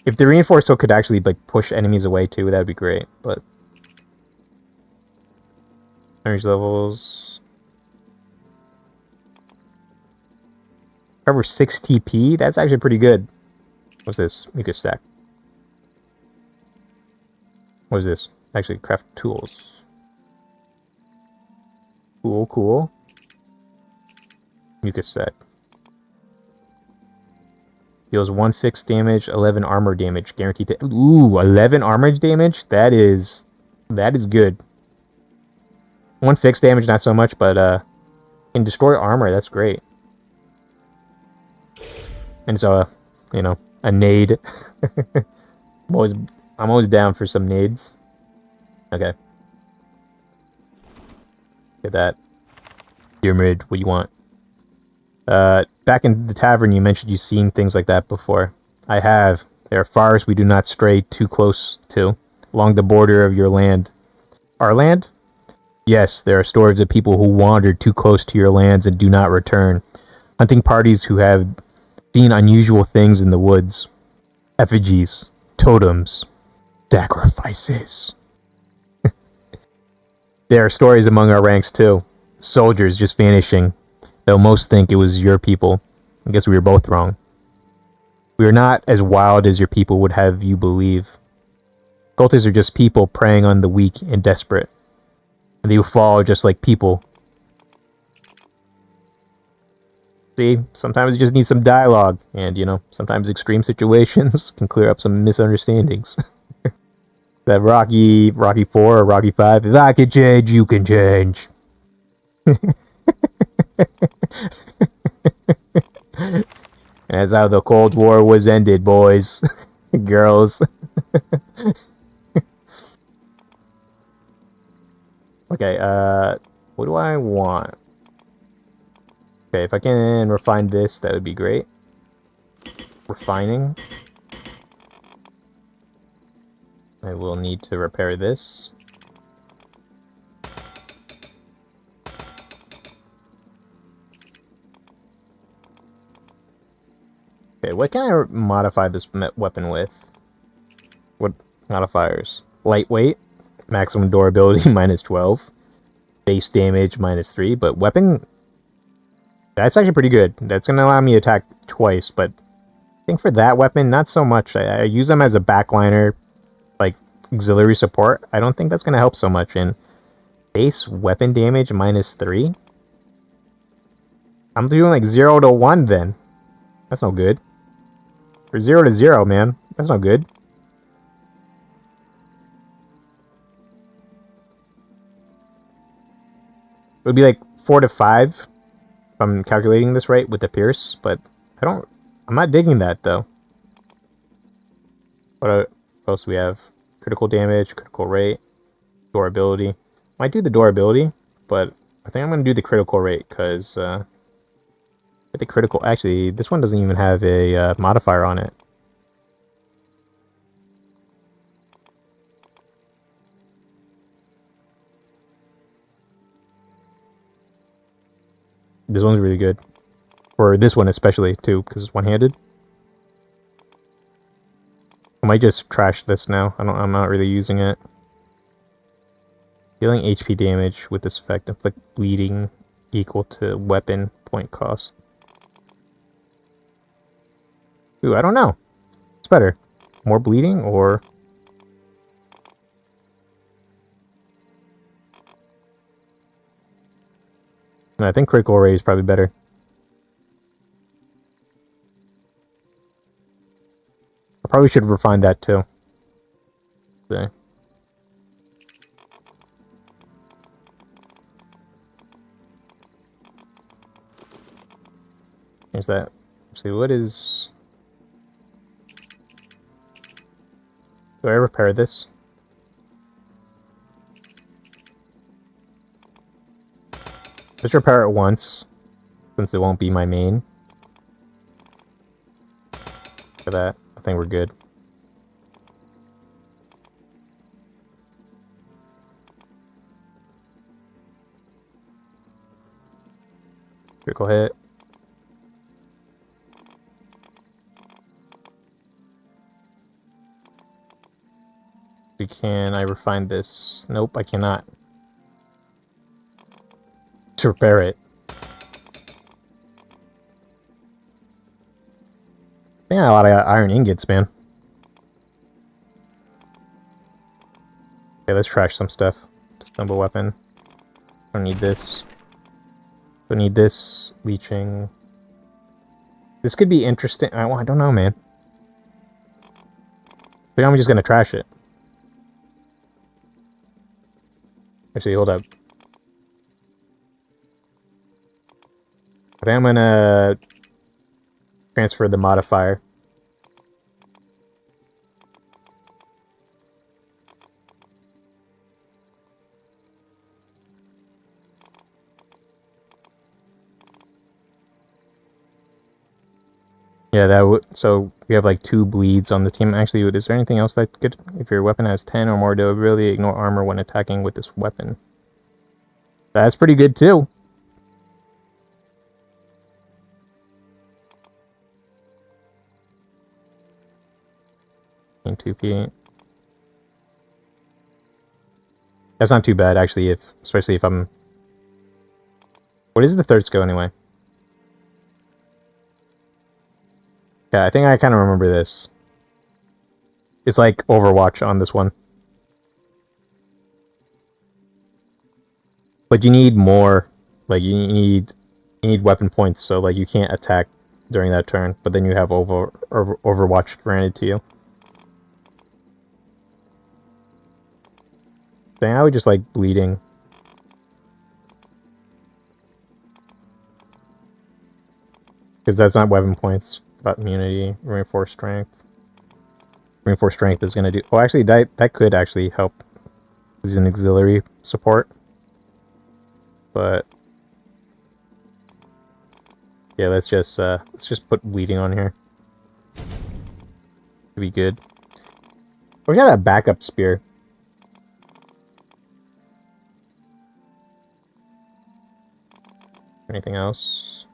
If the reinforced hook could actually like push enemies away too, that would be great. But energy levels cover 6 TP. That's actually pretty good. What's this? Mucus stack. What is this? Actually, craft tools. Cool, cool. Mucus set. Deals 1 fixed damage, 11 armor damage, guaranteed to. Ooh, 11 armor damage. That is good. 1 fixed damage, not so much, but can destroy armor. That's great. And so, you know, a nade. I'm always down for some nades. Okay. Get that. Pyramid, what you want? Back in the tavern, you mentioned you've seen things like that before. I have. There are forests we do not stray too close to, along the border of your land. Our land? Yes, there are stories of people who wandered too close to your lands and do not return. Hunting parties who have seen unusual things in the woods. Effigies, totems, sacrifices. There are stories among our ranks too. Soldiers just vanishing, though most think it was your people. I guess we were both wrong. We are not as wild as your people would have you believe. Cultists are just people preying on the weak and desperate. And they will fall just like people. See, sometimes you just need some dialogue, and you know, sometimes extreme situations can clear up some misunderstandings. That Rocky 4 or Rocky 5, if I can change, you can change. And that's how the Cold War was ended, boys. Girls. Okay, what do I want? Okay, if I can refine this, that would be great. Refining. I will need to repair this. Okay, what can I modify this weapon with? What modifiers? Lightweight, maximum durability -12, base damage -3, but weapon... That's actually pretty good. That's going to allow me to attack twice, but I think for that weapon, not so much. I use them as a backliner, like auxiliary support. I don't think that's going to help so much. And base weapon damage -3? I'm doing like 0 to 1 then. That's no good. Or 0 to 0, man. That's not good. It would be like 4 to 5 if I'm calculating this right with the Pierce, but I'm not digging that though. What else do we have? Critical damage, critical rate, durability. Might do the durability, but I think I'm going to do the critical rate because the critical... Actually, this one doesn't even have a modifier on it. This one's really good. For this one especially, too, because it's one-handed. I might just trash this now. I'm not really using it. Dealing HP damage with this effect, inflict bleeding equal to weapon point cost. Ooh, I don't know. It's better. More bleeding or... I think critical rate is probably better. I probably should refine that too. Okay. Here's that. Let's see, what is... Do I repair this? Just repair it once, since it won't be my main. For that, I think we're good. Critical hit. Can I refine this? Nope, I cannot. To repair it. I think I got a lot of iron ingots, man. Okay, let's trash some stuff. Stumble weapon. Don't need this. So need this leeching. This could be interesting. I don't know, man. I think I'm just gonna trash it. Actually, hold up. I think I'm gonna transfer the modifier. Yeah, that would. So we have like 2 bleeds on the team. Actually, is there anything else that could? If your weapon has 10 or more durability, ignore armor when attacking with this weapon. That's pretty good too. In 2P. That's not too bad actually. Especially if I'm. What is the third skill anyway? Yeah, I think I kind of remember this. It's like Overwatch on this one. But you need more. Like, you need weapon points, so like you can't attack during that turn, but then you have Overwatch granted to you. Dang, I would just like bleeding. Because that's not weapon points. About immunity, reinforced strength. Reinforced strength is going to do... Oh, actually, that could actually help. This is an auxiliary support. But... yeah, let's just put bleeding on here. To be good. We got a backup spear. Anything else?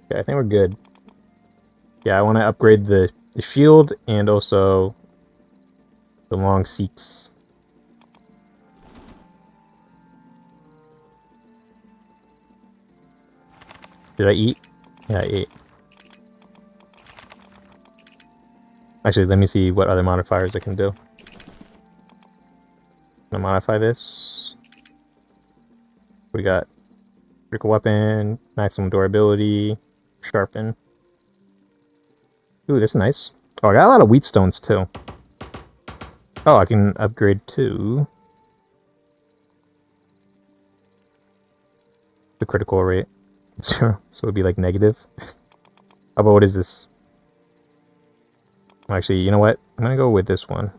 Okay, I think we're good. Yeah, I want to upgrade the shield and also the long seeks. Did I eat? Yeah, I ate. Actually, let me see what other modifiers I can do. I'm gonna modify this. We got critical weapon, maximum durability, sharpen. Ooh, this is nice. Oh, I got a lot of wheat stones too. Oh, I can upgrade to the critical rate. So it'd be like negative. Oh, but what is this? Actually, you know what? I'm gonna go with this one.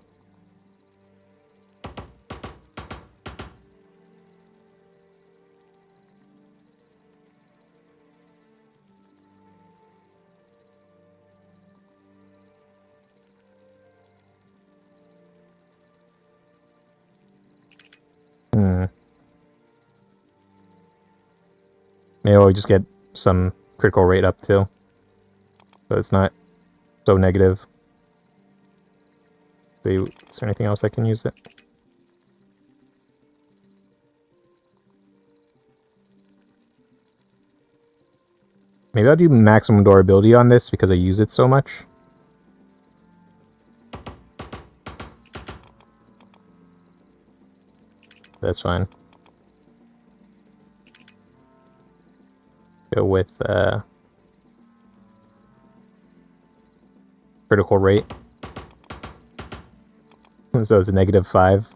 Maybe I'll just get some critical rate up too. So it's not so negative. Is there anything else I can use it? Maybe I'll do maximum durability on this because I use it so much. That's fine. Go with critical rate. So it's a -5.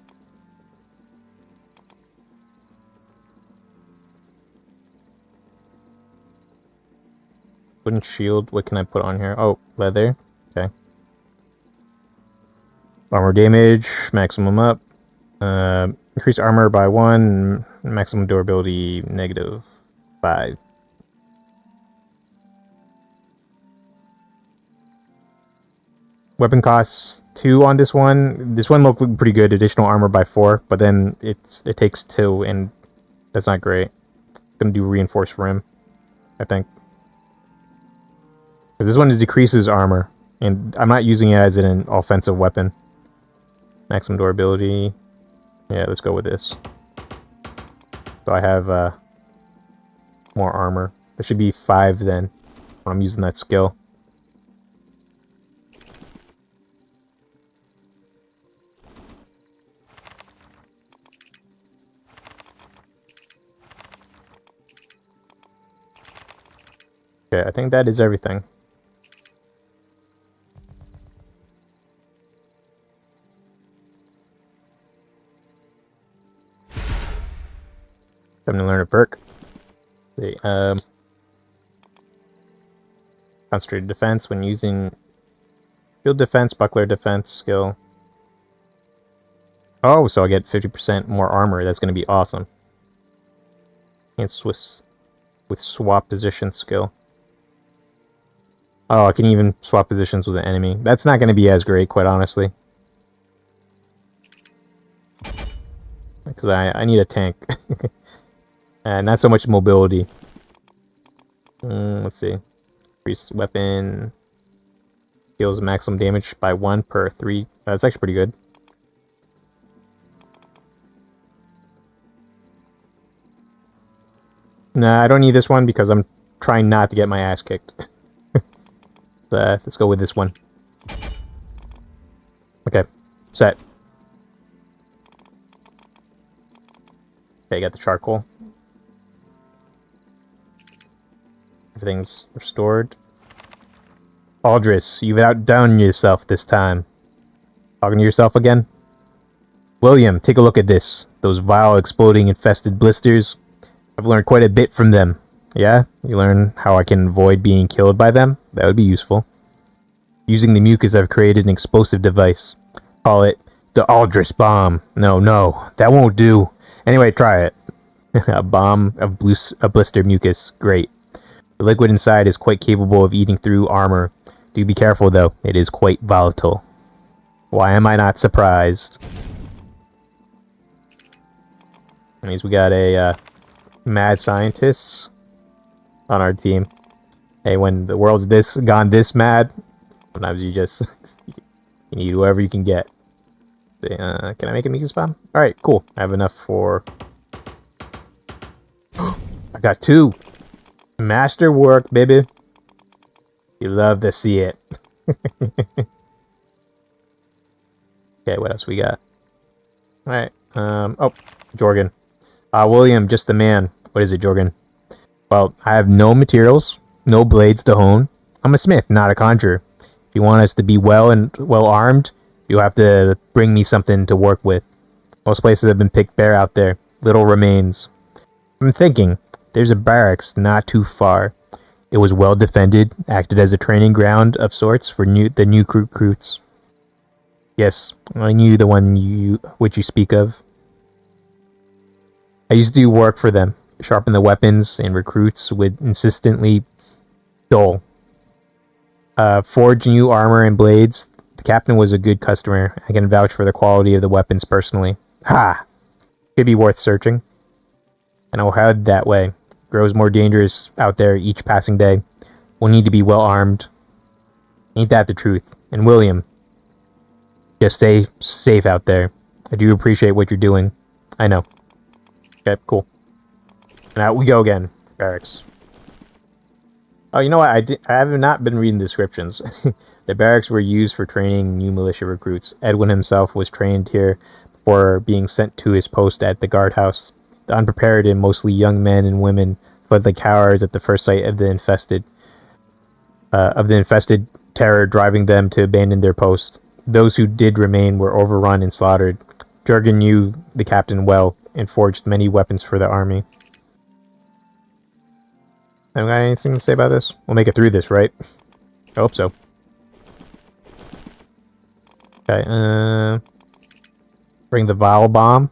Wooden shield, what can I put on here? Oh, leather. Okay. Armor damage, maximum up. Increase armor by 1, maximum durability -5. Weapon costs 2 on this one. This one looked pretty good. Additional armor by 4, but then it takes 2, and that's not great. Gonna do reinforced rim, I think. Because this one decreases armor, and I'm not using it as an offensive weapon. Maximum durability. Yeah, let's go with this. So I have more armor. There should be 5 then when I'm using that skill. Okay, I think that is everything. Time to learn a perk. Let's see, concentrated defense when using shield defense, buckler defense skill. Oh, so I get 50% more armor. That's going to be awesome. And Swiss with swap position skill. Oh, I can even swap positions with an enemy. That's not going to be as great, quite honestly. Because I need a tank. And not so much mobility. Let's see. Increase weapon. Deals maximum damage by 1 per 3. That's actually pretty good. Nah, I don't need this one because I'm trying not to get my ass kicked. Let's go with this one. Okay, set. Okay, got the charcoal. Everything's restored. Aldris, you've outdone yourself this time. Talking to yourself again? William, take a look at this. Those vile, exploding, infested blisters. I've learned quite a bit from them. Yeah? You learn how I can avoid being killed by them? That would be useful. Using the mucus, I've created an explosive device. Call it the Aldris bomb. No, that won't do. Anyway, try it. A bomb of blister mucus. Great. The liquid inside is quite capable of eating through armor. Do be careful, though. It is quite volatile. Why am I not surprised? That means we got a mad scientist on our team. Hey, when the world's gone this mad, sometimes you just you need whoever you can get. Can I make a mucus bomb? All right, cool. I have enough for. I got 2. Masterwork, baby. You love to see it. Okay, what else we got? All right. Oh, Jorgen. William, just the man. What is it, Jorgen? Well, I have no materials, no blades to hone. I'm a smith, not a conjurer. If you want us to be well armed, you'll have to bring me something to work with. Most places have been picked bare out there. Little remains. I'm thinking, there's a barracks not too far. It was well defended, acted as a training ground of sorts for the new recruits. Yes, I knew the one which you speak of. I used to do work for them, sharpen the weapons, and recruits would insistently dull. Forge new armor and blades. The captain was a good customer. I can vouch for the quality of the weapons personally. Ha! Could be worth searching. And I'll head that way. Grows more dangerous out there each passing day. We'll need to be well armed. Ain't that the truth? And William, just stay safe out there. I do appreciate what you're doing. I know. Okay, cool. And out we go again. Barracks. Oh, you know what? I have not been reading descriptions. The barracks were used for training new militia recruits. Edwin himself was trained here before being sent to his post at the guardhouse. The unprepared and mostly young men and women fled like cowards at the first sight of the infested. Terror driving them to abandon their post. Those who did remain were overrun and slaughtered. Jurgen knew the captain well and forged many weapons for the army. Anyone got anything to say about this? We'll make it through this, right? I hope so. Okay, bring the vile bomb.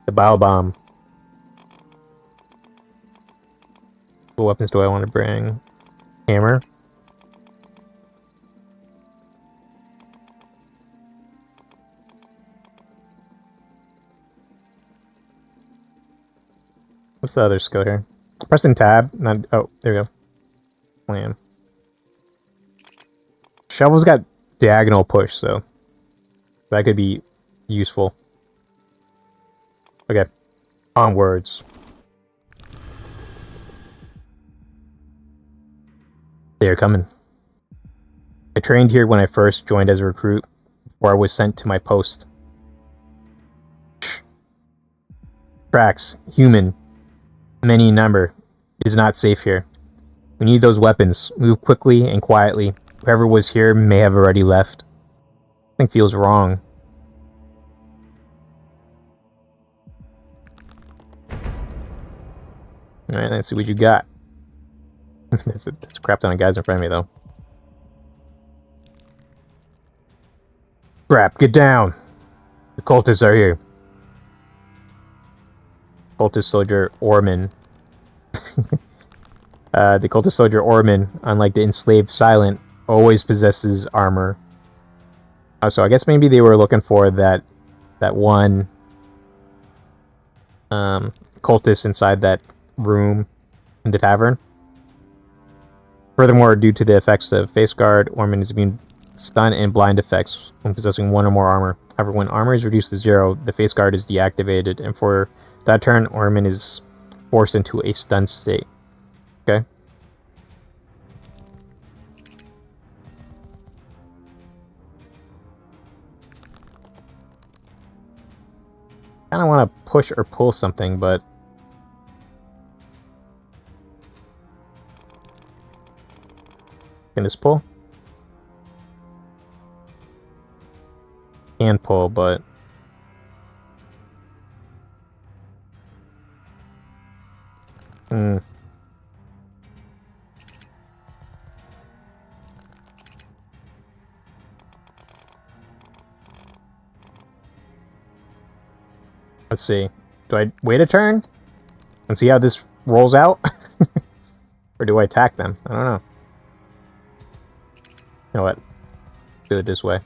The bile bomb. What weapons do I want to bring? Hammer. What's the other skill here? Pressing tab. Not. Oh, there we go. Plan. Shovel's got diagonal push, so that could be useful. Okay. Onwards. They are coming. I trained here when I first joined as a recruit, before I was sent to my post. Tracks. Human. Many in number. It is not safe here. We need those weapons. Move quickly and quietly. Whoever was here may have already left. Something feels wrong. Alright, let's see what you got. That's a crap ton of guys in front of me, though. Crap, get down! The cultists are here. Cultist soldier Orman. The cultist soldier Orman, unlike the enslaved Silent, always possesses armor. So I guess maybe they were looking for that one cultist inside that room in the tavern. Furthermore, due to the effects of face guard, Orman is immune to stun and blind effects when possessing one or more armor. However, when armor is reduced to 0, the face guard is deactivated, and for that turn, Orman is forced into a stun state. Okay. I kind of want to push or pull something, but can this pull? Can pull, but let's see. Do I wait a turn and see how this rolls out? Or do I attack them? I don't know. You know what? Do it this way.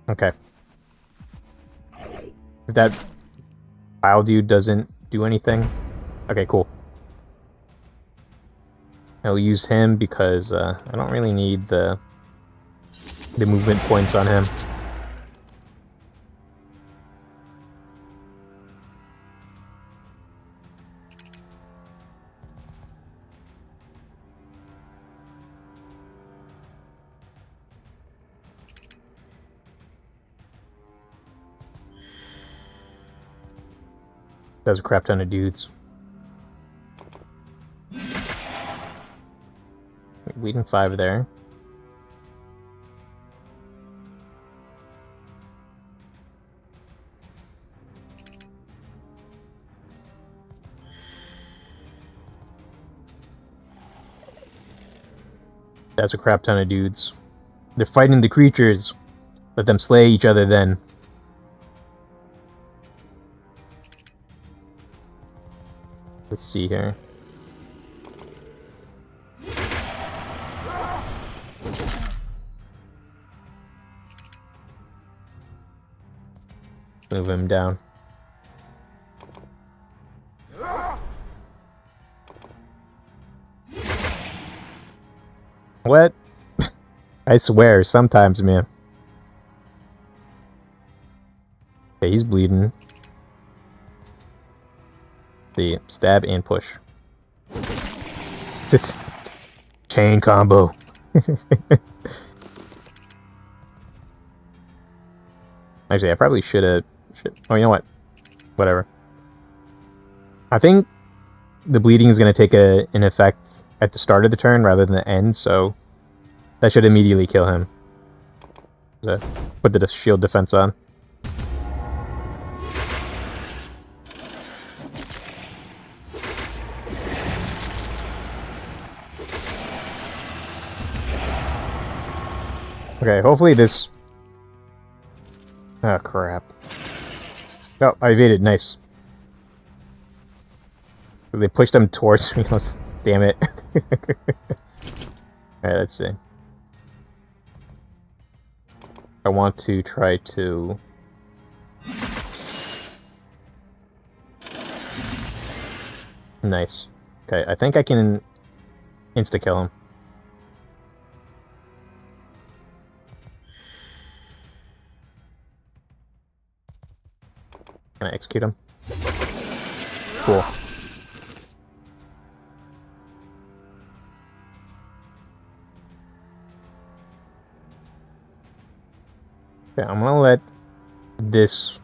Okay. If that pile dude doesn't do anything. Okay, cool. I'll use him because I don't really need the movement points on him. Does a crap ton of dudes. Weeding 5 there. That's a crap ton of dudes. They're fighting the creatures. Let them slay each other then. Let's see here. Move him down. What? I swear, sometimes, man. Okay, he's bleeding. The stab and push. Just chain combo. Actually, I probably should have. Oh, you know what? Whatever. I think the bleeding is going to take an effect at the start of the turn rather than the end, so that should immediately kill him. Put the shield defense on. Okay, hopefully this... Oh, crap. Oh, I evaded. Nice. They pushed them towards me. Damn it. Alright, let's see. I want to try to... Nice. Okay, I think I can insta-kill him. Can I execute him? Cool. Okay, I'm gonna let this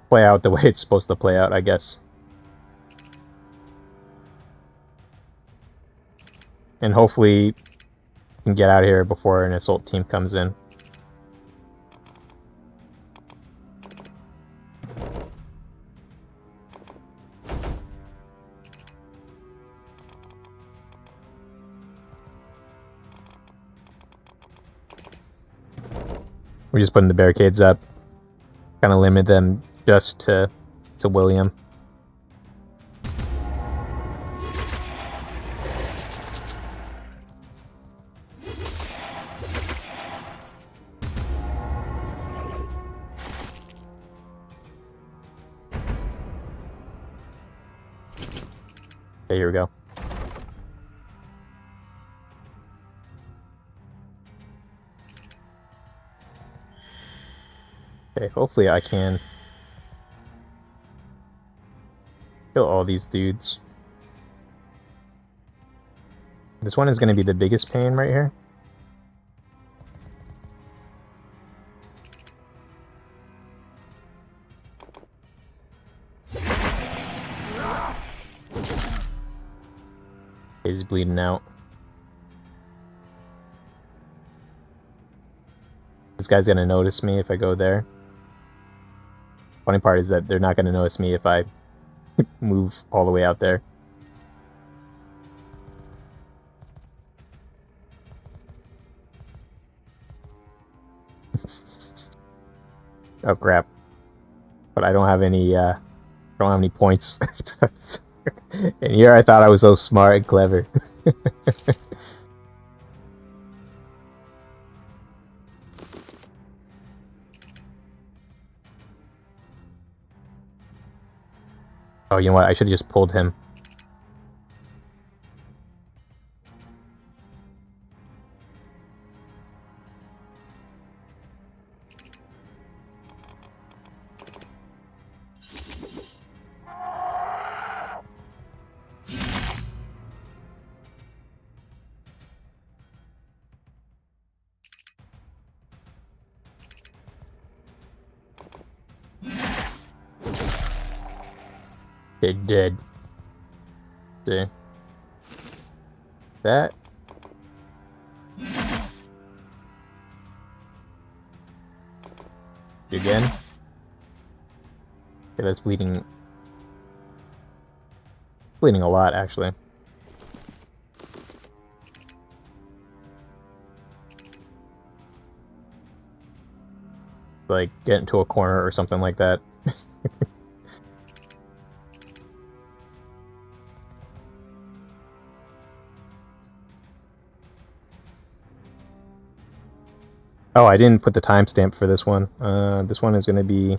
play out the way it's supposed to play out, I guess. And hopefully we can get out of here before an assault team comes in. We're just putting the barricades up. Kind of limit them just to William. Okay, here we go. Okay, hopefully I can kill all these dudes. This one is going to be the biggest pain right here. He's bleeding out. This guy's going to notice me if I go there. Funny part is that they're not going to notice me if I move all the way out there. Oh crap. But I don't have any points. And here I thought I was so smart and clever. Oh, you know what? I should have just pulled him. They did. See? That. Again. Okay, that's bleeding. Bleeding a lot, actually. Like, get into a corner or something like that. Oh, I didn't put the timestamp for this one. This one is going to be...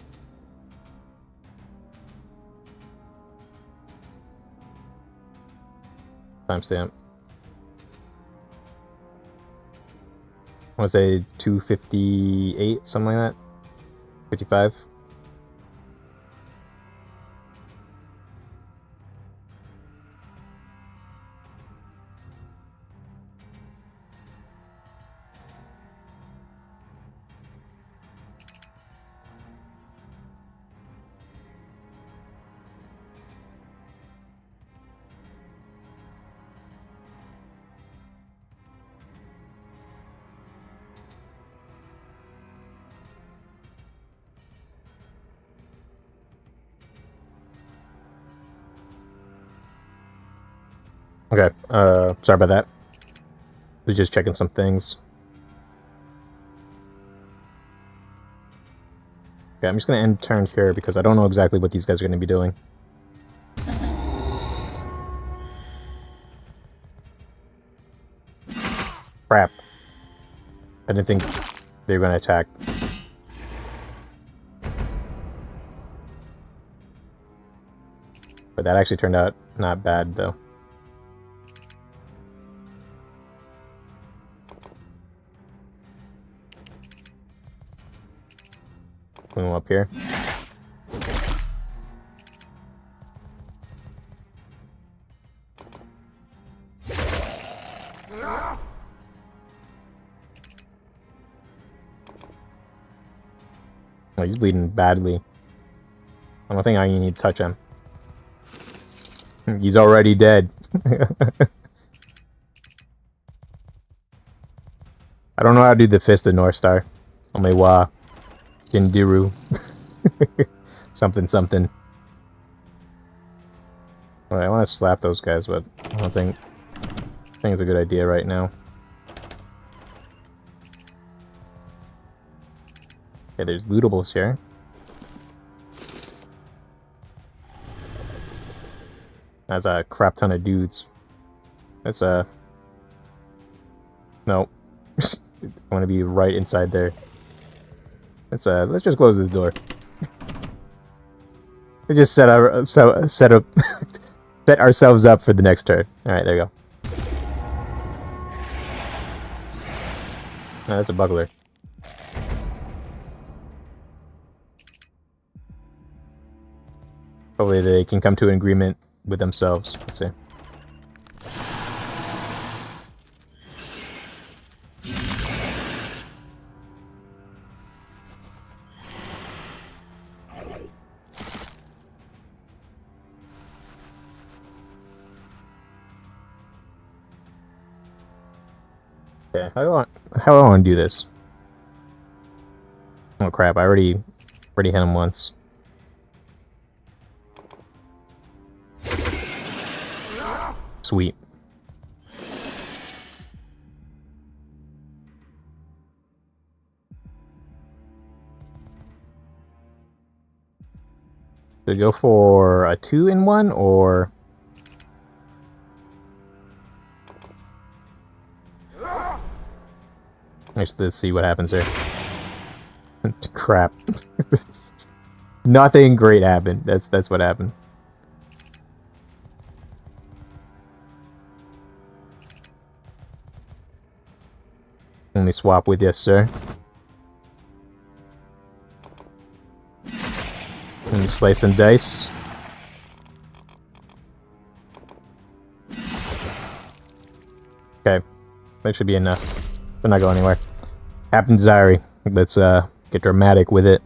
Timestamp. I want to say 258, something like that. 55. Okay, sorry about that. Was just checking some things. Okay, I'm just gonna end turn here because I don't know exactly what these guys are gonna be doing. Crap. I didn't think they were gonna attack. But that actually turned out not bad, though. Move him up here. Oh, he's bleeding badly. I don't think I need to touch him. He's already dead. I don't know how to do the Fist of North Star. Only wa Gindiru. Something something. Alright, I want to slap those guys, but I don't think it's a good idea right now. Okay, there's lootables here. That's a crap ton of dudes. That's a... No. I want to be right inside there. Let's just close this door. We just set ourselves up for the next turn. Alright, there you go. Oh, that's a buckler. Hopefully they can come to an agreement with themselves. Let's see. Okay, how do I want to do this? Oh crap! I already hit him once. Sweet. Should we go for a 2-in-1 or? Let's see what happens here. Crap. Nothing great happened. That's what happened. Let me swap with you, sir. Let me slice and dice. Okay, that should be enough. We're not going anywhere. Captain Zari, let's get dramatic with it.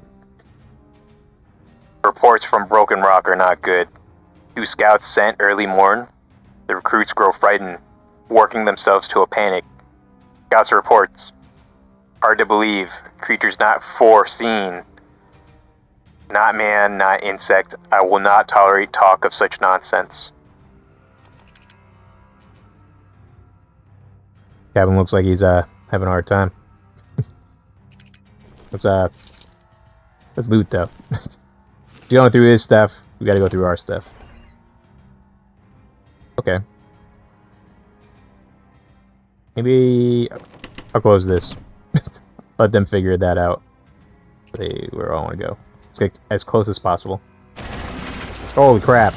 Reports from Broken Rock are not good. 2 scouts sent early morn. The recruits grow frightened, working themselves to a panic. Scouts reports. Hard to believe. Creatures not foreseen. Not man, not insect. I will not tolerate talk of such nonsense. Cabin looks like he's having a hard time. Let's loot though. Going through his stuff, we gotta go through our stuff. Okay. Maybe I'll close this. Let them figure that out. Where I want to go. Let's get as close as possible. Holy crap.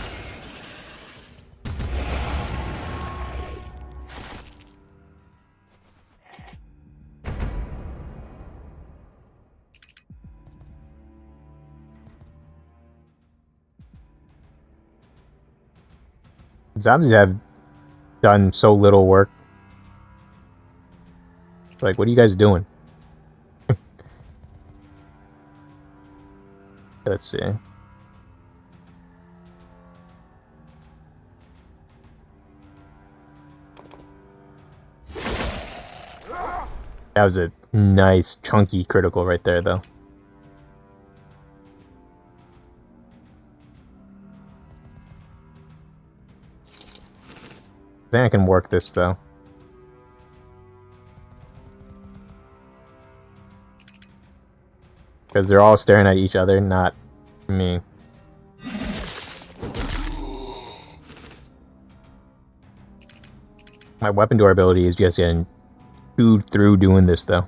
Zombies have done so little work. Like, what are you guys doing? Let's see. That was a nice, chunky critical right there, though. I think I can work this, though. Because they're all staring at each other, not me. My weapon durability is just getting chewed through doing this, though.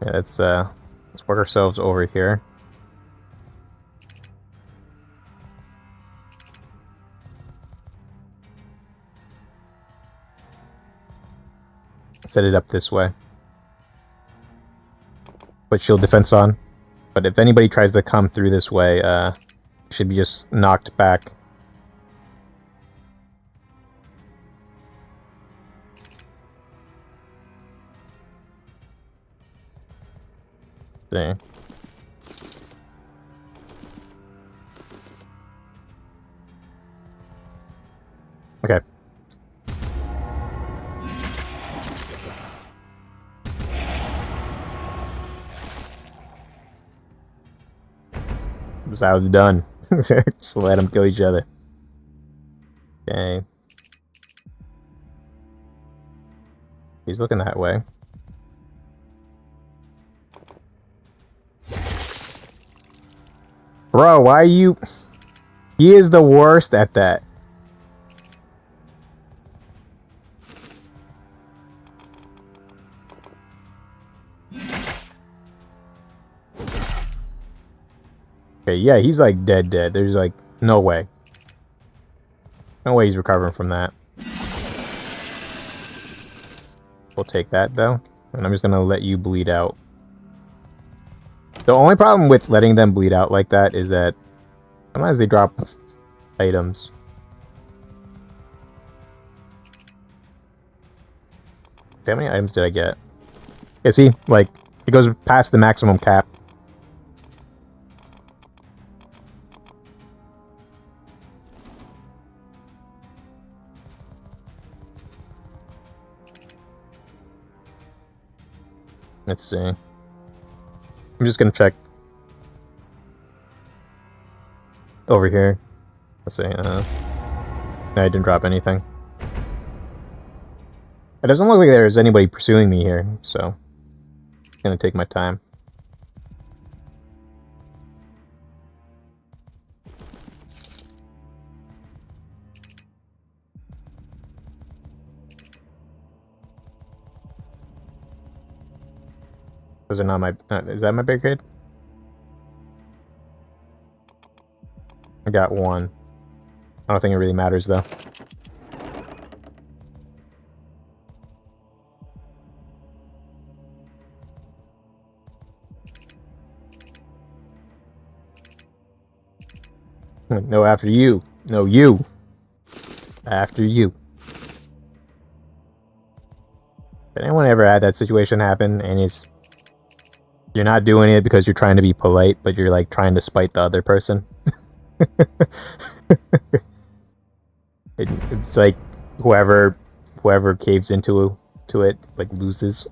Yeah, let's work ourselves over here. Set it up this way. Put shield defense on. But if anybody tries to come through this way, should be just knocked back. See. Okay. That's how it's done. Just let them kill each other. Okay. He's looking that way. Bro, why are you... He is the worst at that. Okay, yeah, he's like dead. There's like no way. No way he's recovering from that. We'll take that though. And I'm just gonna let you bleed out. The only problem with letting them bleed out like that is that sometimes they drop items. How many items did I get? Yeah, see? Like, it goes past the maximum cap. Let's see. I'm just gonna check over here. Let's see. No, I didn't drop anything. It doesn't look like there's anybody pursuing me here, so I'm gonna take my time. Those are not my... is that my barricade? I got one. I don't think it really matters, though. No, after you. No, you. After you. Did anyone ever had that situation happen, and it's... You're not doing it because you're trying to be polite, but you're, like, trying to spite the other person? It's like whoever caves into it, like, loses.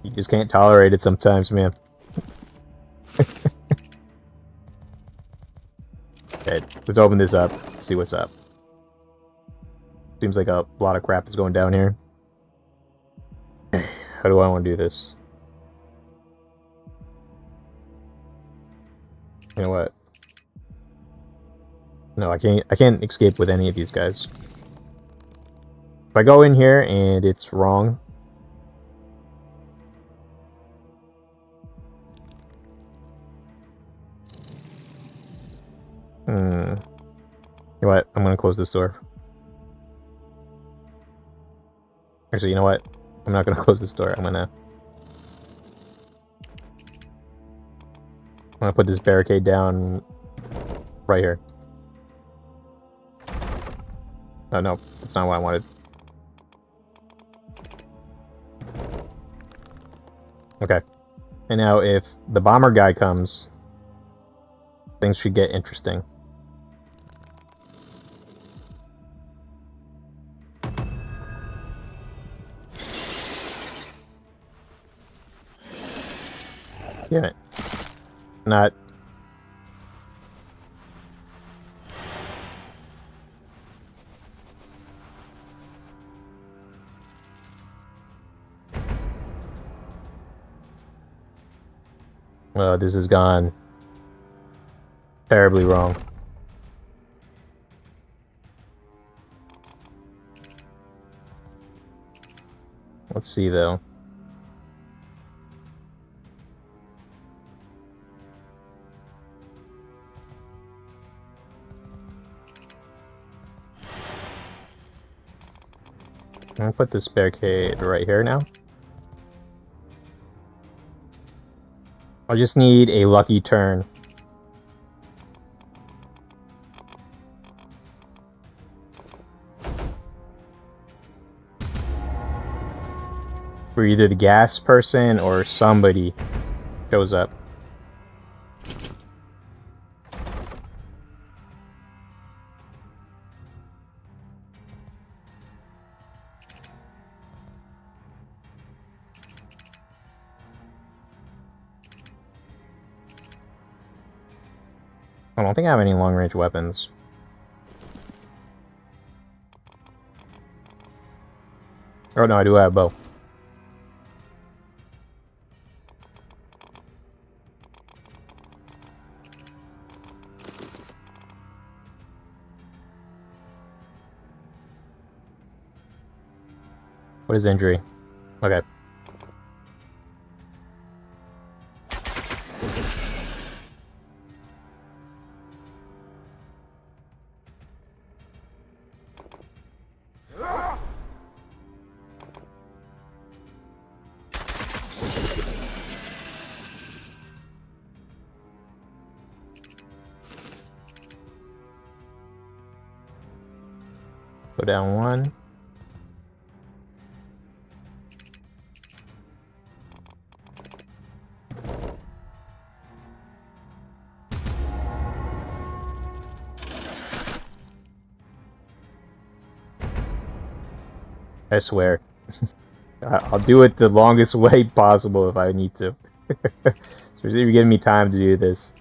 You just can't tolerate it sometimes, man. Okay, let's open this up, see what's up. Seems like a lot of crap is going down here. How do I want to do this? You know what? No, I can't escape with any of these guys. If I go in here and it's wrong... You know what? I'm gonna close this door. Actually, you know what? I'm not gonna close this door. I'm gonna put this barricade down right here. Oh no, that's not what I wanted. Okay. And now if the bomber guy comes, things should get interesting. Damn it. Not... this has gone terribly wrong. Let's see, though. I'm gonna put this barricade right here now. I just need a lucky turn. where either the gas person or somebody shows up. I don't think I have any long-range weapons. Oh no, I do have a bow. What is injury? Okay. Go down one. I swear. I'll do it the longest way possible if I need to. Especially if you're giving me time to do this.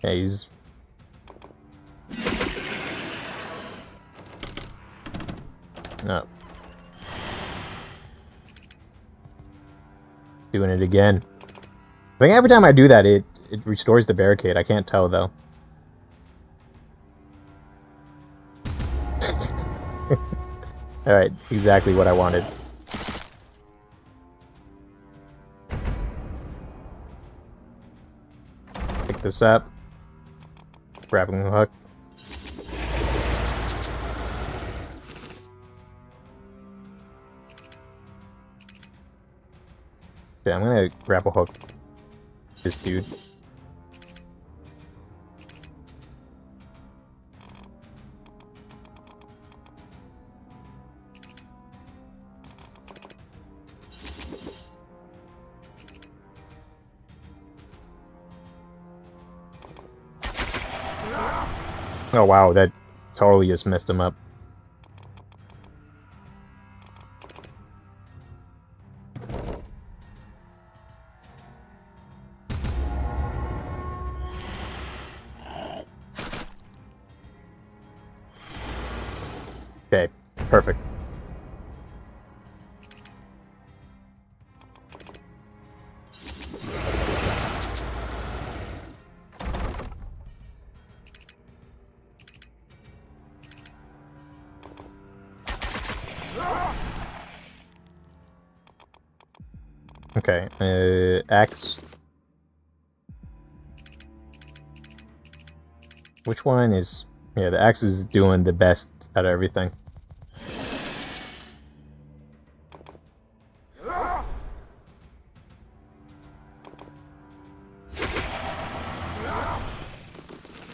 Yeah, he's... No. Doing it again. I think every time I do that, it restores the barricade. I can't tell, though. Alright, exactly what I wanted. Pick this up. Grabbing the hook. Okay, I'm gonna grab a hook. This dude. Oh wow, that totally just messed him up. Okay, perfect. Okay, axe. Which one is... Yeah, the axe is doing the best out of everything.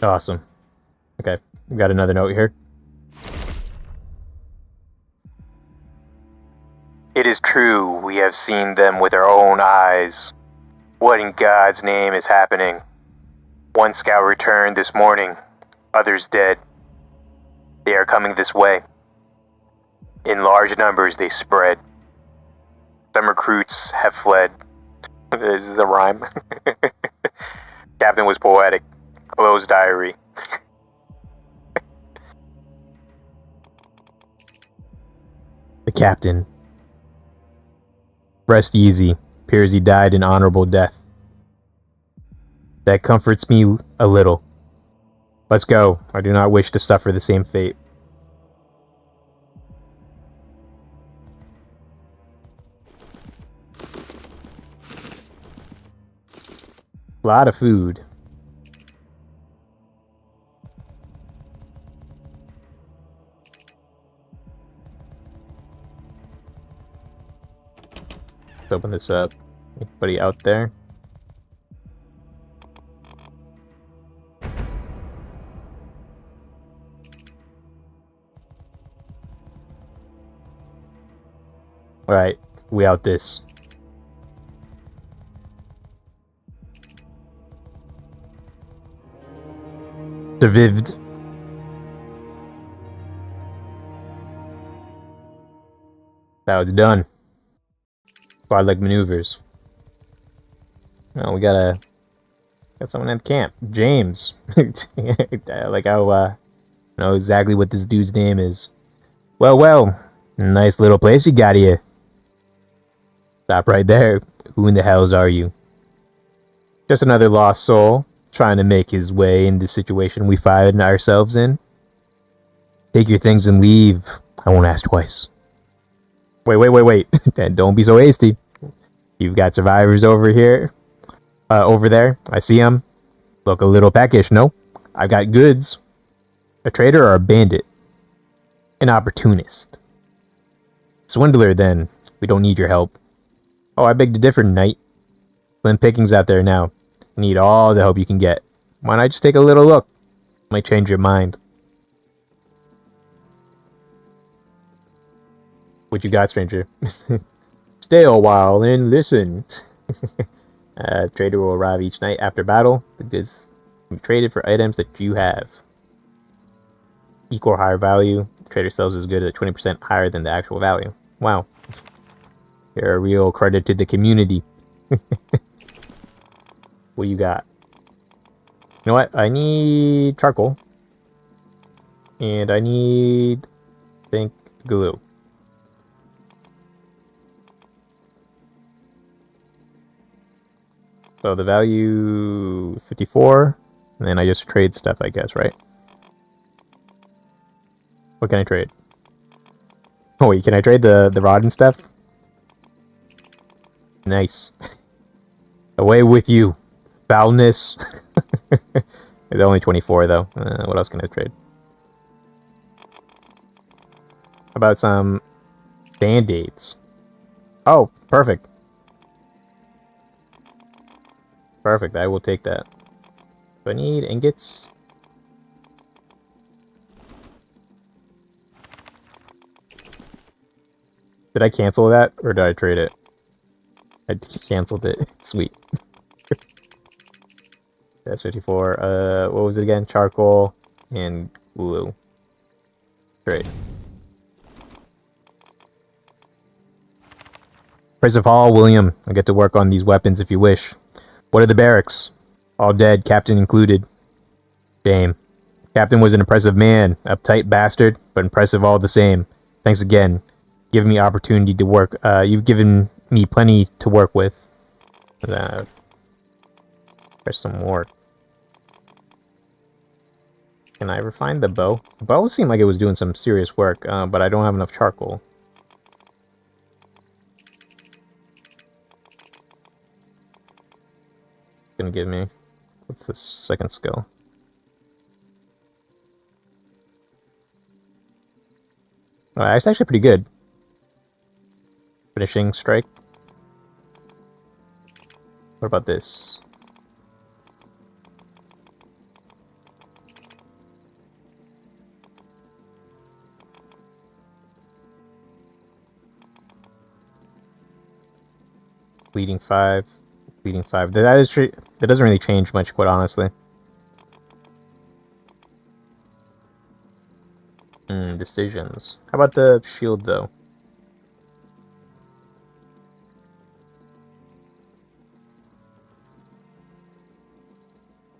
Awesome. Okay, we got another note here. It is true, we have seen them with our own eyes. What in God's name is happening? One scout returned this morning, others dead. They are coming this way. In large numbers they spread. Some recruits have fled. This is a rhyme. Captain was poetic. Closed diary. The captain. Rest easy. Appears he died an honorable death. That comforts me a little. Let's go. I do not wish to suffer the same fate. A lot of food. Let's open this up. Anybody out there? Alright, we out this. Survived. That was done. Quad leg maneuvers. Oh, we got someone at camp. James. Like how know exactly what this dude's name is. Well. Nice little place you got here. Stop right there. Who in the hells are you? Just another lost soul trying to make his way in the situation we find ourselves in. Take your things and leave. I won't ask twice. Wait. Don't be so hasty. You've got survivors over here. Over there. I see them. Look a little peckish, no? I've got goods. A traitor or a bandit? An opportunist. Swindler, then. We don't need your help. Oh, I beg to differ, knight. Slim pickings out there now. Need all the help you can get. Why not just take a little look? Might change your mind. What you got, stranger? Stay a while and listen. Trader will arrive each night after battle. The goods can be traded for items that you have. Equal or higher value. The trader sells his good at 20% higher than the actual value. Wow. You're a real credit to the community. What you got? You know what? I need charcoal. And I need, I think, glue. So the value 54, and then I just trade stuff, I guess, right? What can I trade? Oh wait, can I trade the rod and stuff? Nice. Away with you, foulness. It's only 24 though. What else can I trade? How about some band-aids? Oh, perfect. Perfect, I will take that. Do I need ingots? Did I cancel that, or did I trade it? I canceled it. Sweet. That's 54. What was it again? Charcoal and glue. Trade. Price of Hall, William. I'll get to work on these weapons if you wish. What are the barracks? All dead, captain included. Shame. Captain was an impressive man, uptight bastard, but impressive all the same. Thanks again. Giving me opportunity to work. You've given me plenty to work with. There's some more. Can I refine the bow? The bow seemed like it was doing some serious work, but I don't have enough charcoal. Gonna give me. What's the second skill? Oh, it's actually pretty good. Finishing strike. What about this? Bleeding 5. Bleeding 5. That doesn't really change much, quite honestly. Decisions. How about the shield, though?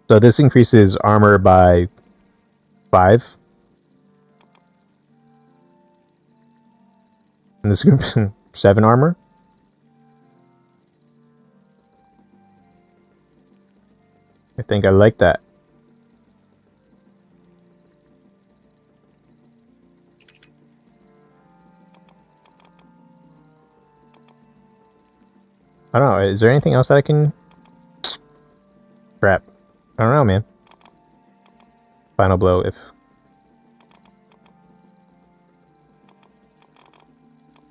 So this increases armor by 5. And this 7 armor. I think I like that. I don't know. Is there anything else that I can... Crap. I don't know, man. Final blow if...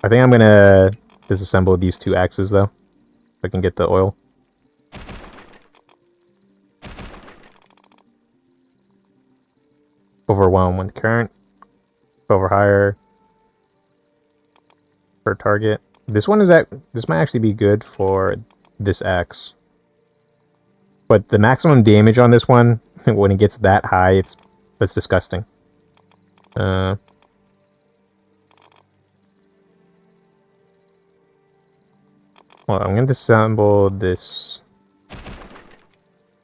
I think I'm gonna disassemble these 2 axes, though. So I can get the oil. Overwhelm with current. Over higher. Per target. This one is this might actually be good for this axe. But the maximum damage on this one, when it gets that high, that's disgusting. Well, I'm gonna disassemble this.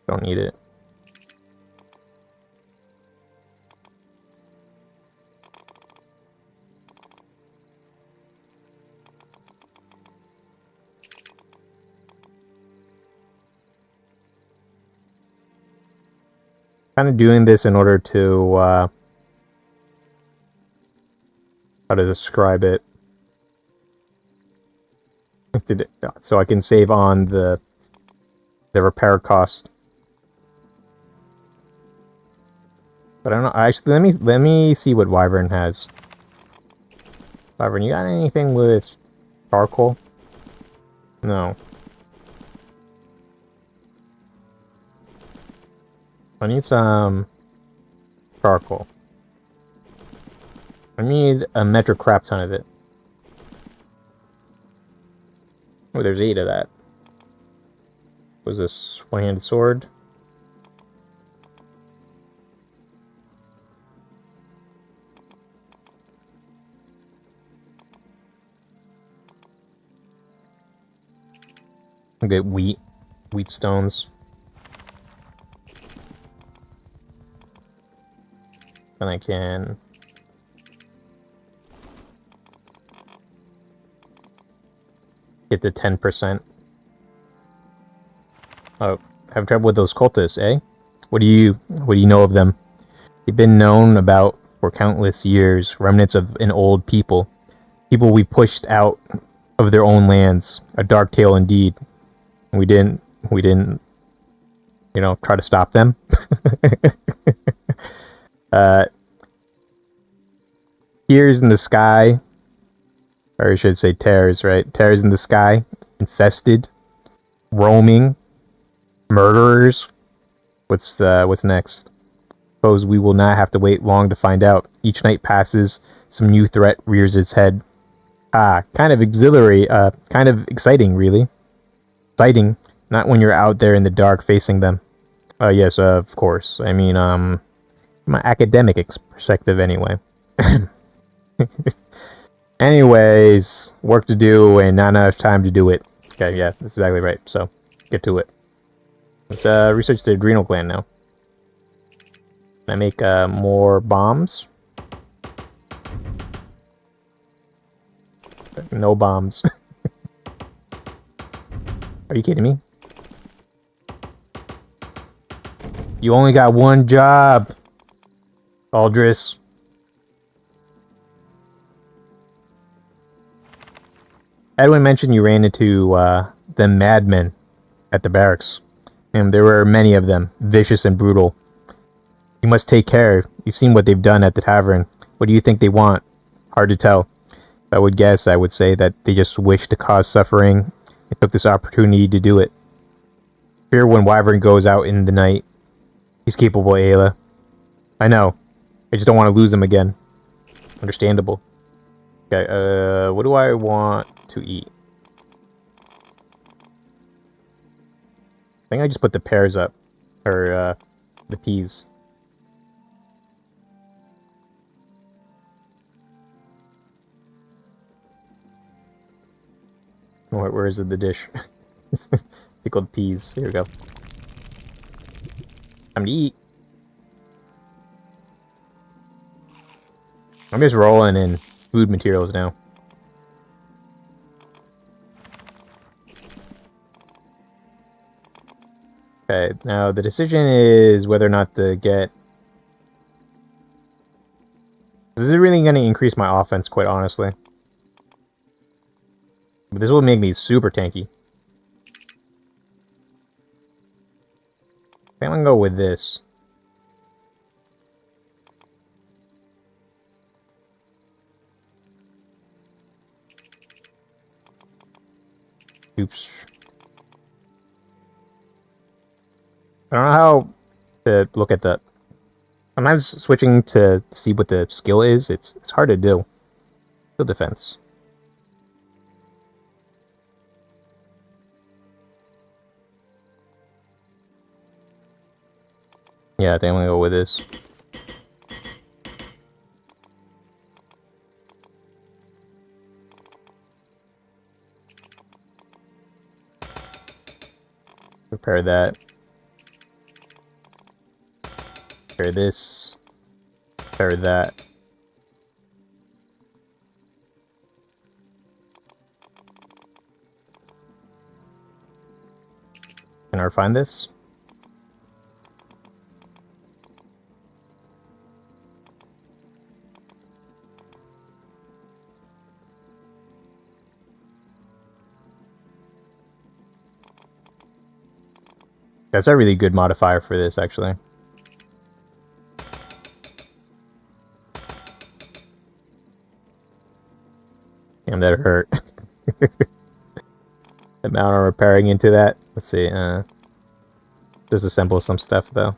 Don't need it. Kind of doing this in order to how to describe it, so I can save on the repair cost. But I don't know. Actually, let me see what Wyvern has. Wyvern, you got anything with charcoal? No. I need some charcoal. I need a metric crap ton of it. Oh, there's 8 of that. Was this one-handed sword? I'll get wheat stones. And I can get the 10%. Oh, have trouble with those cultists, eh? What do you know of them? They've been known about for countless years, remnants of an old people. People we pushed out of their own lands. A dark tale indeed. We didn't, you know, try to stop them. Tears in the sky, or I should say tears, right? Tears in the sky, infested, roaming, murderers. What's next? Suppose we will not have to wait long to find out. Each night passes, some new threat rears its head. Ah, kind of kind of exciting, really. Exciting, not when you're out there in the dark facing them. Yes, of course. I mean, from an academic perspective, anyway. Anyways, work to do and not enough time to do it. Okay, yeah, that's exactly right. So, get to it. Let's research the adrenal gland now. Can I make more bombs? No bombs. Are you kidding me? You only got one job, Aldris. Edwin mentioned you ran into the madmen at the barracks. And there were many of them, vicious and brutal. You must take care. You've seen what they've done at the tavern. What do you think they want? Hard to tell. If I would guess, I would say that they just wish to cause suffering and took this opportunity to do it. Fear when Wyvern goes out in the night. He's capable, Ayla. I know. I just don't want to lose him again. Understandable. Okay, what do I want to eat? I think I just put the pears up. Or, the peas. Where is it, the dish? Pickled peas. Here we go. Time to eat. I'm just rolling in food materials now. Okay, now the decision is whether or not to get... This is really going to increase my offense, quite honestly. But this will make me super tanky. I think I'm going to go with this. Oops. I don't know how to look at that. Sometimes switching to see what the skill is, it's hard to do. Skill defense. Yeah, I think I'm gonna go with this. Repair that. Repair this. Repair that. Can I refine this? That's a really good modifier for this, actually. Damn, that hurt. The amount I'm repairing into that. Let's see. Disassemble some stuff, though.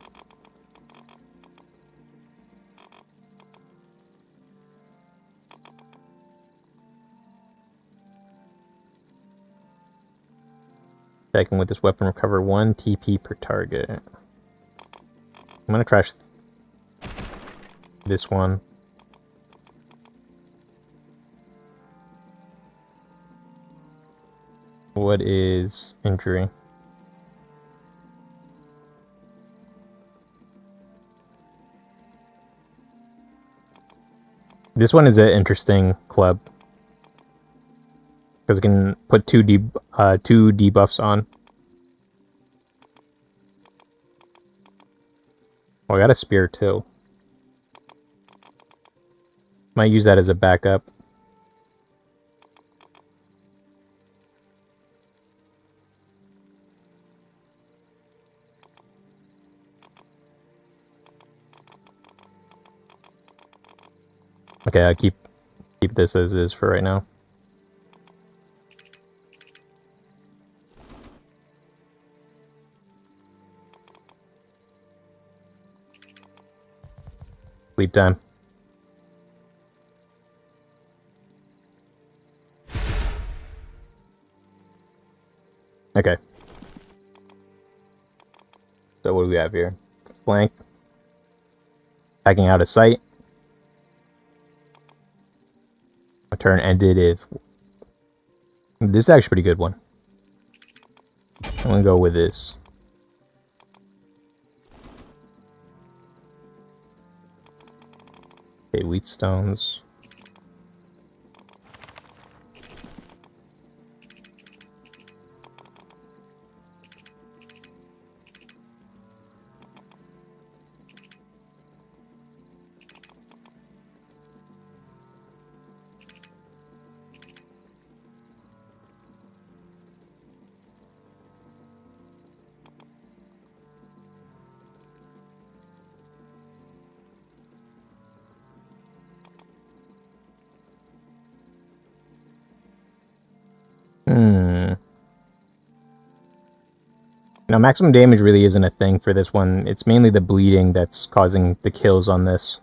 Attacking with this weapon, recover 1 TP per target. I'm gonna trash this one. What is injury? This one is an interesting club because it can put two debuffs on. Oh, I got a spear too. Might use that as a backup. Okay, I keep this as is for right now. Sleep time. Okay. So what do we have here? Flank. Attacking out of sight. A turn ended if... This is actually a pretty good one. I'm gonna go with this. Okay, wheat stones. Now, maximum damage really isn't a thing for this one. It's mainly the bleeding that's causing the kills on this.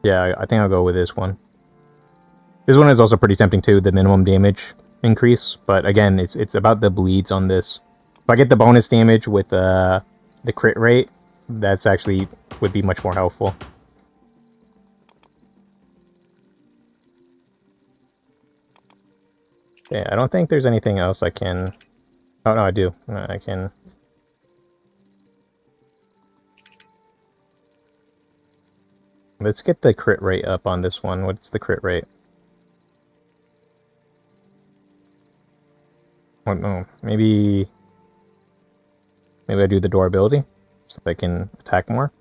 Yeah, I think I'll go with this one. This one is also pretty tempting too, the minimum damage increase. But again, it's about the bleeds on this. If I get the bonus damage with the crit rate, that's actually would be much more helpful. Yeah, I don't think there's anything else I can... Oh, no, I do. I can... Let's get the crit rate up on this one. What's the crit rate? Oh, no. Maybe I do the durability so they can attack more.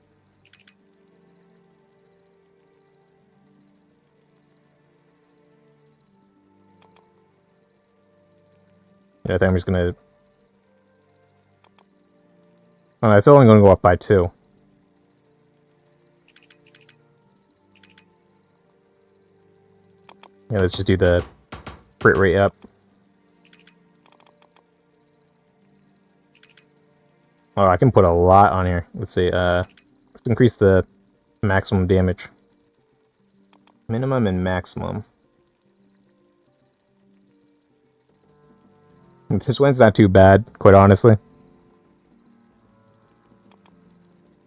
Yeah, I think I'm just gonna... Oh, that's only gonna go up by 2. Yeah, let's just do the crit rate up. Oh, I can put a lot on here. Let's see, let's increase the maximum damage. Minimum and maximum. This one's not too bad, quite honestly.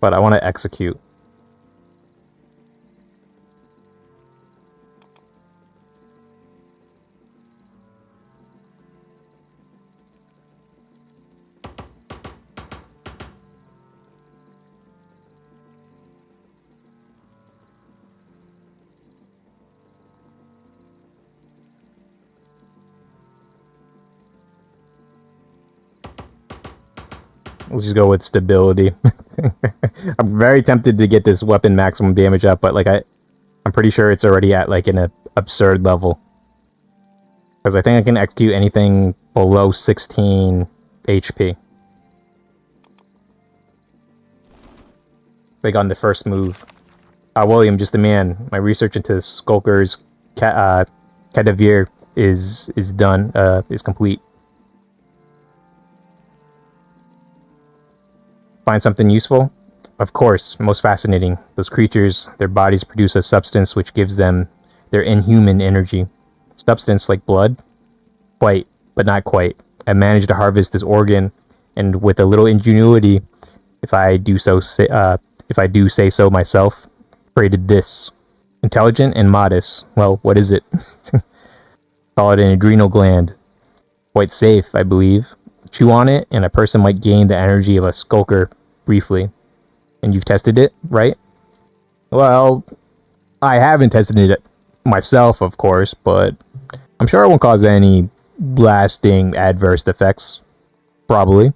But I want to execute. Let's just go with stability. I'm very tempted to get this weapon maximum damage up, but like I'm pretty sure it's already at like an absurd level. Because I think I can execute anything below 16 HP. Like on the first move. William, just the man. My research into Skulker's Cadavere is done, is complete. Find something useful? Of course, most fascinating. Those creatures, their bodies produce a substance which gives them their inhuman energy. Substance like blood? Quite, but not quite. I managed to harvest this organ, and with a little ingenuity, if I do say so myself, created this. Intelligent and modest. Well, what is it? Call it an adrenal gland. Quite safe, I believe. Chew on it, and a person might gain the energy of a skulker briefly. And you've tested it, right? Well, I haven't tested it myself, of course, but I'm sure it won't cause any lasting adverse effects. Probably.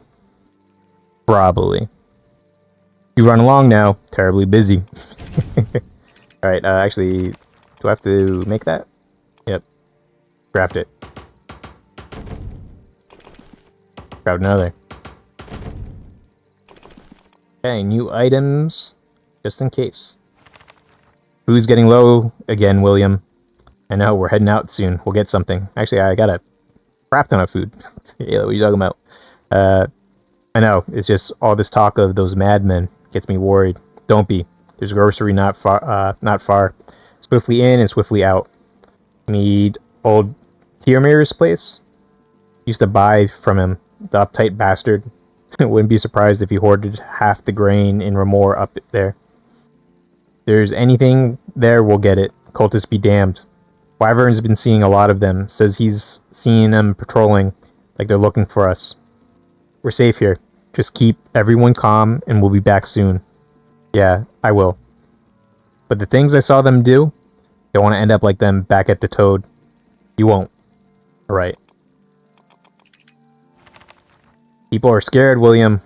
You run along now. Terribly busy. Alright, actually, do I have to make that? Yep. Craft it. Craft another. Okay, new items. Just in case. Food's getting low again, William. I know, we're heading out soon. We'll get something. Actually, I got a crap ton of food. Yeah, what are you talking about? I know, it's just all this talk of those madmen gets me worried. Don't be. There's a grocery not far. Swiftly in and swiftly out. Need old Tiomir's place? Used to buy from him, the uptight bastard. Wouldn't be surprised if he hoarded half the grain in Remore up there. There's anything there, we'll get it. Cultists be damned. Wyvern's been seeing a lot of them. Says he's seeing them patrolling, like they're looking for us. We're safe here. Just keep everyone calm, and we'll be back soon. Yeah, I will. But the things I saw them do, don't want to end up like them back at the Toad. You won't. Alright. People are scared, William.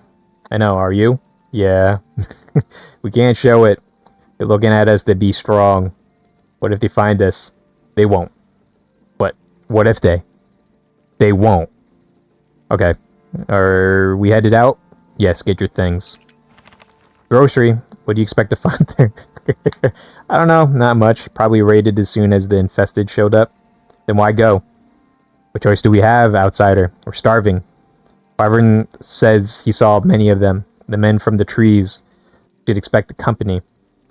I know, are you? Yeah. We can't show it. They're looking at us to be strong. What if they find us? They won't. But what if they? They won't. Okay. Are we headed out? Yes, get your things. Grocery. What do you expect to find there? I don't know. Not much. Probably raided as soon as the Infested showed up. Then why go? What choice do we have, outsider? We're starving. Wyvern says he saw many of them. The men from the trees. Should expect the company.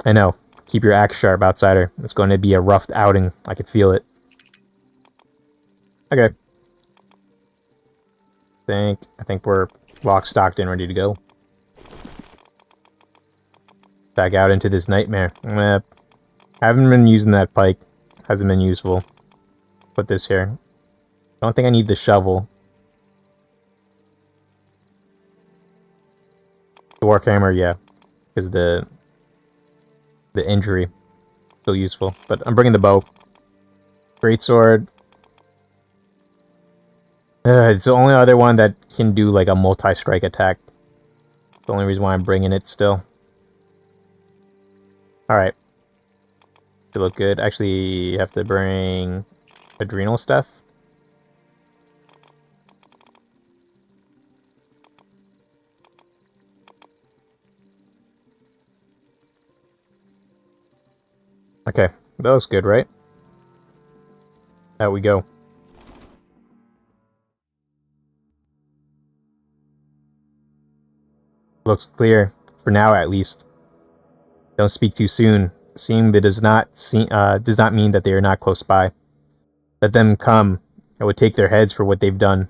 I know. Keep your axe sharp, outsider. It's going to be a rough outing. I can feel it. Okay. I think we're locked, stocked, and ready to go. Back out into this nightmare. Haven't been using that pike. Hasn't been useful. Put this here. Don't think I need the shovel. The warhammer, yeah. Because the injury. Still useful. But I'm bringing the bow. Greatsword. It's the only other one that can do like a multi-strike attack. The only reason why I'm bringing it still. Alright. To look good. Actually, you have to bring adrenal stuff. Okay, that looks good, right? Out we go. Looks clear, for now at least. Don't speak too soon. Seeing that does not mean that they are not close by. Let them come. I would take their heads for what they've done.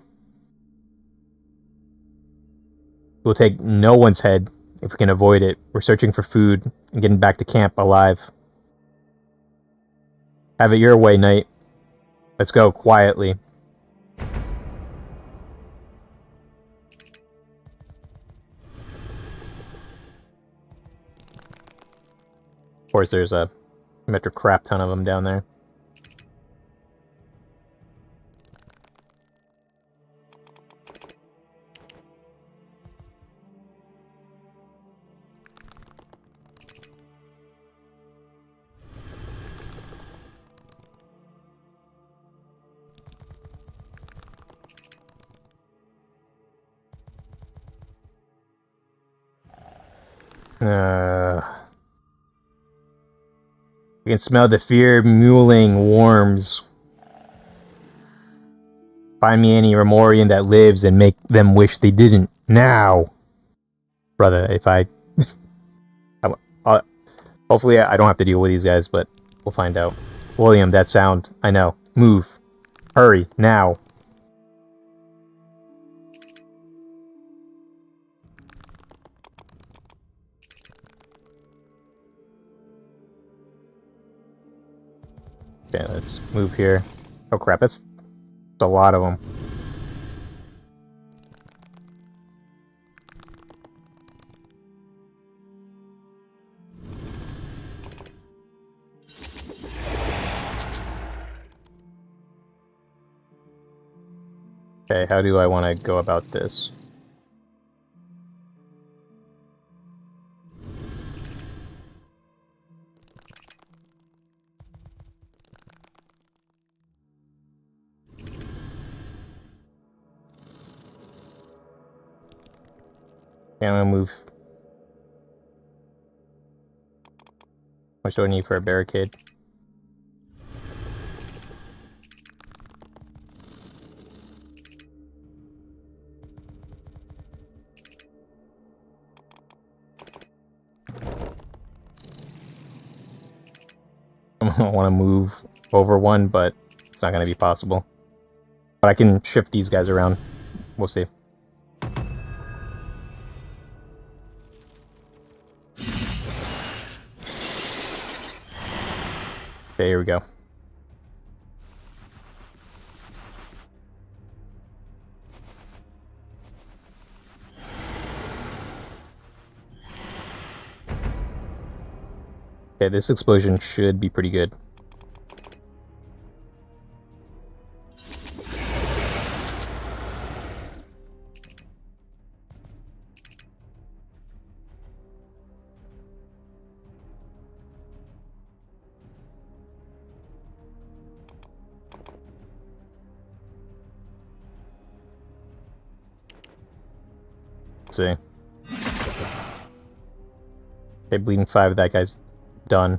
We'll take no one's head if we can avoid it. We're searching for food and getting back to camp alive. Have it your way, Knight. Let's go quietly. Of course, there's a metric crap ton of them down there. You can smell the fear muling worms. Find me any Remorian that lives and make them wish they didn't. Now! Brother, if I... hopefully I don't have to deal with these guys, but we'll find out. William, that sound. I know. Move. Hurry. Now. Okay, let's move here. Oh crap, that's a lot of them. Okay, how do I want to go about this? Okay, I'm gonna move. How much do I need for a barricade? I want to move over one, but it's not going to be possible. But I can shift these guys around. We'll see. Okay, here we go. Okay, this explosion should be pretty good. Let's see. Okay, bleeding 5, that guy's done.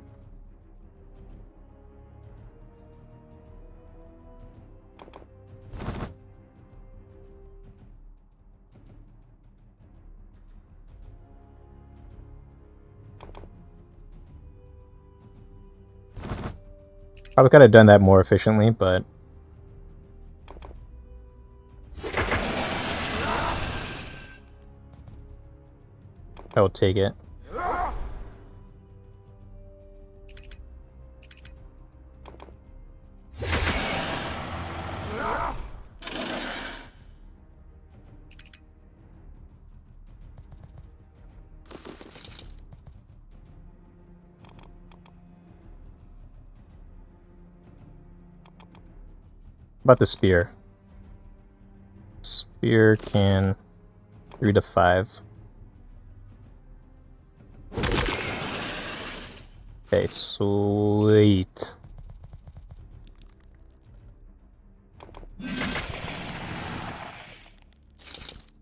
Probably could have done that more efficiently, but... I'll take it. About the spear. Spear can 3 to 5. Okay, sweet.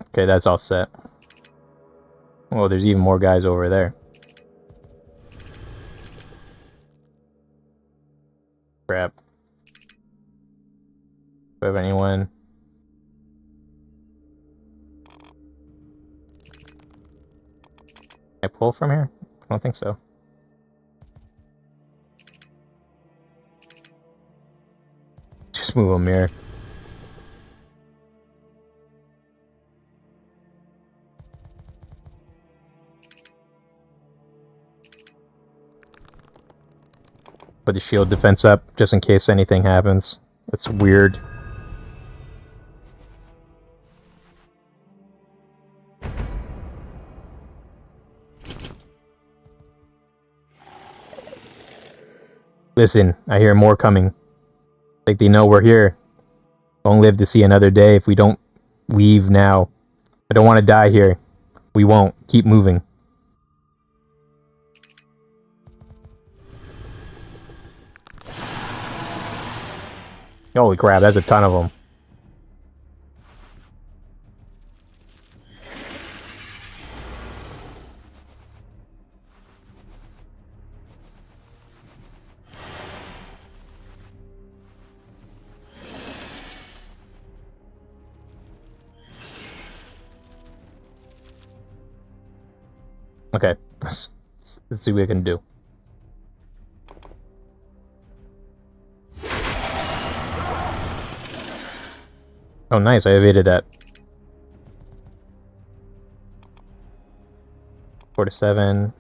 Okay, that's all set. Oh, there's even more guys over there. Crap. Do I have anyone? Can I pull from here? I don't think so. Just move him here. Put the shield defense up, just in case anything happens. That's weird. Listen, I hear more coming. Like they know we're here. Won't live to see another day if we don't leave now. I don't want to die here. We won't. Keep moving. Holy crap, that's a ton of them. Okay, let's see what we can do. Oh, nice, I evaded that. 4 to 7.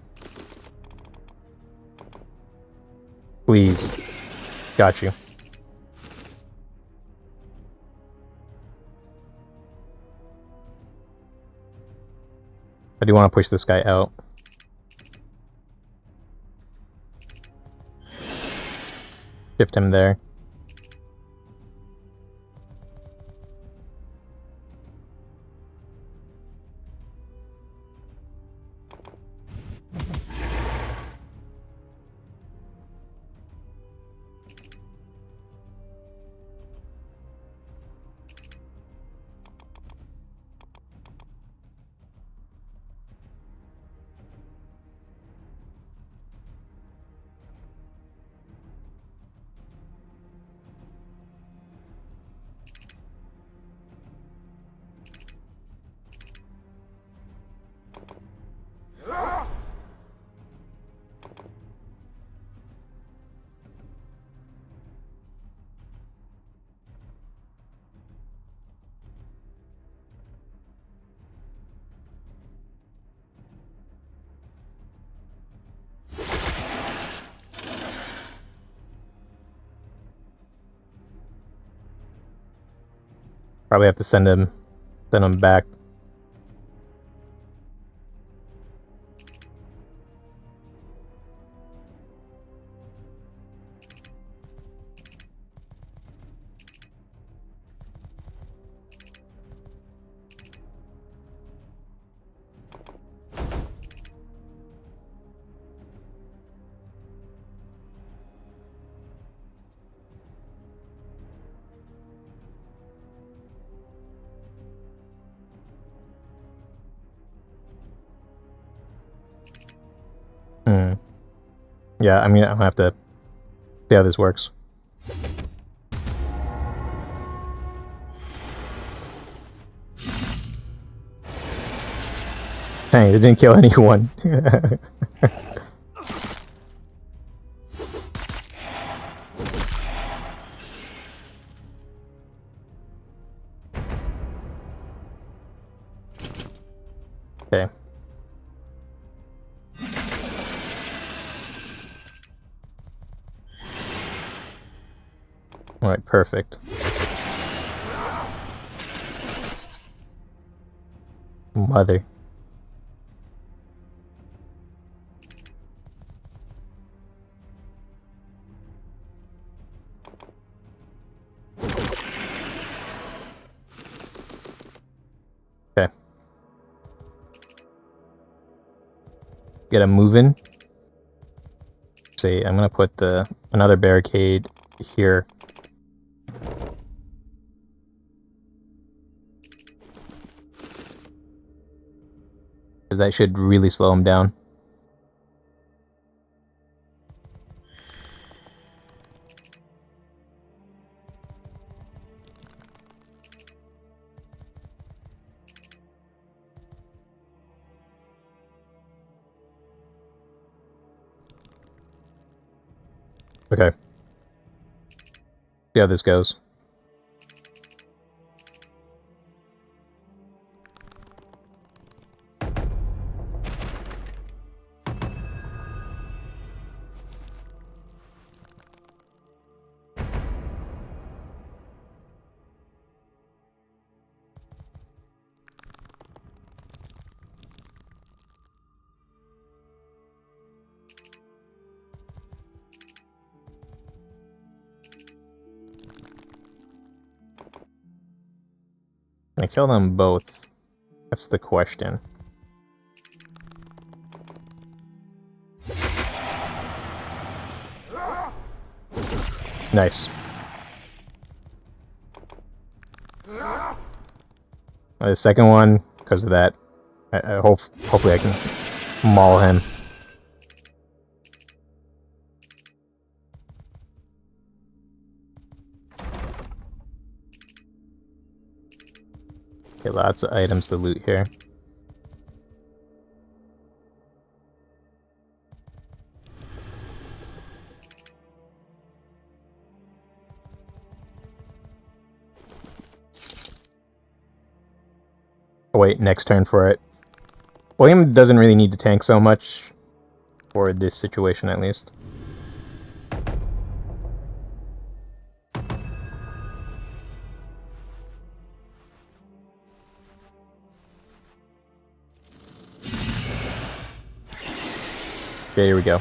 Please. Got you. I do want to push this guy out. Shift him there. Probably have to send him back. Yeah, I mean, I'll have to see how this works. Dang, it didn't kill anyone. Okay. Alright, perfect. Mother. Okay. Get him moving. See, I'm gonna put another barricade here. Because that should really slow him down. Okay. See how this goes. I kill them both. That's the question. Nice. The second one, because of that, hopefully I can maul him. Okay, lots of items to loot here. Oh, wait, next turn for it. William doesn't really need to tank so much for this situation, at least. Okay, here we go.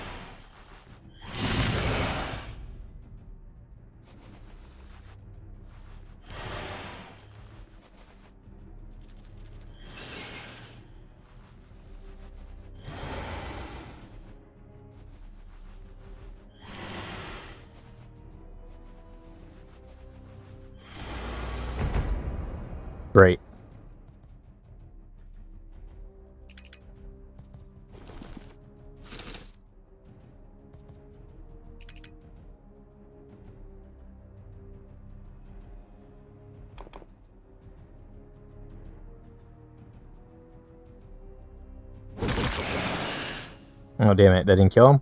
Great. Oh, damn it. That didn't kill him?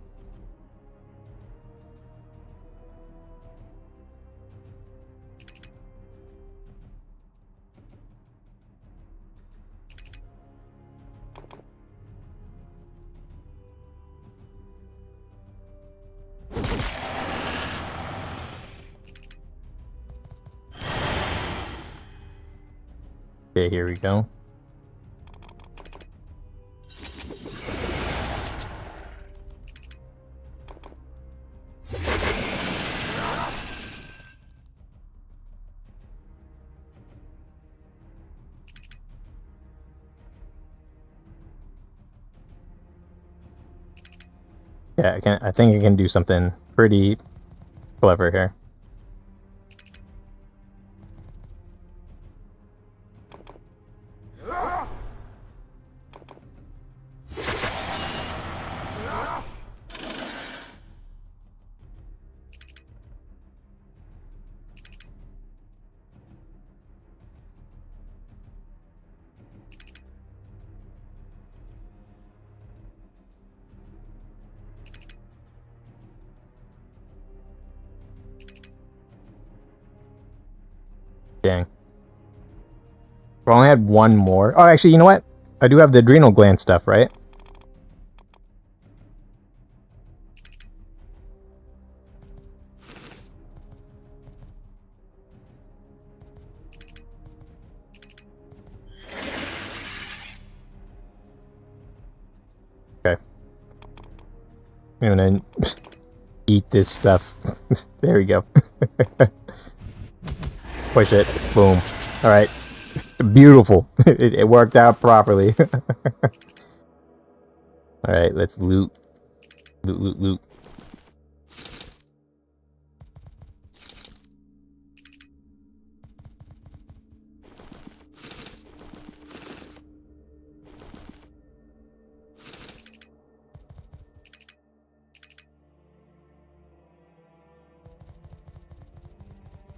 Okay, here we go. Yeah, I think I can do something pretty clever here. Dang. We only had one more. Oh, actually, you know what? I do have the adrenal gland stuff, right? Okay. I'm gonna eat this stuff. There we go. Push it. Boom. Alright. Beautiful. It worked out properly. Alright, let's loot. Loot, loot, loot.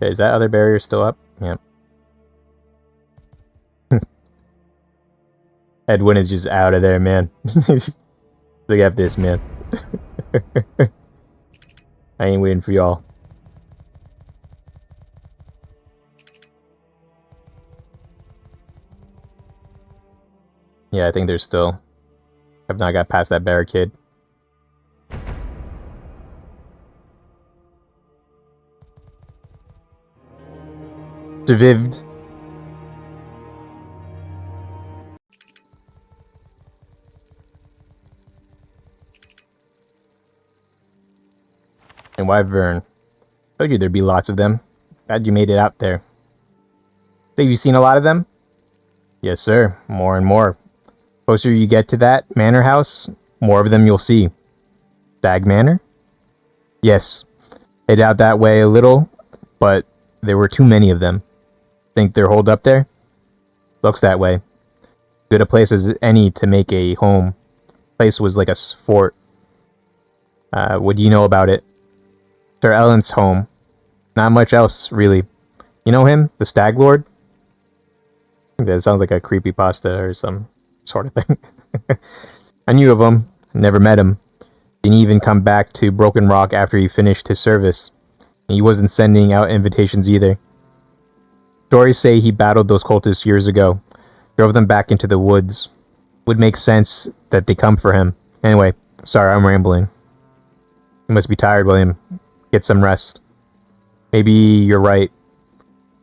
Okay, is that other barrier still up? Yep. Edwin is just out of there, man. Look at this, man. I ain't waiting for y'all. Yeah, I think there's still... I've not got past that barricade. Survived. And Wyvern. Told you there'd be lots of them. Glad you made it out there. So you've seen a lot of them? Yes, sir. More and more. Closer you get to that manor house, more of them you'll see. Stag Manor? Yes. Head out that way a little, but there were too many of them. Think they're holed up there? Looks that way. Good a place as any to make a home. Place was like a fort. What do you know about it? Sir Ellen's home. Not much else, really. You know him? The Stag Lord? That sounds like a creepypasta or some sort of thing. I knew of him. Never met him. Didn't even come back to Broken Rock after he finished his service. He wasn't sending out invitations either. Stories say he battled those cultists years ago. Drove them back into the woods. Would make sense that they come for him. Anyway, sorry, I'm rambling. You must be tired, William. Get some rest. Maybe you're right.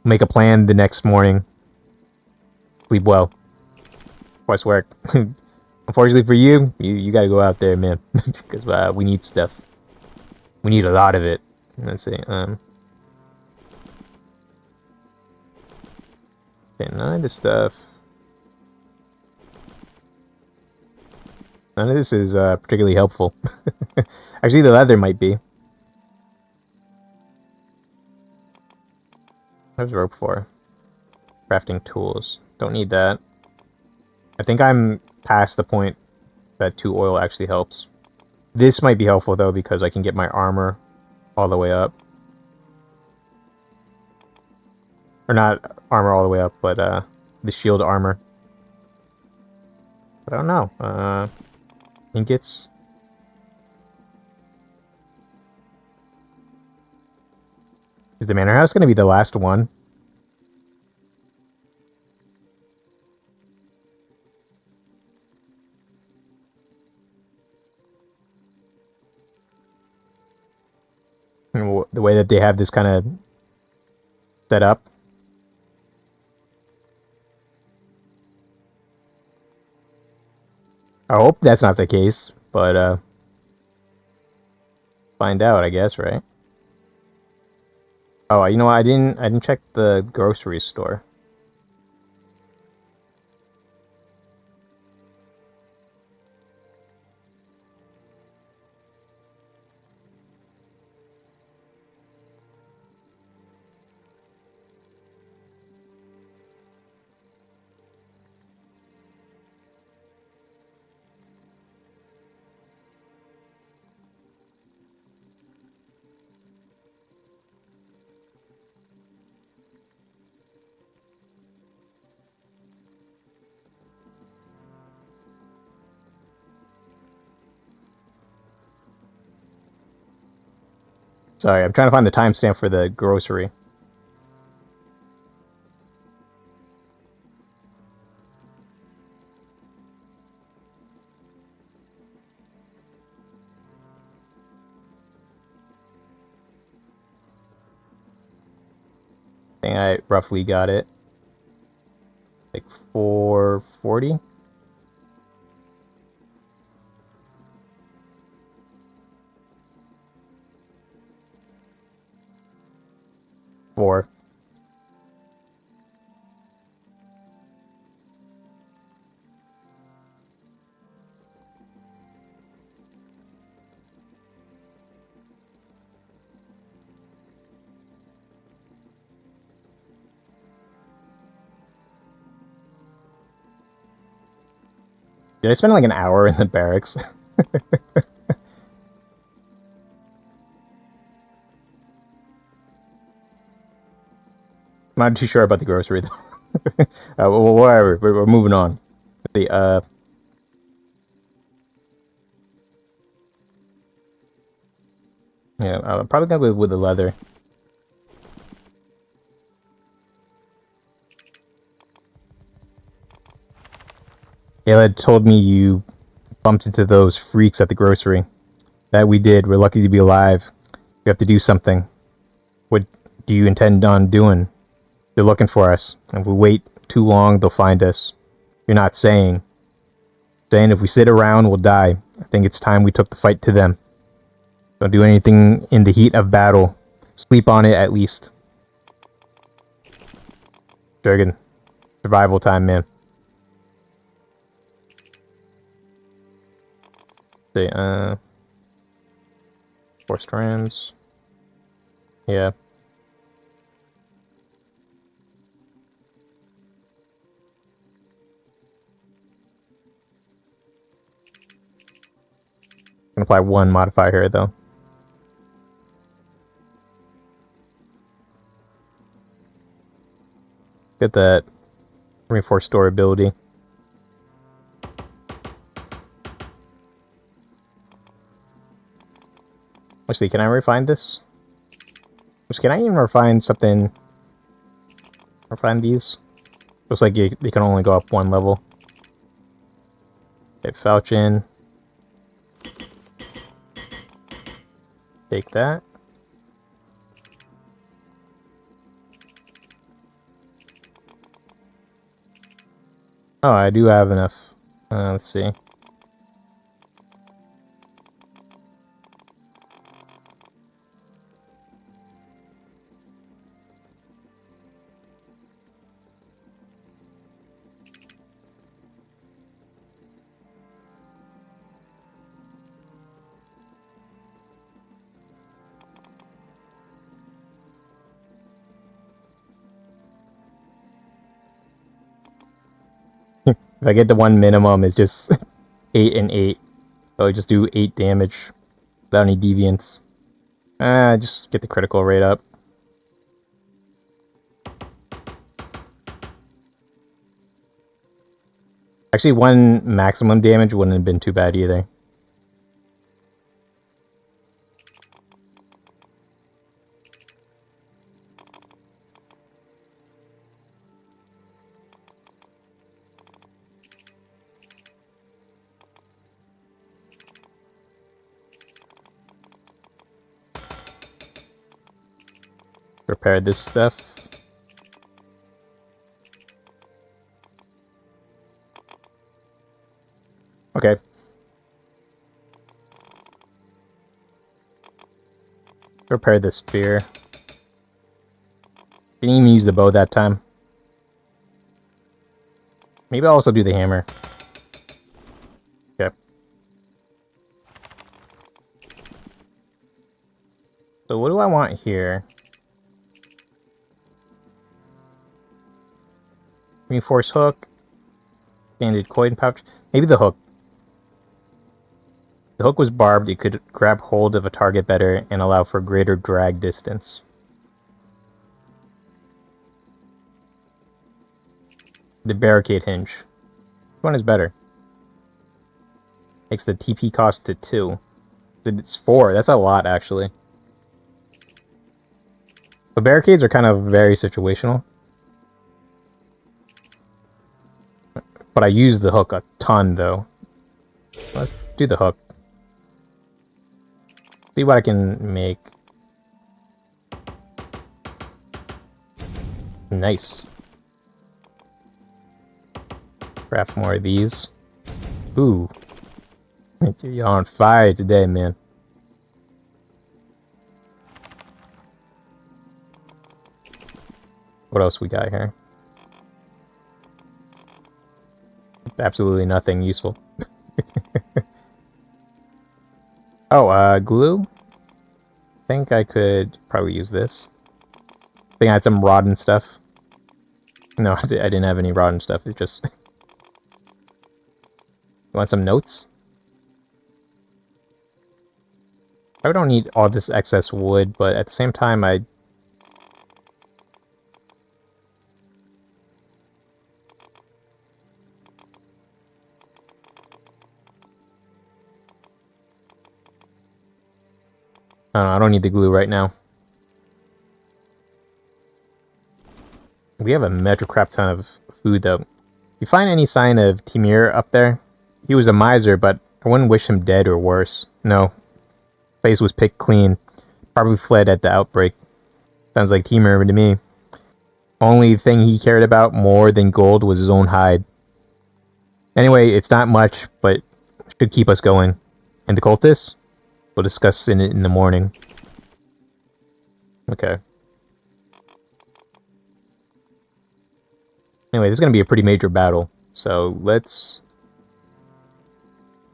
Make a plan the next morning. Sleep well. Quest work. Unfortunately for you, you gotta go out there, man. Because we need stuff. We need a lot of it. Let's see. Okay, none of this stuff. None of this is particularly helpful. Actually, the leather might be. What's rope for? Crafting tools. Don't need that. I think I'm past the point that 2 oil actually helps. This might be helpful, though, because I can get my armor all the way up. Or not armor all the way up, but the shield armor. But I don't know. Ingots. Is the manor house going to be the last one? The way that they have this kind of set up. I hope that's not the case, but find out, I guess, right? Oh, you know what? I didn't check the grocery store. Sorry, I'm trying to find the timestamp for the grocery. I think I roughly got it. Like 440? Four. Did I spend like an hour in the barracks? I'm not too sure about the grocery though. Well, whatever. We're moving on. The yeah, I'm probably gonna go with the leather. Ayla told me you bumped into those freaks at the grocery. That we did. We're lucky to be alive. We have to do something. What do you intend on doing? They're looking for us. If we wait too long, they'll find us. You're not saying. Saying if we sit around, we'll die. I think it's time we took the fight to them. Don't do anything in the heat of battle. Sleep on it at least. Jurgen. Survival time, man. see, forced rams. Yeah. Can apply one modifier here though. Get that reinforced durability. Let's see, can I refine this? Can I even refine something? Refine these? Looks like they can only go up one level. Okay, Falchion. Take that. Oh, I do have enough. Let's see. If I get the one minimum, it's just 8 and 8. So I just do 8 damage without any deviants. Just get the critical rate up. Actually, one maximum damage wouldn't have been too bad either. Repair this stuff. Okay. Repair this spear. Didn't even use the bow that time. Maybe I'll also do the hammer. Okay. So what do I want here? Reinforced hook. Banded coin pouch. Maybe the hook. The hook was barbed. It could grab hold of a target better and allow for greater drag distance. The barricade hinge. Which one is better? Makes the TP cost to 2. It's 4. That's a lot, actually. The barricades are kind of very situational. But I use the hook a ton, though. Let's do the hook. See what I can make. Nice. Craft more of these. Ooh. You're on fire today, man. What else we got here? Absolutely nothing useful. Oh, glue? I think I could probably use this. I think I had some rotten stuff. No, I didn't have any rotten stuff. It's just... You want some notes? I don't need all this excess wood, but at the same time, I I don't need the glue right now. We have a metric crap ton of food, though. You find any sign of Timur up there? He was a miser, but I wouldn't wish him dead or worse. No. Place was picked clean. Probably fled at the outbreak. Sounds like Timur to me. Only thing he cared about more than gold was his own hide. Anyway, it's not much, but should keep us going. And the cultists? We'll discuss it in the morning. Okay. Anyway, this is going to be a pretty major battle. So let's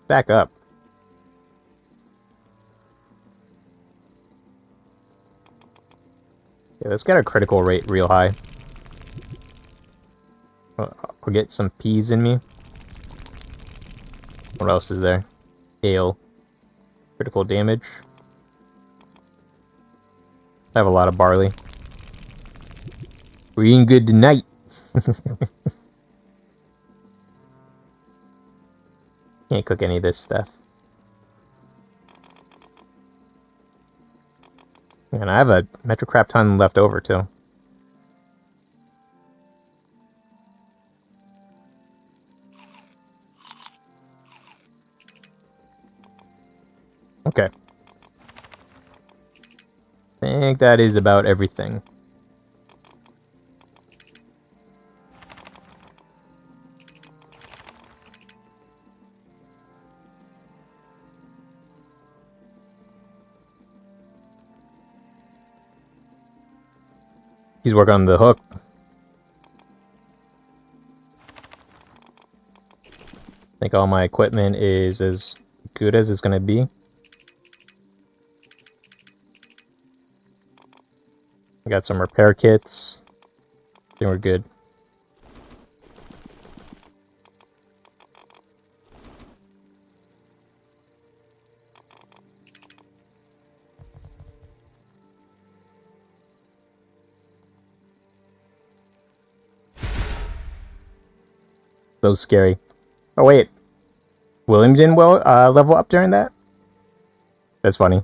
back up. Yeah, let's get our critical rate real high. I'll get some peas in me. What else is there? Ale. Critical damage. I have a lot of barley. We're eating good tonight. Can't cook any of this stuff. And I have a metrocrap ton left over too. Okay. I think that is about everything. He's working on the hook. I think all my equipment is as good as it's gonna be. I got some repair kits. I think we're good. So scary. Oh wait, William didn't level up during that? That's funny.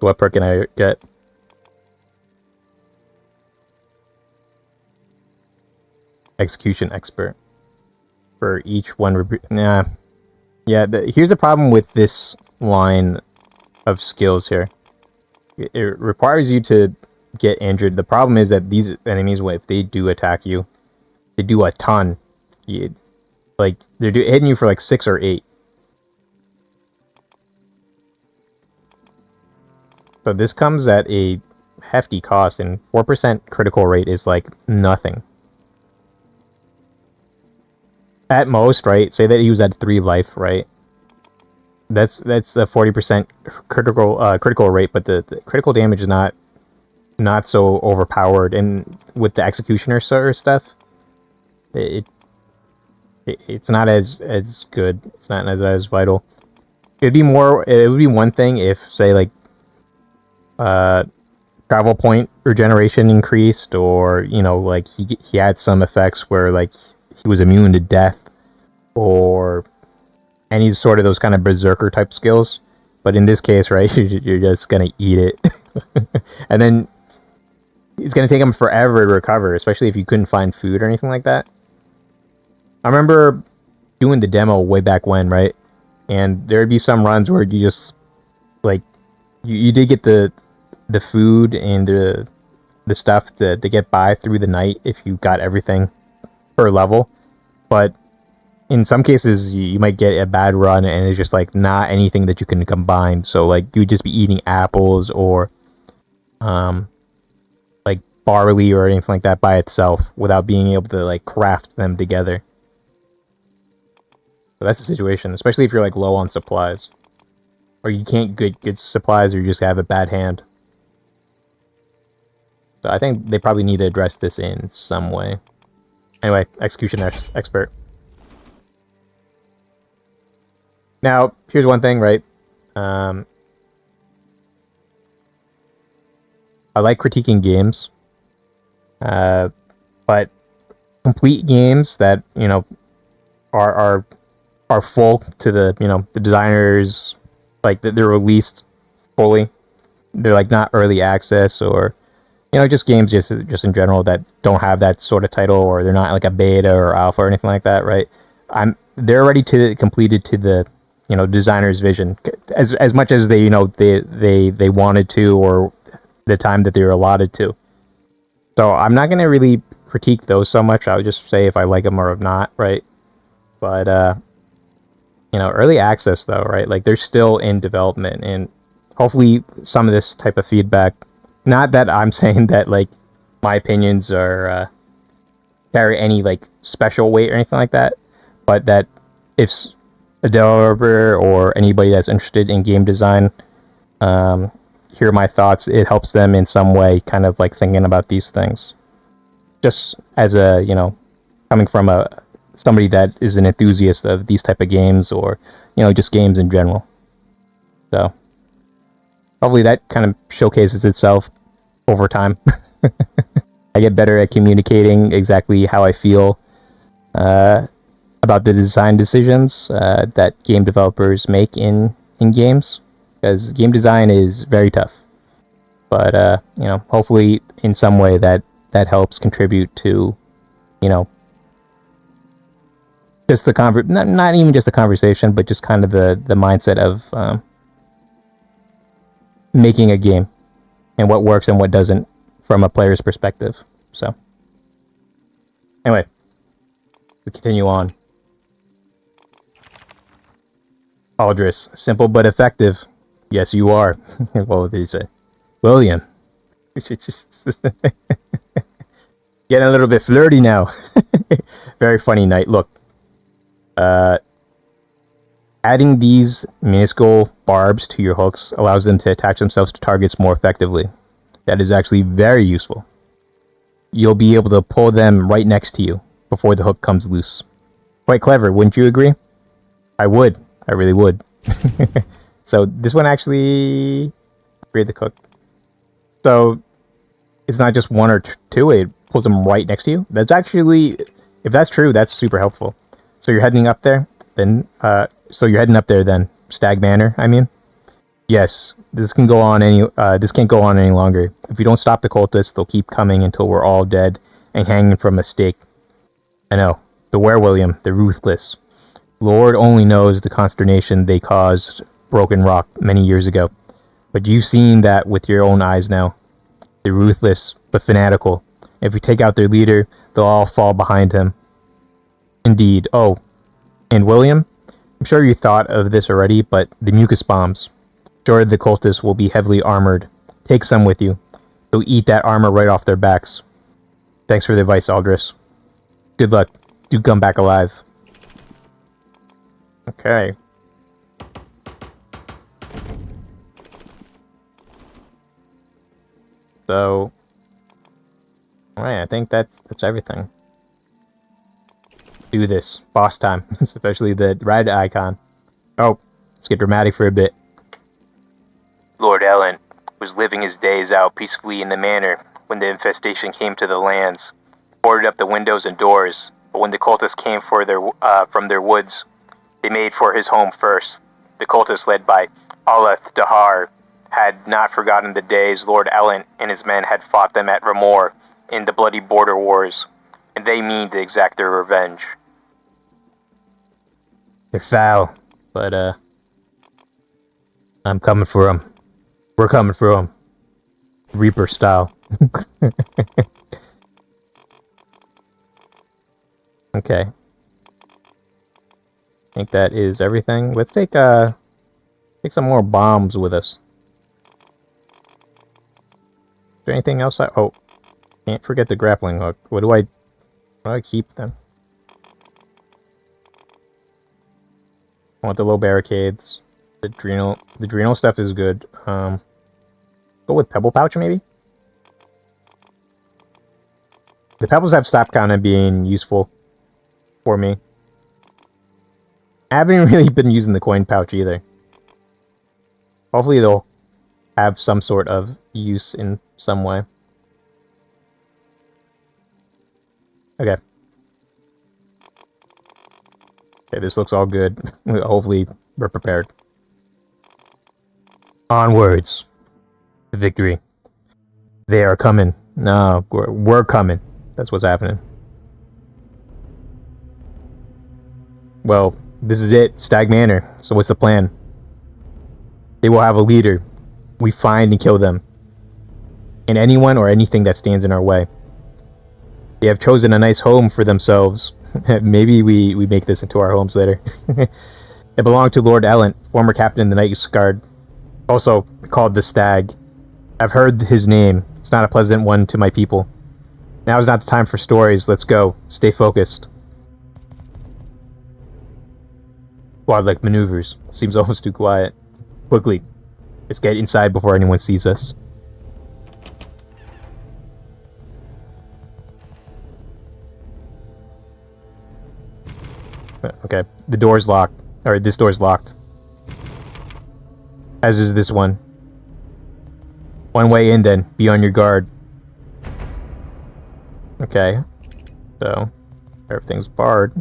What perk can I get? Execution expert. For each one. Nah. Yeah, here's the problem with this line of skills here. It requires you to get injured. The problem is that these enemies, if they do attack you, they do a ton. Like, they're hitting you for like 6 or 8. So this comes at a hefty cost, and 4% critical rate is like nothing. At most, right? Say that he was at 3 life, right? That's a 40% critical rate, but the critical damage is not so overpowered, and with the executioner sort of stuff, it's not as good. It's not as vital. It would be one thing if, say, like travel point regeneration increased, or like he had some effects where like he was immune to death, or any sort of those kind of berserker type skills. But in this case, right, you're just gonna eat it, and then it's gonna take him forever to recover, especially if you couldn't find food or anything like that. I remember doing the demo way back when, right? And there'd be some runs where you just like you did get the food and the stuff to get by through the night if you got everything per level, but in some cases you might get a bad run and it's just like not anything that you can combine. So like you'd just be eating apples or like barley or anything like that by itself without being able to like craft them together. So that's the situation, especially if you're like low on supplies, or you can't get good supplies, or you just have a bad hand. So I think they probably need to address this in some way. Anyway, execution expert. Now, here's one thing, right? I like critiquing games, but complete games that are full to the the designers, like they're released fully. They're like not early access, or just games just in general that don't have that sort of title, or they're not like a beta or alpha or anything like that, right? They're already completed to the designer's vision, as much as they they wanted to, or the time that they were allotted to. So I'm not gonna really critique those so much. I would just say if I like them or not, right? But early access though, right? Like they're still in development, and hopefully some of this type of feedback. Not that I'm saying that like my opinions are carry any like special weight or anything like that, but that if a developer or anybody that's interested in game design hear my thoughts, it helps them in some way, kind of like thinking about these things. Just as a, you know, coming from somebody that is an enthusiast of these type of games, or, you know, just games in general. So hopefully that kind of showcases itself over time. I get better at communicating exactly how I feel about the design decisions that game developers make in games, because game design is very tough. But you know, hopefully in some way that helps contribute to, you know, just the not even just the conversation, but just kind of the mindset of making a game and what works and what doesn't from a player's perspective. So anyway, we continue on. Aldris, simple but effective. Yes, you are. Well, they say, William. Getting a little bit flirty now. Very funny night. Look, adding these minuscule barbs to your hooks allows them to attach themselves to targets more effectively. That is actually very useful. You'll be able to pull them right next to you before the hook comes loose. Quite clever, wouldn't you agree? I would. I really would. So this one actually upgrade the cook. So it's not just one or two, it pulls them right next to you. That's actually, if that's true, that's super helpful. So you're heading up there, then Stag Manor, I mean. Yes, this can't go on any longer. If we don't stop the cultists, they'll keep coming until we're all dead and hanging from a stake. I know. Beware, William, the ruthless. Lord only knows the consternation they caused Broken Rock many years ago. But you've seen that with your own eyes now. They're ruthless, but fanatical. If we take out their leader, they'll all fall behind him. Indeed. Oh, and William? I'm sure you thought of this already, but the mucus bombs. Sure, the cultists will be heavily armored. Take some with you. They'll eat that armor right off their backs. Thanks for the advice, Aldris. Good luck. Do come back alive. Okay. So, alright, I think that's everything. Do this. Boss time. Especially the red icon. Oh, let's get dramatic for a bit. Lord Ellen was living his days out peacefully in the manor when the infestation came to the lands. Boarded up the windows and doors, but when the cultists came from their woods, they made for his home first. The cultists, led by Aleth Dahar, had not forgotten the days Lord Ellen and his men had fought them at Remore in the bloody border wars, and they mean to exact their revenge. They're foul, but I'm coming for them. We're coming for them. Reaper style. Okay. I think that is everything. Let's take some more bombs with us. Is there anything else? Oh, can't forget the grappling hook. What do I keep then? I want the low barricades. The adrenal stuff is good. Go with pebble pouch maybe. The pebbles have stopped kind of being useful for me. I haven't really been using the coin pouch either. Hopefully they'll have some sort of use in some way. Okay. Okay, this looks all good. Hopefully we're prepared. Onwards. To victory. They are coming. No, we're coming. That's what's happening. Well, this is it. Stag Manor. So what's the plan? They will have a leader. We find and kill them. And anyone or anything that stands in our way. They have chosen a nice home for themselves. Maybe we make this into our homes later. It belonged to Lord Ellen, former captain of the Night Guard. Also called the Stag. I've heard his name. It's not a pleasant one to my people. Now is not the time for stories. Let's go. Stay focused. Squad-like maneuvers. Seems almost too quiet. Quickly. Let's get inside before anyone sees us. Okay, the door's locked. Or this door's locked. As is this one. One way in then. Be on your guard. Okay. So, everything's barred.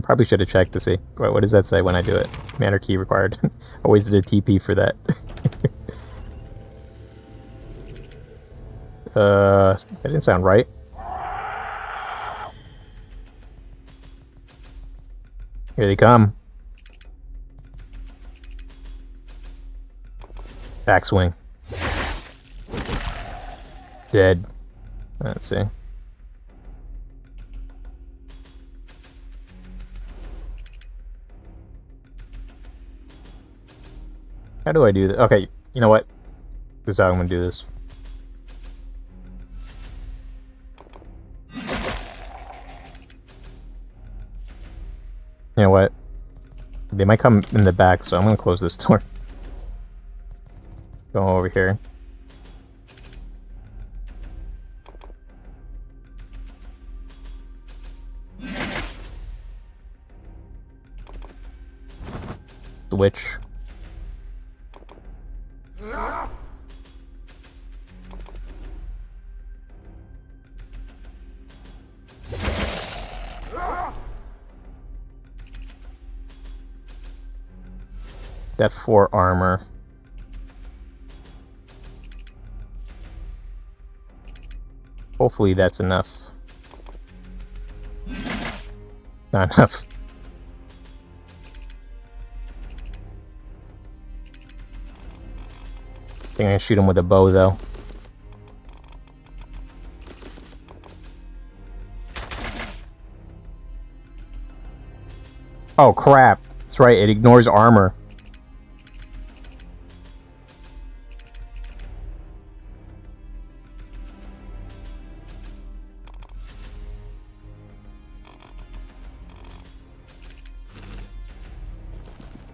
Probably should have checked to see. What does that say when I do it? Manner key required. I wasted a TP for that. That didn't sound right. Here they come. Backswing. Dead. Let's see. How do I do this? Okay, you know what? This is how I'm gonna do this. You know what? They might come in the back, so I'm gonna close this door. Go over here. Switch. Def 4 armor. Hopefully that's enough. Not enough. I think I'm gonna shoot him with a bow though. Oh crap. That's right, it ignores armor.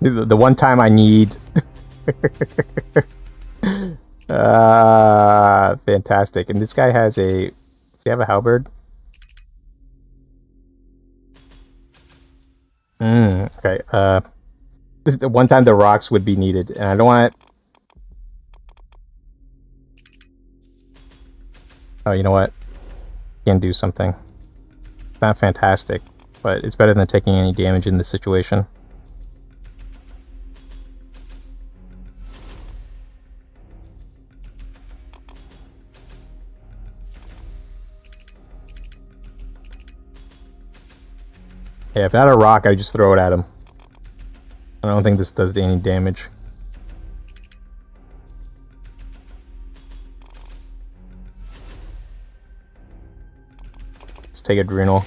The one time I need... fantastic. And this guy has a... Does he have a halberd? Okay. This is the one time the rocks would be needed, and I don't want to... Oh, you know what? Can do something. It's not fantastic, but it's better than taking any damage in this situation. Yeah, if I had a rock, I'd just throw it at him. I don't think this does any damage. Let's take Adrenal.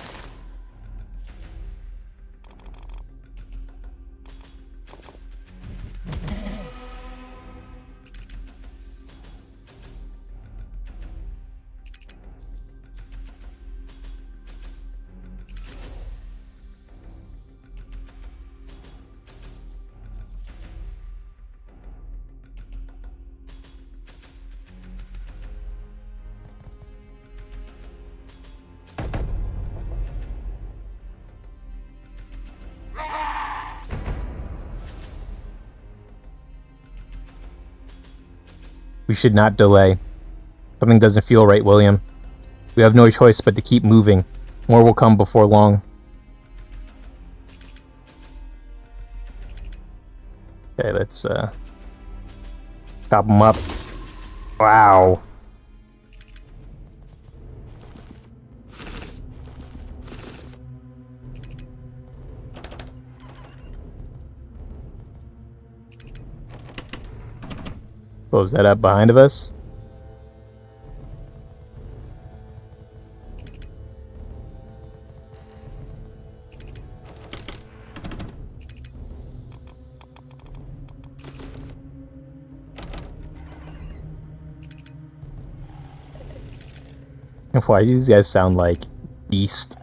We should not delay. Something doesn't feel right, William. We have no choice but to keep moving. More will come before long. Okay, let's chop them up. Wow. Close that up behind of us. Why do these guys sound like beast?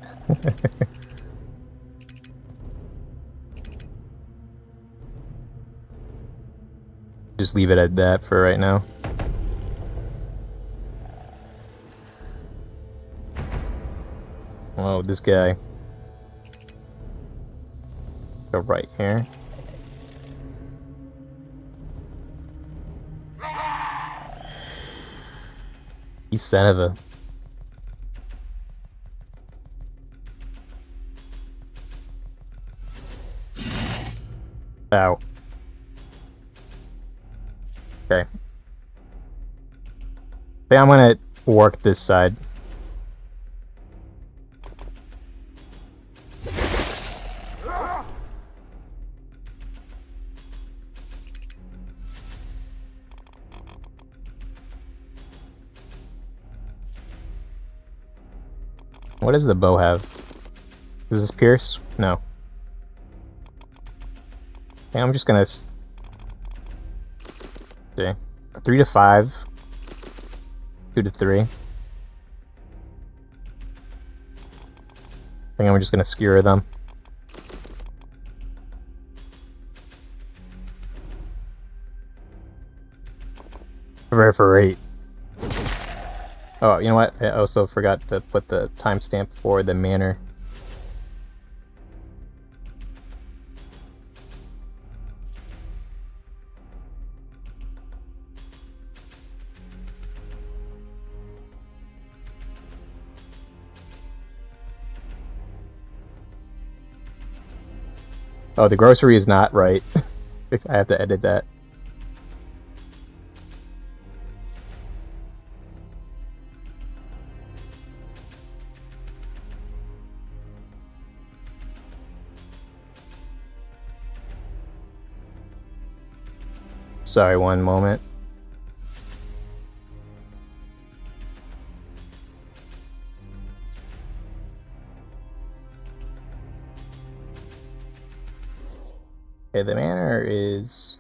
Just just leave it at that for right now. Oh, this guy. Go right here. You son of a... Ow. Okay. I think I'm gonna work this side. What does the bow have? Does this pierce? No. Okay, I'm just gonna... See. 3 to 5. 2 to 3. I think I'm just gonna skewer them. For 8. Oh, you know what? I also forgot to put the timestamp for the manor. Oh, the grocery is not right. I have to edit that. Sorry, one moment. Okay, the manor is...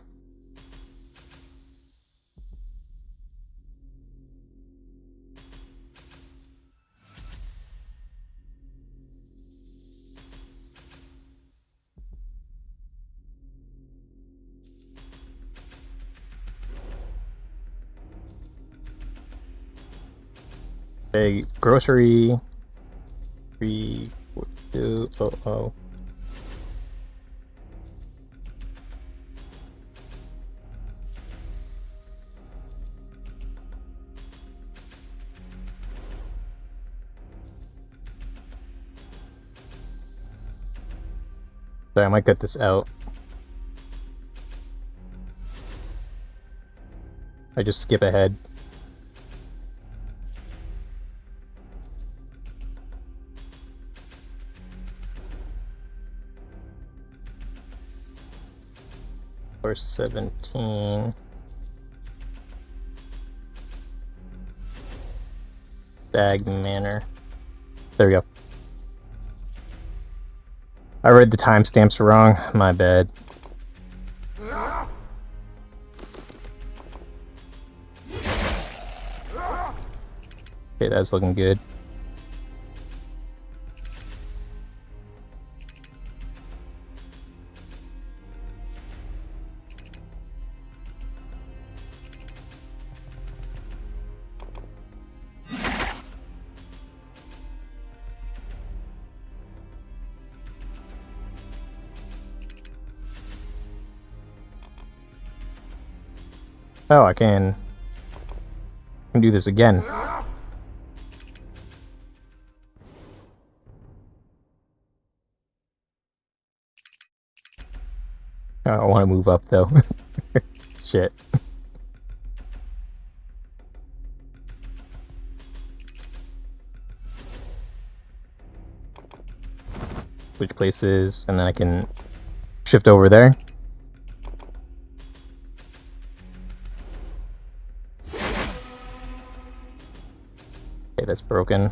a grocery 3 2 oh. Sorry, I might cut this out. I just skip ahead. Or 17. Stag Manor. There we go. I read the timestamps wrong. My bad. Okay, that's looking good. Oh, I can do this again. I don't want to move up though. Shit. Switch places, and then I can shift over there. Okay, that's broken.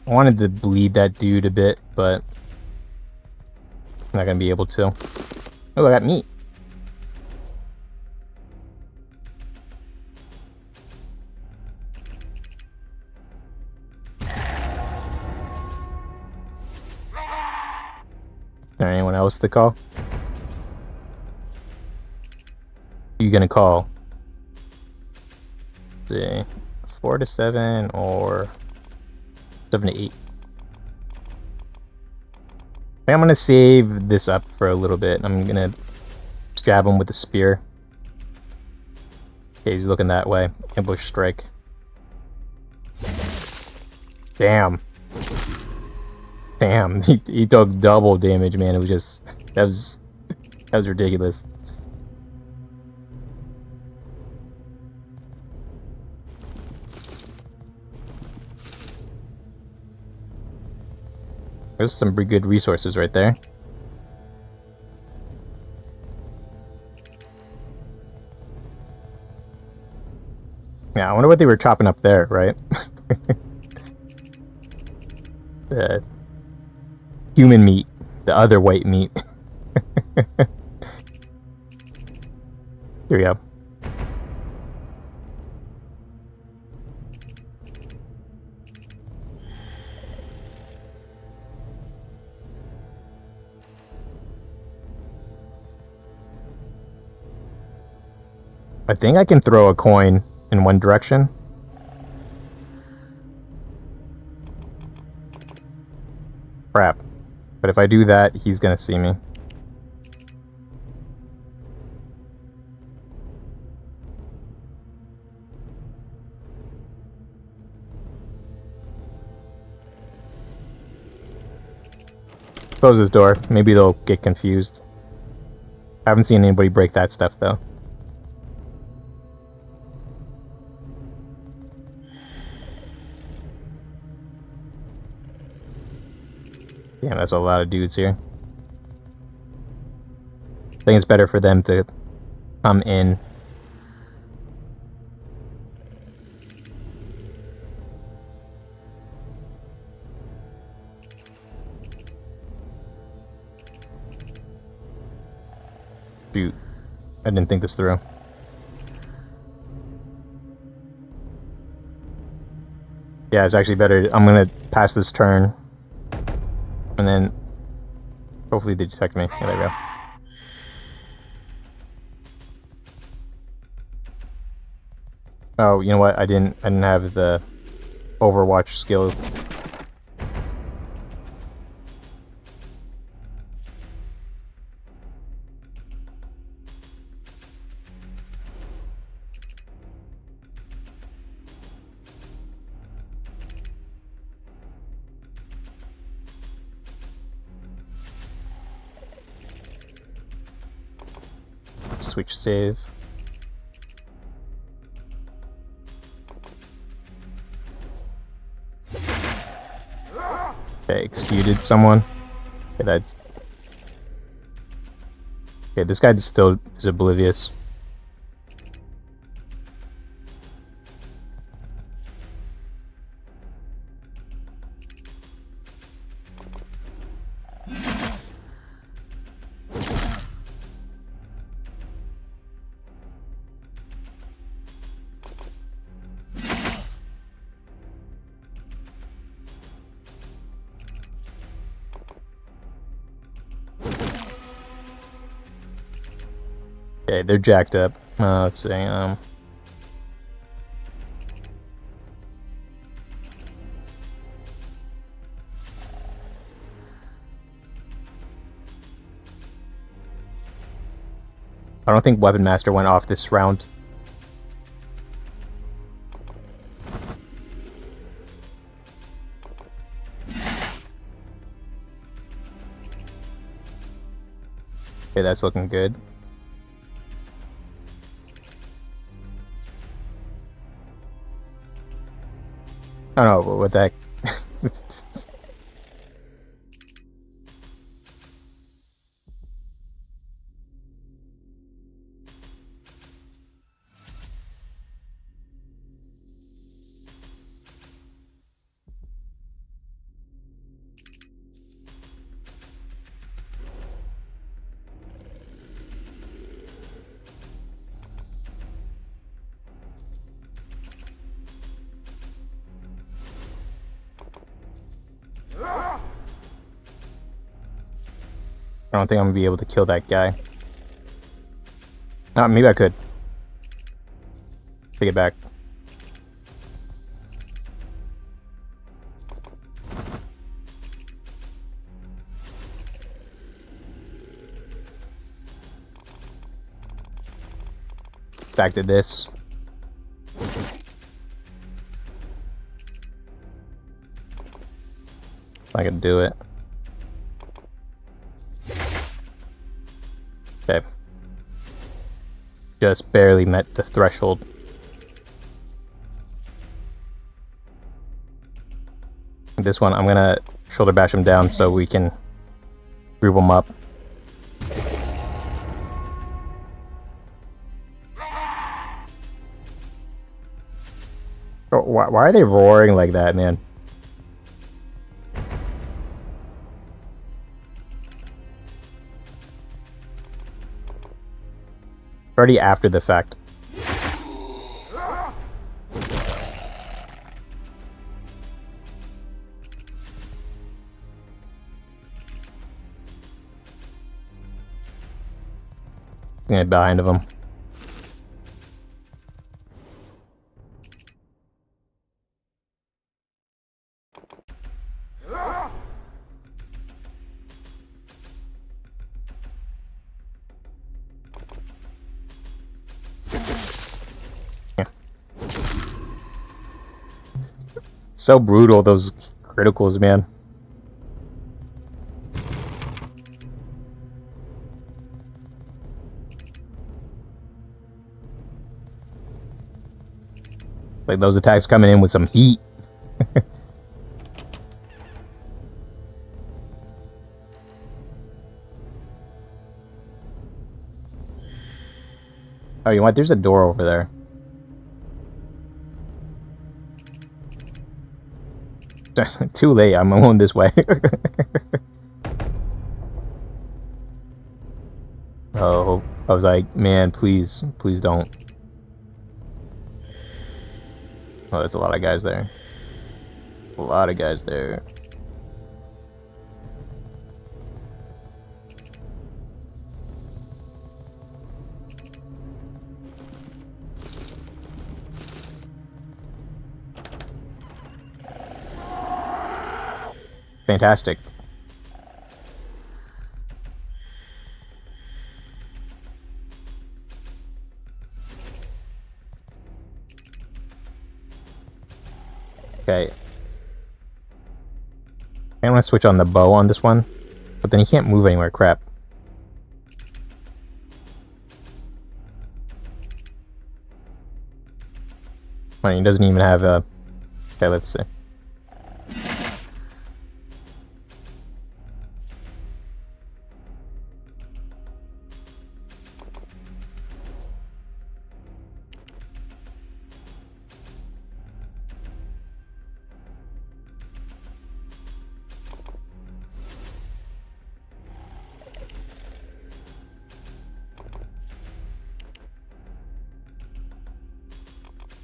I wanted to bleed that dude a bit, but I'm not gonna be able to. Oh, I got meat. anyone else to call? Who you gonna call? Let's see, 4 to 7 or 7 to 8. I think I'm gonna save this up for a little bit. I'm gonna jab him with the spear. Okay, he's looking that way. Ambush strike. Damn. Damn, he took double damage, man. It was just that was ridiculous. There's some pretty good resources right there. Yeah, I wonder what they were chopping up there, right? The human meat, the other white meat. Here we go. I think I can throw a coin in one direction. Crap. But if I do that, he's gonna see me. Close this door. Maybe they'll get confused. I haven't seen anybody break that stuff, though. Damn, that's a lot of dudes here. I think it's better for them to come in. Shoot. I didn't think this through. Yeah, it's actually better. I'm gonna pass this turn. And then hopefully they detect me. Yeah, there we go. Oh, you know what? I didn't have the Overwatch skill. Switch save. Okay, executed someone. Okay, that's... Okay, this guy still is oblivious. Okay, they're jacked up. Let's see, I don't think Weapon Master went off this round. Okay, that's looking good. I don't know what the heck. I don't think I'm gonna be able to kill that guy. Maybe I could. Take it back. Back to this. I can do it. Okay. Just barely met the threshold. This one, I'm gonna shoulder bash him down so we can group him up. Oh, why are they roaring like that, man? Already after the fact. Get behind of him. Yeah. So brutal, those criticals, man. Like those attacks coming in with some heat. Oh, you know what? There's a door over there. Too late, I'm going this way. Oh, I was like, man, please, please don't. Oh, there's a lot of guys there. A lot of guys there. Fantastic. Okay. I'm gonna switch on the bow on this one, but then he can't move anywhere. Crap. Well, he doesn't even have a... Okay, let's see.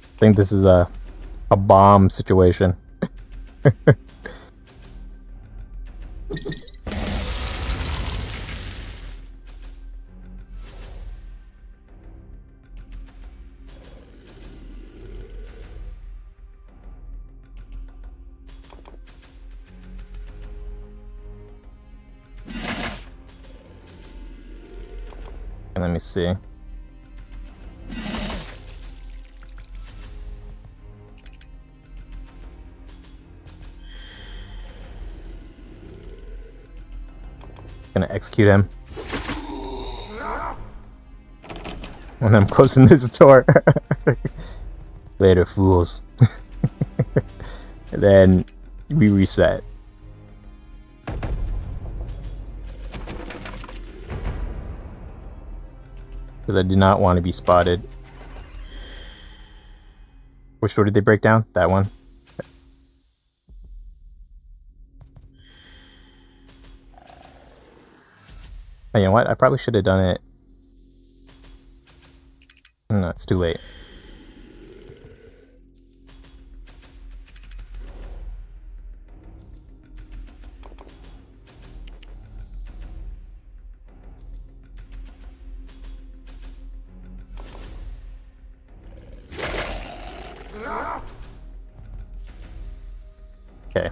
I think this is a bomb situation. Let me see. Gonna execute him. When I'm closing this door. Later, fools. And then we reset. Because I do not want to be spotted. Which door did they break down? That one? Oh, you know what? I probably should have done it. No, it's too late. Okay.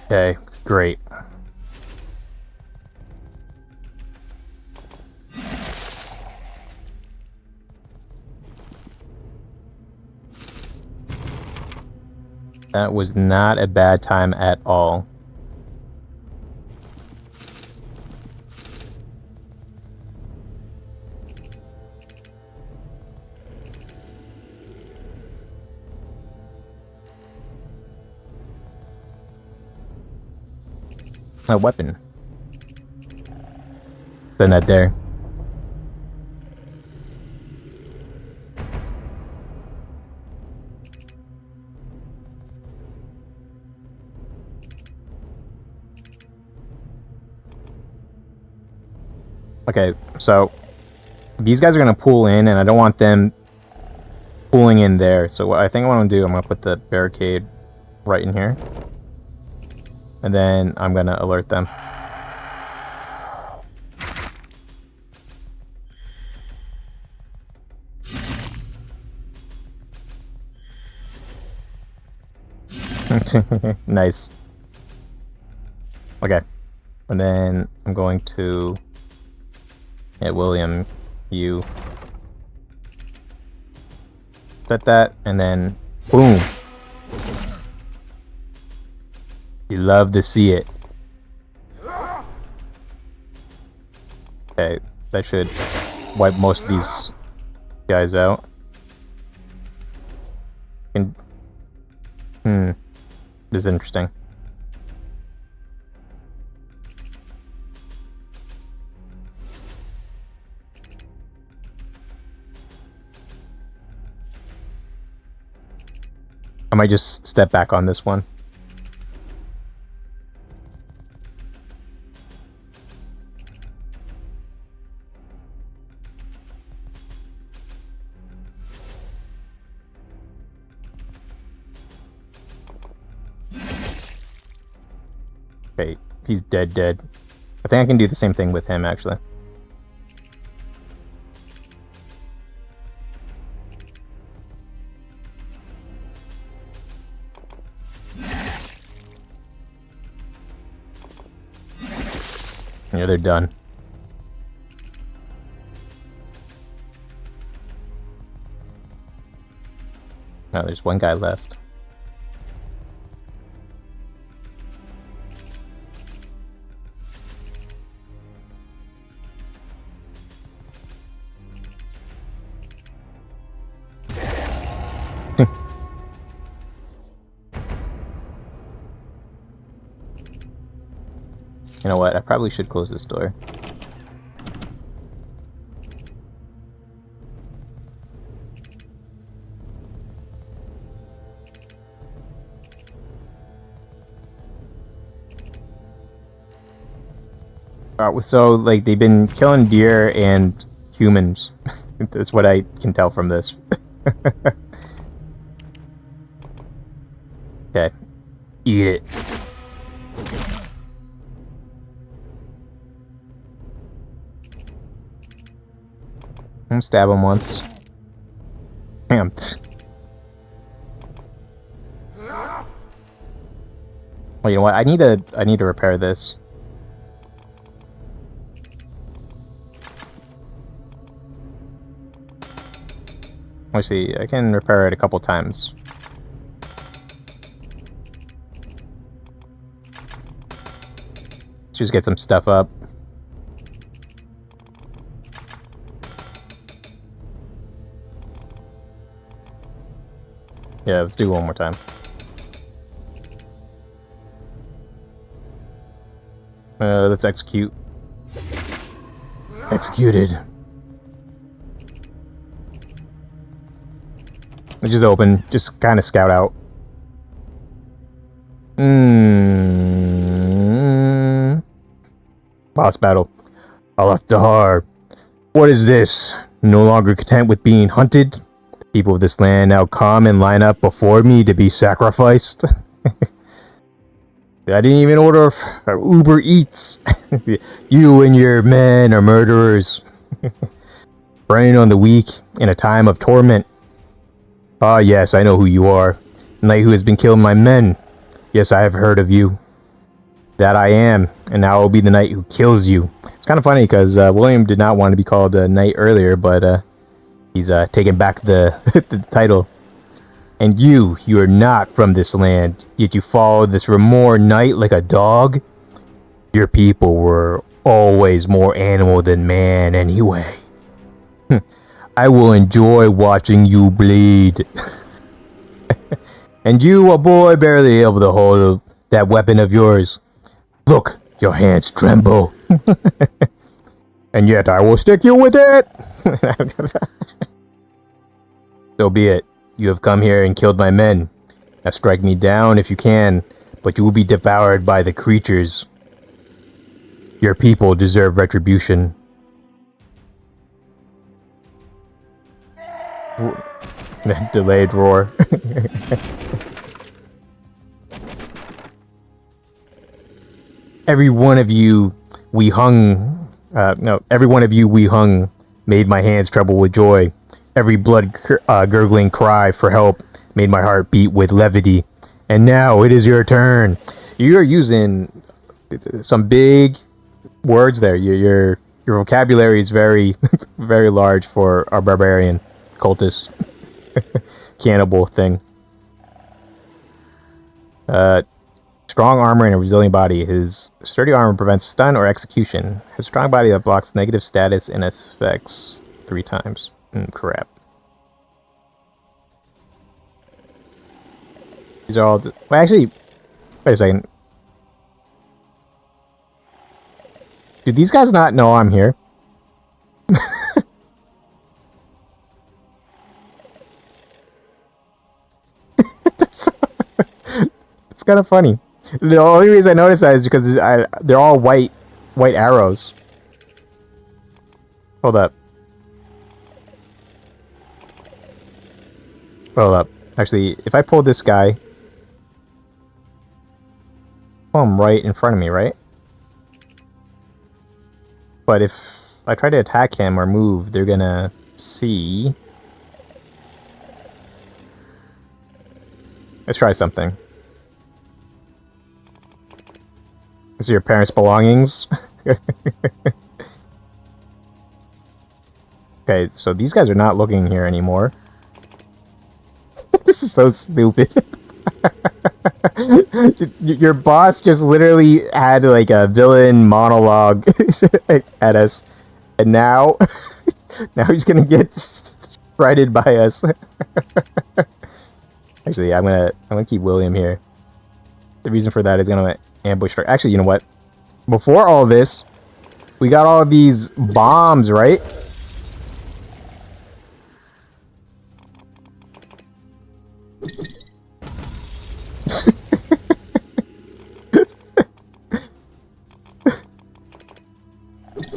Okay, great. That was not a bad time at all. A weapon. Send that there. Okay, so these guys are gonna pull in, and I don't want them pulling in there. So what I think I want to do, I'm gonna put the barricade right in here, and then I'm gonna alert them. Nice. Okay, and then I'm going to William, you set that, and then boom. You love to see it. Okay, that should wipe most of these guys out. And this is interesting. I might just step back on this one. Okay, he's dead. I think I can do the same thing with him, actually. Yeah, they're done. Now there's one guy left. You know what? I probably should close this door. So, like, they've been killing deer and humans. That's what I can tell from this. Okay. Eat it. I'm stab him once. Damn. Well, you know what? I need to repair this. Let's see. I can repair it a couple times. Let's just get some stuff up. Yeah, let's do it one more time. Let's execute. Executed. Let's just open. Just kind of scout out. Boss battle. Al-Dahar. What is this? No longer content with being hunted? The people of this land now come and line up before me to be sacrificed? I didn't even order Uber Eats. You and your men are murderers. Preying on the weak in a time of torment. Ah, yes, I know who you are. The knight who has been killing my men. Yes, I have heard of you. That I am, and now I will be the knight who kills you. It's kind of funny because William did not want to be called a knight earlier, but he's taking back the, the title. And you are not from this land, yet you follow this Remore knight like a dog? Your people were always more animal than man anyway. I will enjoy watching you bleed. And you, a boy barely able to hold that weapon of yours. Look, your hands tremble. And yet I will stick you with it. So be it. You have come here and killed my men. Now strike me down if you can, but you will be devoured by the creatures. Your people deserve retribution. Delayed roar. Every one of you we hung, every one of you we hung made my hands tremble with joy. Every blood-gurgling cry for help made my heart beat with levity. And now it is your turn. You're using some big words there. Your vocabulary is very, very large for our barbarian cultist cannibal thing. Strong armor and a resilient body. His sturdy armor prevents stun or execution. His strong body that blocks negative status and effects 3 times. Crap. These are all... Well, actually... Wait a second. Do these guys not know I'm here? It's kind of funny. The only reason I noticed that is because they're all white arrows. Hold up. Hold up. Actually, if I pull this guy... Pull him right in front of me, right? But if I try to attack him or move, they're gonna see... Let's try something. These are your parents' belongings. Okay, so these guys are not looking here anymore. This is so stupid. Your boss just literally had like a villain monologue at us, and now he's gonna get shredded by us. Actually, I'm gonna keep William here. The reason for that is gonna ambush strike. Actually, you know what? Before all this, we got all these bombs, right?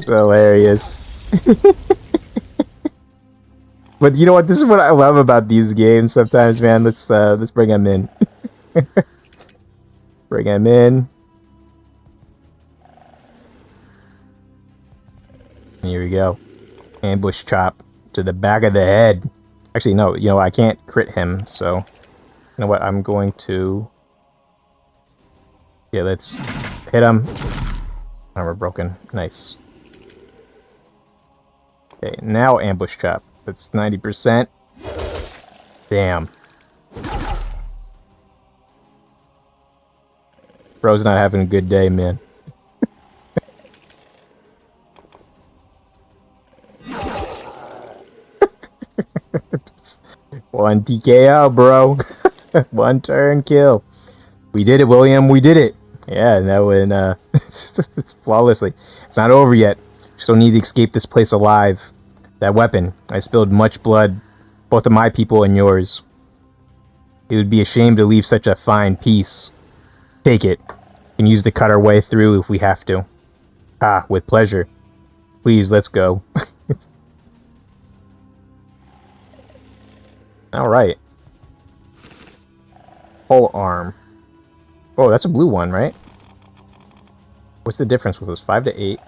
Hilarious. But you know what? This is what I love about these games sometimes, man. Let's bring him in. Bring him in. Here we go. Ambush chop to the back of the head. Actually, no. You know what? I can't crit him, so... You know what? I'm going to... Yeah, let's hit him. Armor broken. Nice. Okay, now ambush chop. That's 90%. Damn. Bro's not having a good day, man. One TKO, bro. One turn kill. We did it, William. We did it. Yeah, that went it's flawlessly. It's not over yet. We still need to escape this place alive. That weapon. I spilled much blood, both of my people and yours. It would be a shame to leave such a fine piece. Take it. We can use to cut our way through if we have to. Ah, with pleasure. Please, let's go. Alright. Whole arm. Oh, that's a blue one, right? What's the difference with those? 5 to 8.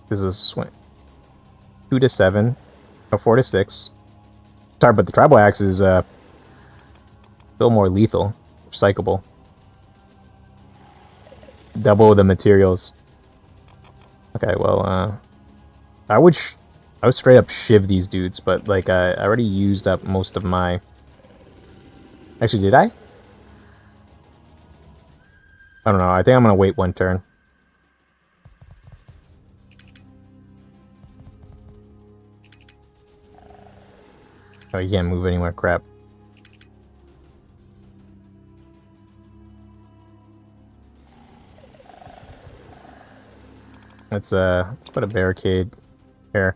This is a swing. 2 to 7. Oh, 4 to 6. Sorry, but the tribal axe is still more lethal. Recyclable. Double the materials. Okay, well, I would straight up shiv these dudes, but like I already used up most of my. Actually, did I? I don't know. I think I'm gonna wait one turn. Oh, you can't move anywhere. Crap. Let's put a barricade here.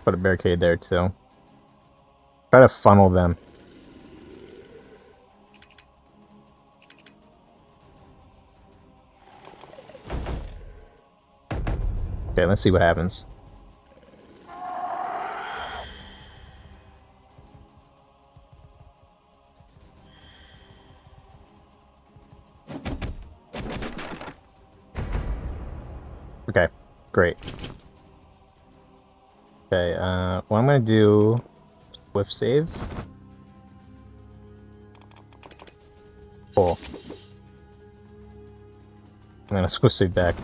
Put a barricade there too. Try to funnel them. Okay, let's see what happens. Okay, great. Okay, what I'm gonna do, swift save. Cool. I'm gonna swift save back.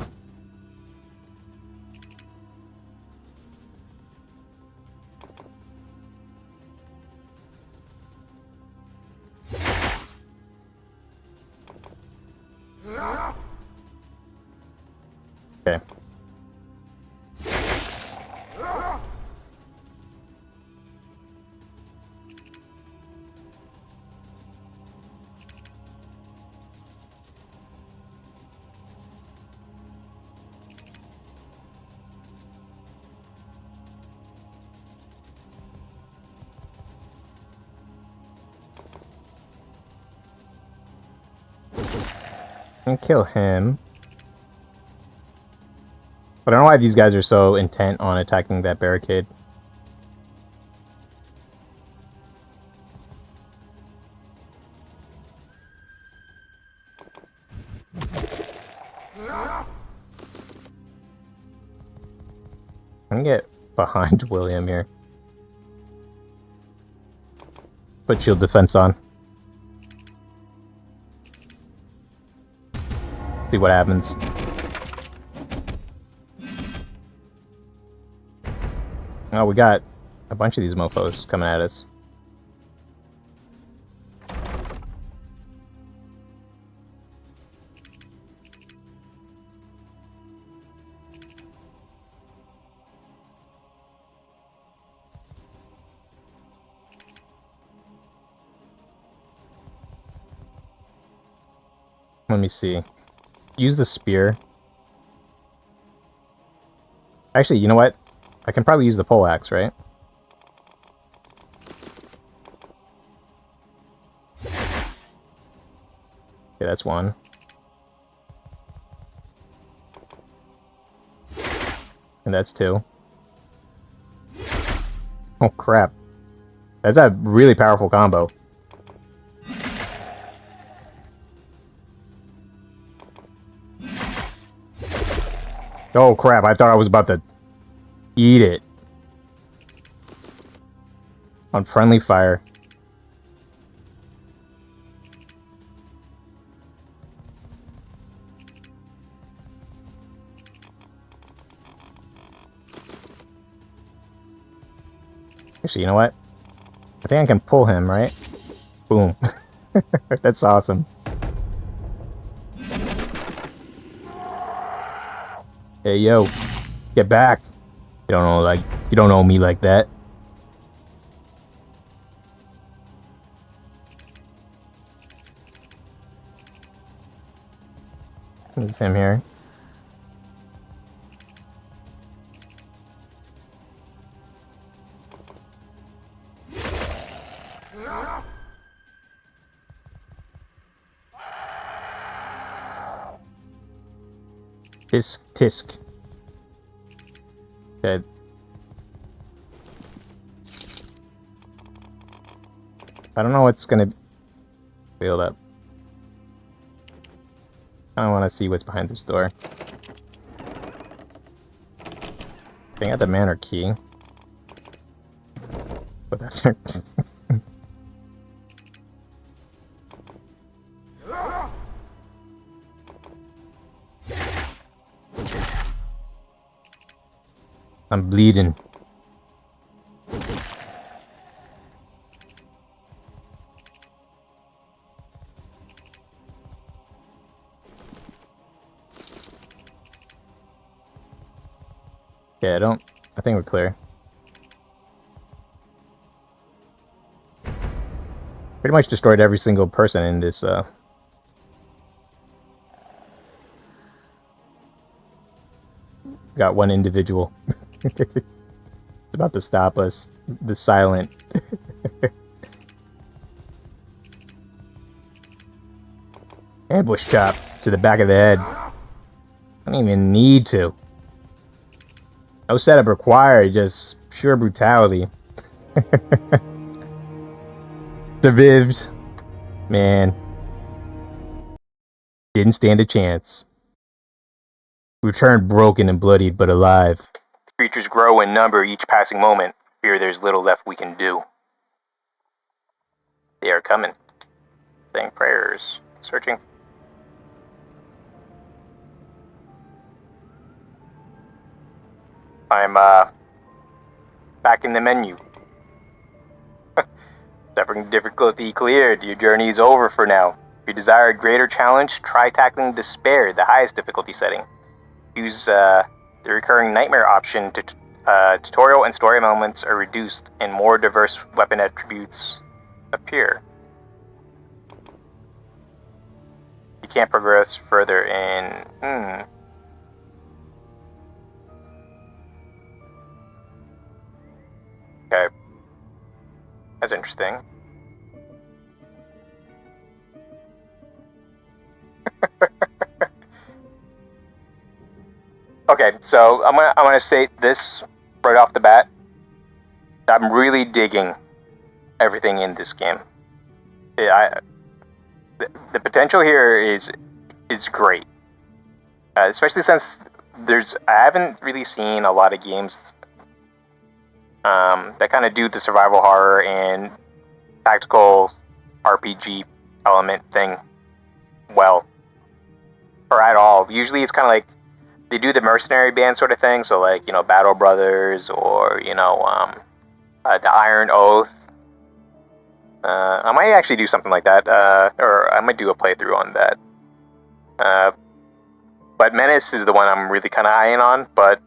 Okay. And kill him. But I don't know why these guys are so intent on attacking that barricade. I'm gonna get behind William here. Put shield defense on. See what happens. Oh, we got a bunch of these mofos coming at us. Let me see. Use the spear. Actually, you know what? I can probably use the pole axe, right? Okay, that's one. And that's two. Oh, crap. That's a really powerful combo. Oh, crap. I thought I was about to eat it. On friendly fire. Actually, you know what? I think I can pull him, right? Boom. That's awesome. Hey, yo. Get back. You don't know me like that. Leave him here. Tisk. Okay. I don't know what's gonna build up. I don't want to see what's behind this door. I got the manor key. But that's I'm bleeding. Yeah, I think we're clear. Pretty much destroyed every single person in this, got one individual. It's about to stop us. The silent. Ambush chop to the back of the head. I don't even need to. No setup required, just pure brutality. Survived. Man. Didn't stand a chance. Returned broken and bloodied, but alive. The creatures grow in number each passing moment. Fear there's little left we can do. They are coming. Saying prayers. Searching. I'm, back in the menu. Suffering difficulty cleared. Your journey is over for now. If you desire a greater challenge, try tackling despair, the highest difficulty setting. Use, the recurring nightmare option to tutorial and story moments are reduced and more diverse weapon attributes appear. You can't progress further in... Okay. That's interesting. Okay, so I'm gonna say this right off the bat. I'm really digging everything in this game. The potential here is great, especially since I haven't really seen a lot of games that kind of do the survival horror and tactical RPG element thing well, or at all. Usually it's kind of like they do the mercenary band sort of thing, so like, you know, Battle Brothers, or, you know, the Iron Oath. I might actually do something like that, or I might do a playthrough on that. But Menace is the one I'm really kind of eyeing on, but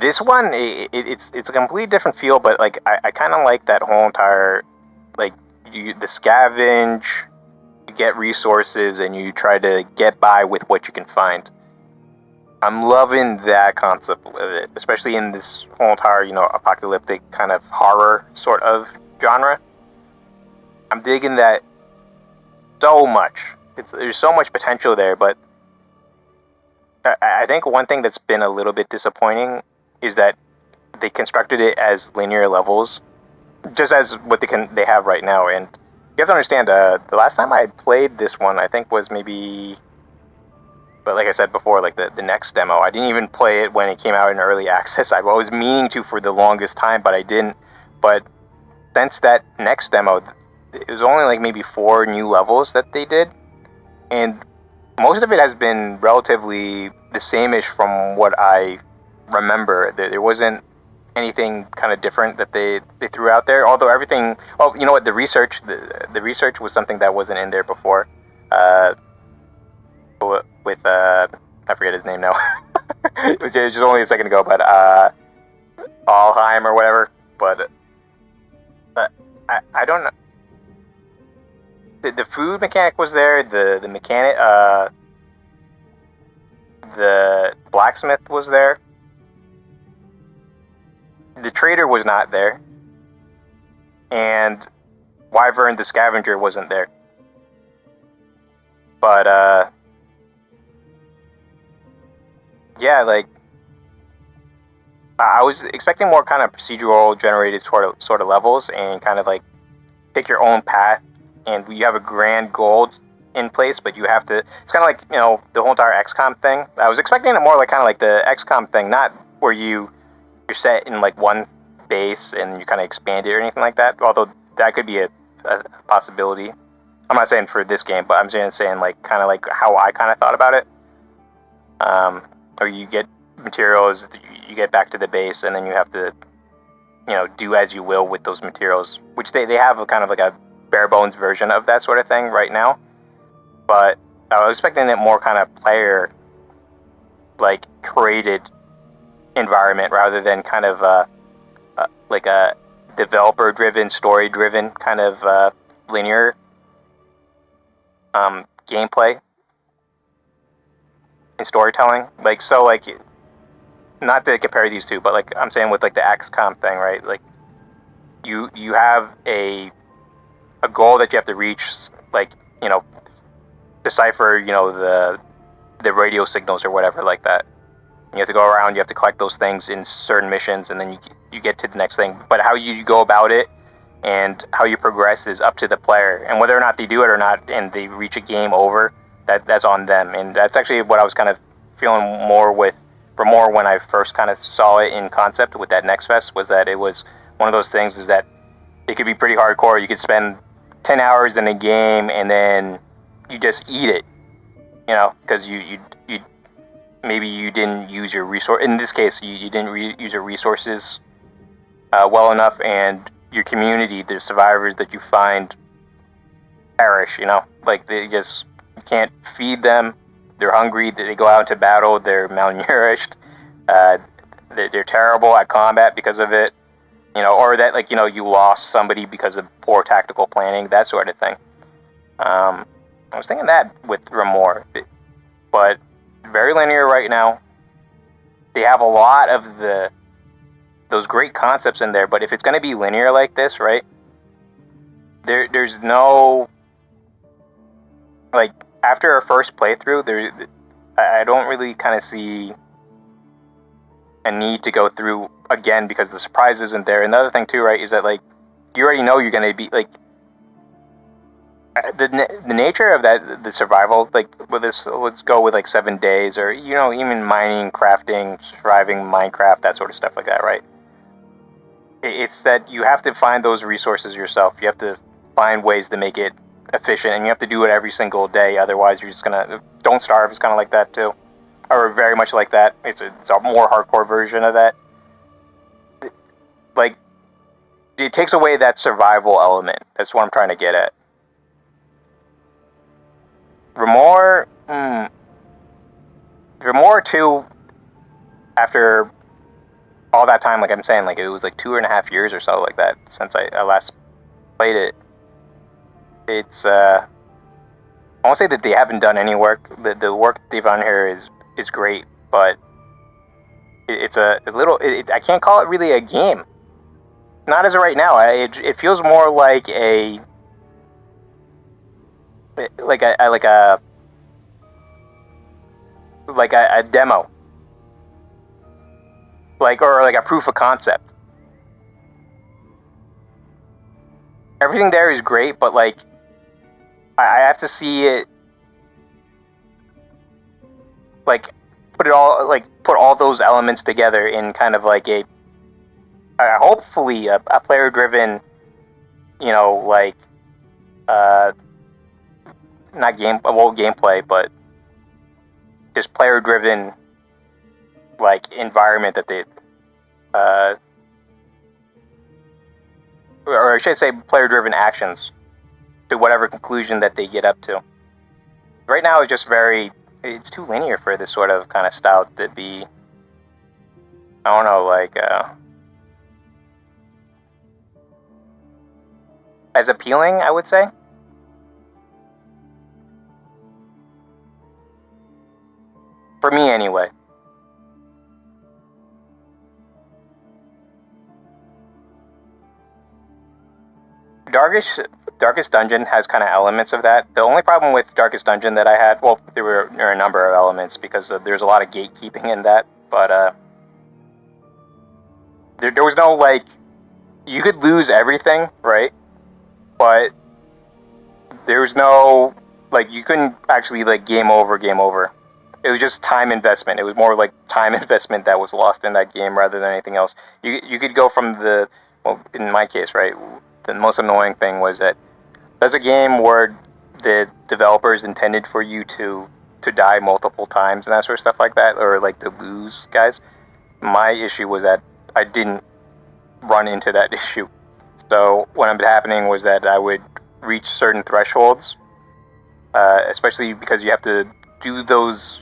this one, it's a completely different feel, but like I kind of like that whole entire, like, the scavenge, you get resources, and you try to get by with what you can find. I'm loving that concept of it, especially in this whole entire, you know, apocalyptic kind of horror sort of genre. I'm digging that so much. There's so much potential there, but I think one thing that's been a little bit disappointing is that they constructed it as linear levels, just as what they have right now. And you have to understand, the last time I played this one, I think was maybe, but like I said before, like the next demo, I didn't even play it when it came out in early access. I was meaning to for the longest time, but I didn't. But since that next demo, it was only like maybe 4 new levels that they did, and most of it has been relatively the same-ish from what I remember. There wasn't anything kind of different that they threw out there. Although everything, oh, you know what, the research was something that wasn't in there before. With I forget his name now. it was just only a second ago, but Alheim or whatever. But I don't know. The food mechanic was there. The mechanic, the blacksmith was there. The trader was not there, and Wyvern the scavenger wasn't there. But yeah, like I was expecting more kind of procedural generated sort of levels and kind of like pick your own path, and you have a grand goal in place, but you have to. It's kind of like the whole entire XCOM thing. I was expecting it more like kind of like the XCOM thing, not where you're set in like one base and you kind of expand it or anything like that. Although that could be a possibility. I'm not saying for this game, but I'm saying like kind of like how I kind of thought about it. Or you get materials, you get back to the base, and then you have to do as you will with those materials, which they have a kind of like a bare bones version of that sort of thing right now. But I was expecting it more kind of player like created environment rather than kind of like a developer driven, story driven kind of linear gameplay and storytelling. Like so, like not to compare these two, but like I'm saying with like the XCOM thing, right? Like you have a goal that you have to reach, like decipher the radio signals or whatever like that. You have to go around, you have to collect those things in certain missions, and then you get to the next thing. But how you go about it and how you progress is up to the player, and whether or not they do it or not, and they reach a game over, that's on them. And that's actually what I was kind of feeling more with Remore when I first kind of saw it in concept with that Next Fest, was that it was one of those things is that it could be pretty hardcore. You could spend 10 hours in a game and then you just eat it, because you maybe you didn't use your resource. In this case, you didn't use your resources well enough, and your community, the survivors that you find, perish. Like you can't feed them. They're hungry. They go out into battle. They're malnourished. They're terrible at combat because of it. Or that you lost somebody because of poor tactical planning, that sort of thing. I was thinking that with Remore, but very linear right now. They have a lot of those great concepts in there, but if it's going to be linear like this, right? There's no, like, after our first playthrough, I don't really kind of see a need to go through again because the surprise isn't there. And the other thing too, right, is that like you already know you're going to be like the nature of the survival, like with this, let's go with like 7 days, or even mining, crafting, surviving Minecraft, that sort of stuff like that, right? It's that you have to find those resources yourself. You have to find ways to make it efficient, and you have to do it every single day. Otherwise, you're just gonna don't starve. It's kind of like that too, or very much like that. It's a more hardcore version of that. Like it takes away that survival element. That's what I'm trying to get at. Remore 2, after all that time, like I'm saying, like it was like 2.5 years or so like that since I last played it. It's I won't say that they haven't done any work. The work they've done here is great, but it's a little. I can't call it really a game. Not as of right now. It feels more like a demo, or like a proof of concept. Everything there is great, but like I have to see it, like put all those elements together in kind of like hopefully a player driven, like not gameplay, but just player driven like environment that they or I should say player driven actions to whatever conclusion that they get up to. Right now it's too linear for this sort of kind of style to be, I don't know, like as appealing, I would say. For me, anyway. Dargish Darkest Dungeon has kind of elements of that. The only problem with Darkest Dungeon that I had, well, there were a number of elements because there's a lot of gatekeeping in that, but there was no, like, you could lose everything, right? But there's no, like, you couldn't actually, like, game over. It was just time investment. It was more like time investment that was lost in that game rather than anything else. You could go from the, well, in my case, right, the most annoying thing was that that's a game where the developers intended for you to die multiple times and that sort of stuff like that, or like to lose guys. My issue was that I didn't run into that issue. So what ended up happening was that I would reach certain thresholds, especially because you have to do those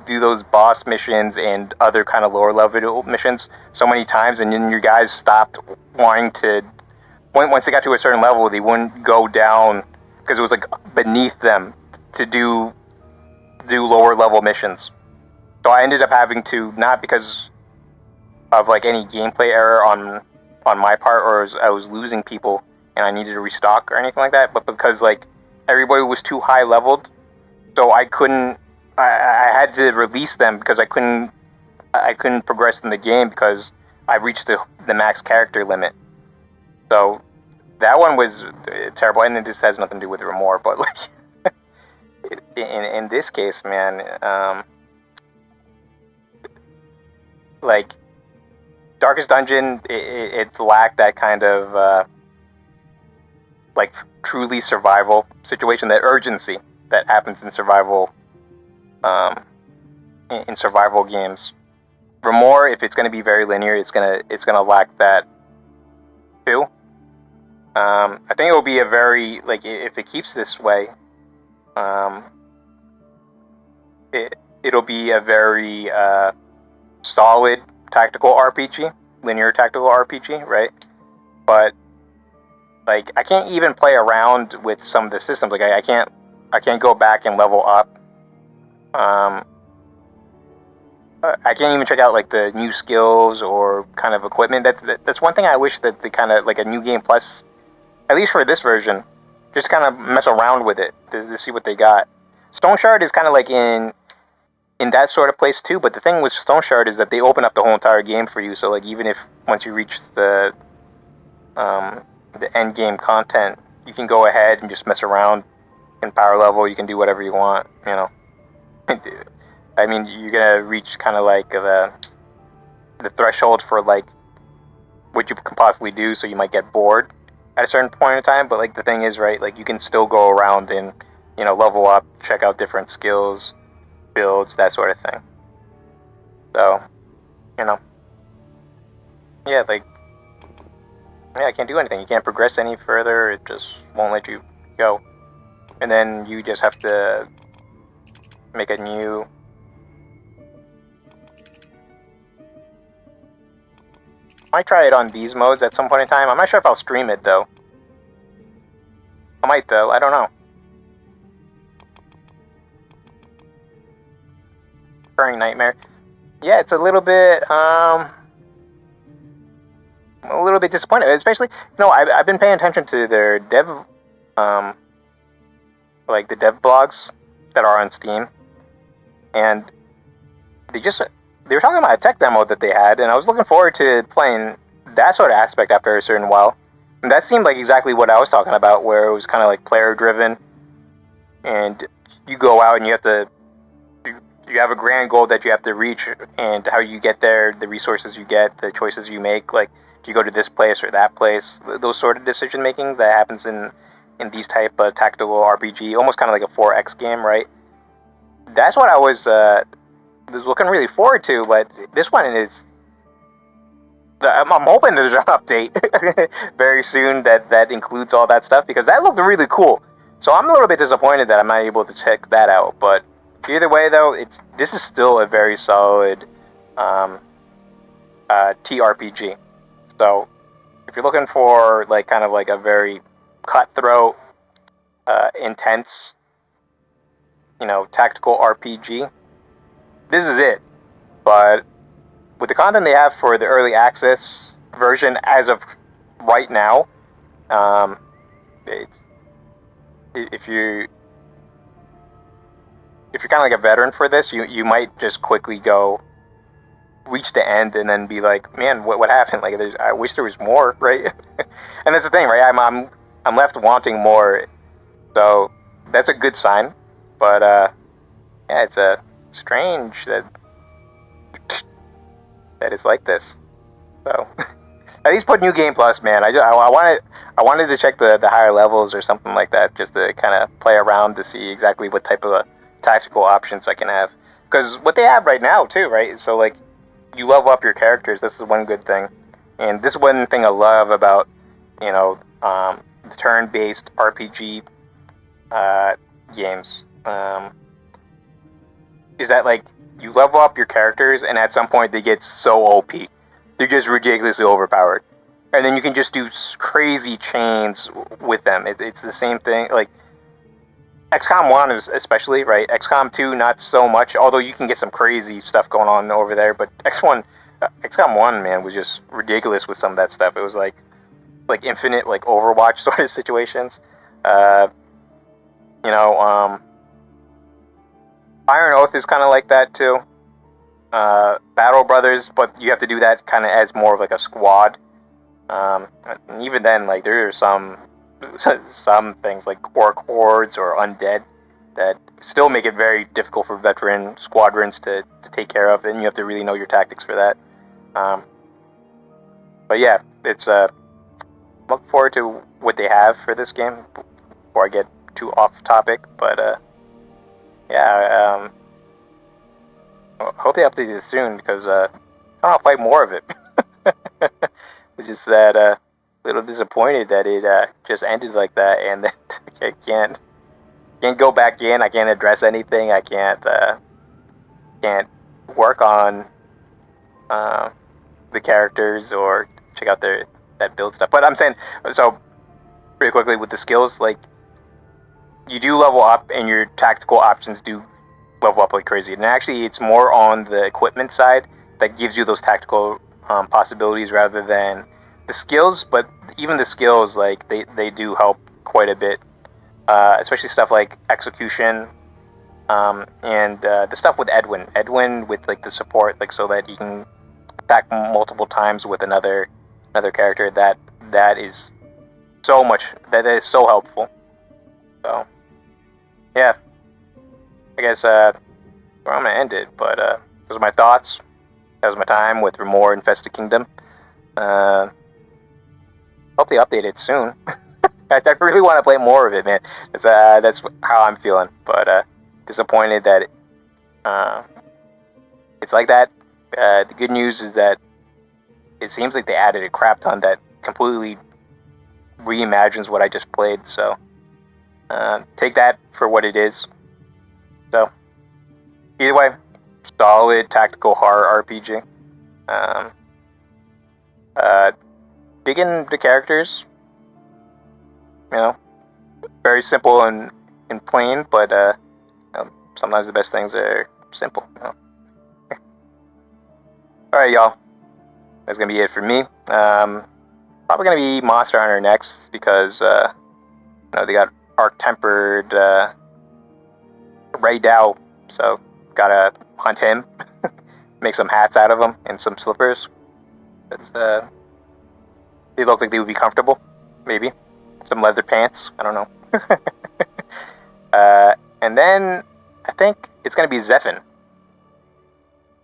do those boss missions and other kind of lower level missions so many times, and then your guys stopped wanting to. Once they got to a certain level, they wouldn't go down because it was like beneath them to do lower level missions. So I ended up having to, not because of like any gameplay error on my part, or I was losing people and I needed to restock or anything like that, but because like everybody was too high leveled, so I couldn't. I had to release them because I couldn't progress in the game because I reached the max character limit. So that one was terrible, and this has nothing to do with Remore, but like in this case, man, like Darkest Dungeon, it lacked that kind of like truly survival situation, that urgency that happens in survival games. Remore, if it's going to be very linear, it's gonna lack that too. I think it will be a very, like, if it keeps this way, it'll be a very solid tactical RPG, linear tactical RPG, right? But like I can't even play around with some of the systems. Like I can't go back and level up. I can't even check out like the new skills or kind of equipment. That's one thing I wish that they kind of, like a New Game Plus, at least for this version, just kind of mess around with it to see what they got. Stone Shard is kind of like in that sort of place too, but the thing with Stone Shard is that they open up the whole entire game for you. So like even if once you reach the end game content, you can go ahead and just mess around in power level. You can do whatever you want, you know. I mean, you're gonna reach kind of like the threshold for like what you can possibly do, so you might get bored at a certain point in time. But like the thing is, right, like you can still go around and, you know, level up, check out different skills, builds, that sort of thing. So, you know, yeah, like, yeah, I can't do anything. You can't progress any further. It just won't let you go. And then you just have to make a new... I might try it on these modes at some point in time. I'm not sure if I'll stream it, though. I might, though. I don't know. Recurring Nightmare. Yeah, it's a little bit disappointed. Especially, you know, I've been paying attention to their dev, like the dev blogs that are on Steam, and they were talking about a tech demo that they had, and I was looking forward to playing that sort of aspect after a certain while. And that seemed like exactly what I was talking about, where it was kind of like player driven, and you go out and you have a grand goal that you have to reach, and how you get there, the resources you get, the choices you make, like do you go to this place or that place, those sort of decision making that happens in these type of tactical RPG, almost kind of like a 4X game, right? That's what I was looking really forward to, but this one is... I'm hoping there's an update very soon that includes all that stuff, because that looked really cool. So I'm a little bit disappointed that I'm not able to check that out, but either way, though, this is still a very solid TRPG. So if you're looking for like kind of like a very cutthroat, intense, you know, tactical RPG, this is it. But with the content they have for the early access version as of right now, if you if you're kind of like a veteran for this, you might just quickly go reach the end and then be like, man, what happened? Like, I wish there was more, right? And that's the thing, right? I'm left wanting more, so that's a good sign. But yeah, it's strange that it's like this. So at least put New Game Plus, man. I wanted to check the higher levels or something like that, just to kind of play around to see exactly what type of tactical options I can have. Because what they have right now too, right? So like, you level up your characters. This is one good thing, and this is one thing I love about, the turn-based RPG games. Is that like, you level up your characters, and at some point they get so OP, they're just ridiculously overpowered, and then you can just do crazy chains with them. It's the same thing. Like XCOM 1 is especially, right? XCOM 2 not so much, although you can get some crazy stuff going on over there. But XCOM 1, man, was just ridiculous with some of that stuff. It was like infinite, like Overwatch sort of situations. Iron Oath is kind of like that too. Battle Brothers, but you have to do that kind of as more of like a squad. And even then, like, there are some things like orc hordes or undead that still make it very difficult for veteran squadrons to take care of, and you have to really know your tactics for that. But yeah, it's look forward to what they have for this game before I get too off topic. But yeah, hope they update it soon, because I want to play more of it. It's just that a little disappointed that it just ended like that, and that I can't go back in. I can't address anything. I can't work on the characters or check out that build stuff. But I'm saying, so pretty quickly with the skills, like, you do level up, and your tactical options do level up like crazy. And actually, it's more on the equipment side that gives you those tactical possibilities rather than the skills. But even the skills, like, they do help quite a bit, especially stuff like execution, and the stuff with Edwin with like the support, like, so that you can attack multiple times with another character. That is so much. That is so helpful. So yeah, I guess I'm gonna end it. But those are my thoughts. That was my time with Remore Infested Kingdom. Hope they update it soon. I really want to play more of it, man. That's how I'm feeling. But disappointed that it's like that. The good news is that it seems like they added a crap ton that completely reimagines what I just played. So take that for what it is. So either way, solid tactical horror RPG. Digging the characters. Very simple and plain, but sometimes the best things are simple. Alright, y'all. That's gonna be it for me. Probably gonna be Monster Hunter next, because they got Arc Tempered Ray Dow, so gotta hunt him, make some hats out of him and some slippers. They look like they would be comfortable, maybe. Some leather pants, I don't know. And then I think it's gonna be Zephyr.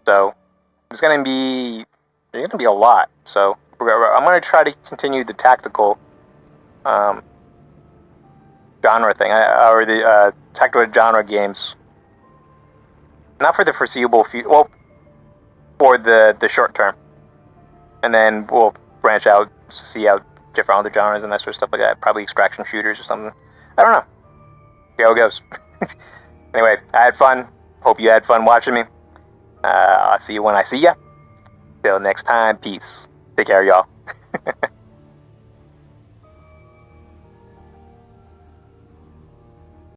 So there's gonna be a lot. So I'm gonna try to continue the tactical genre thing, or the tactical genre games. Not for the foreseeable future. Well, for the short term, and then we'll branch out, see out different other genres and that sort of stuff like that. Probably extraction shooters or something. I don't know. See how it goes. Anyway, I had fun. Hope you had fun watching me. I'll see you when I see ya. Till next time, peace. Take care, y'all.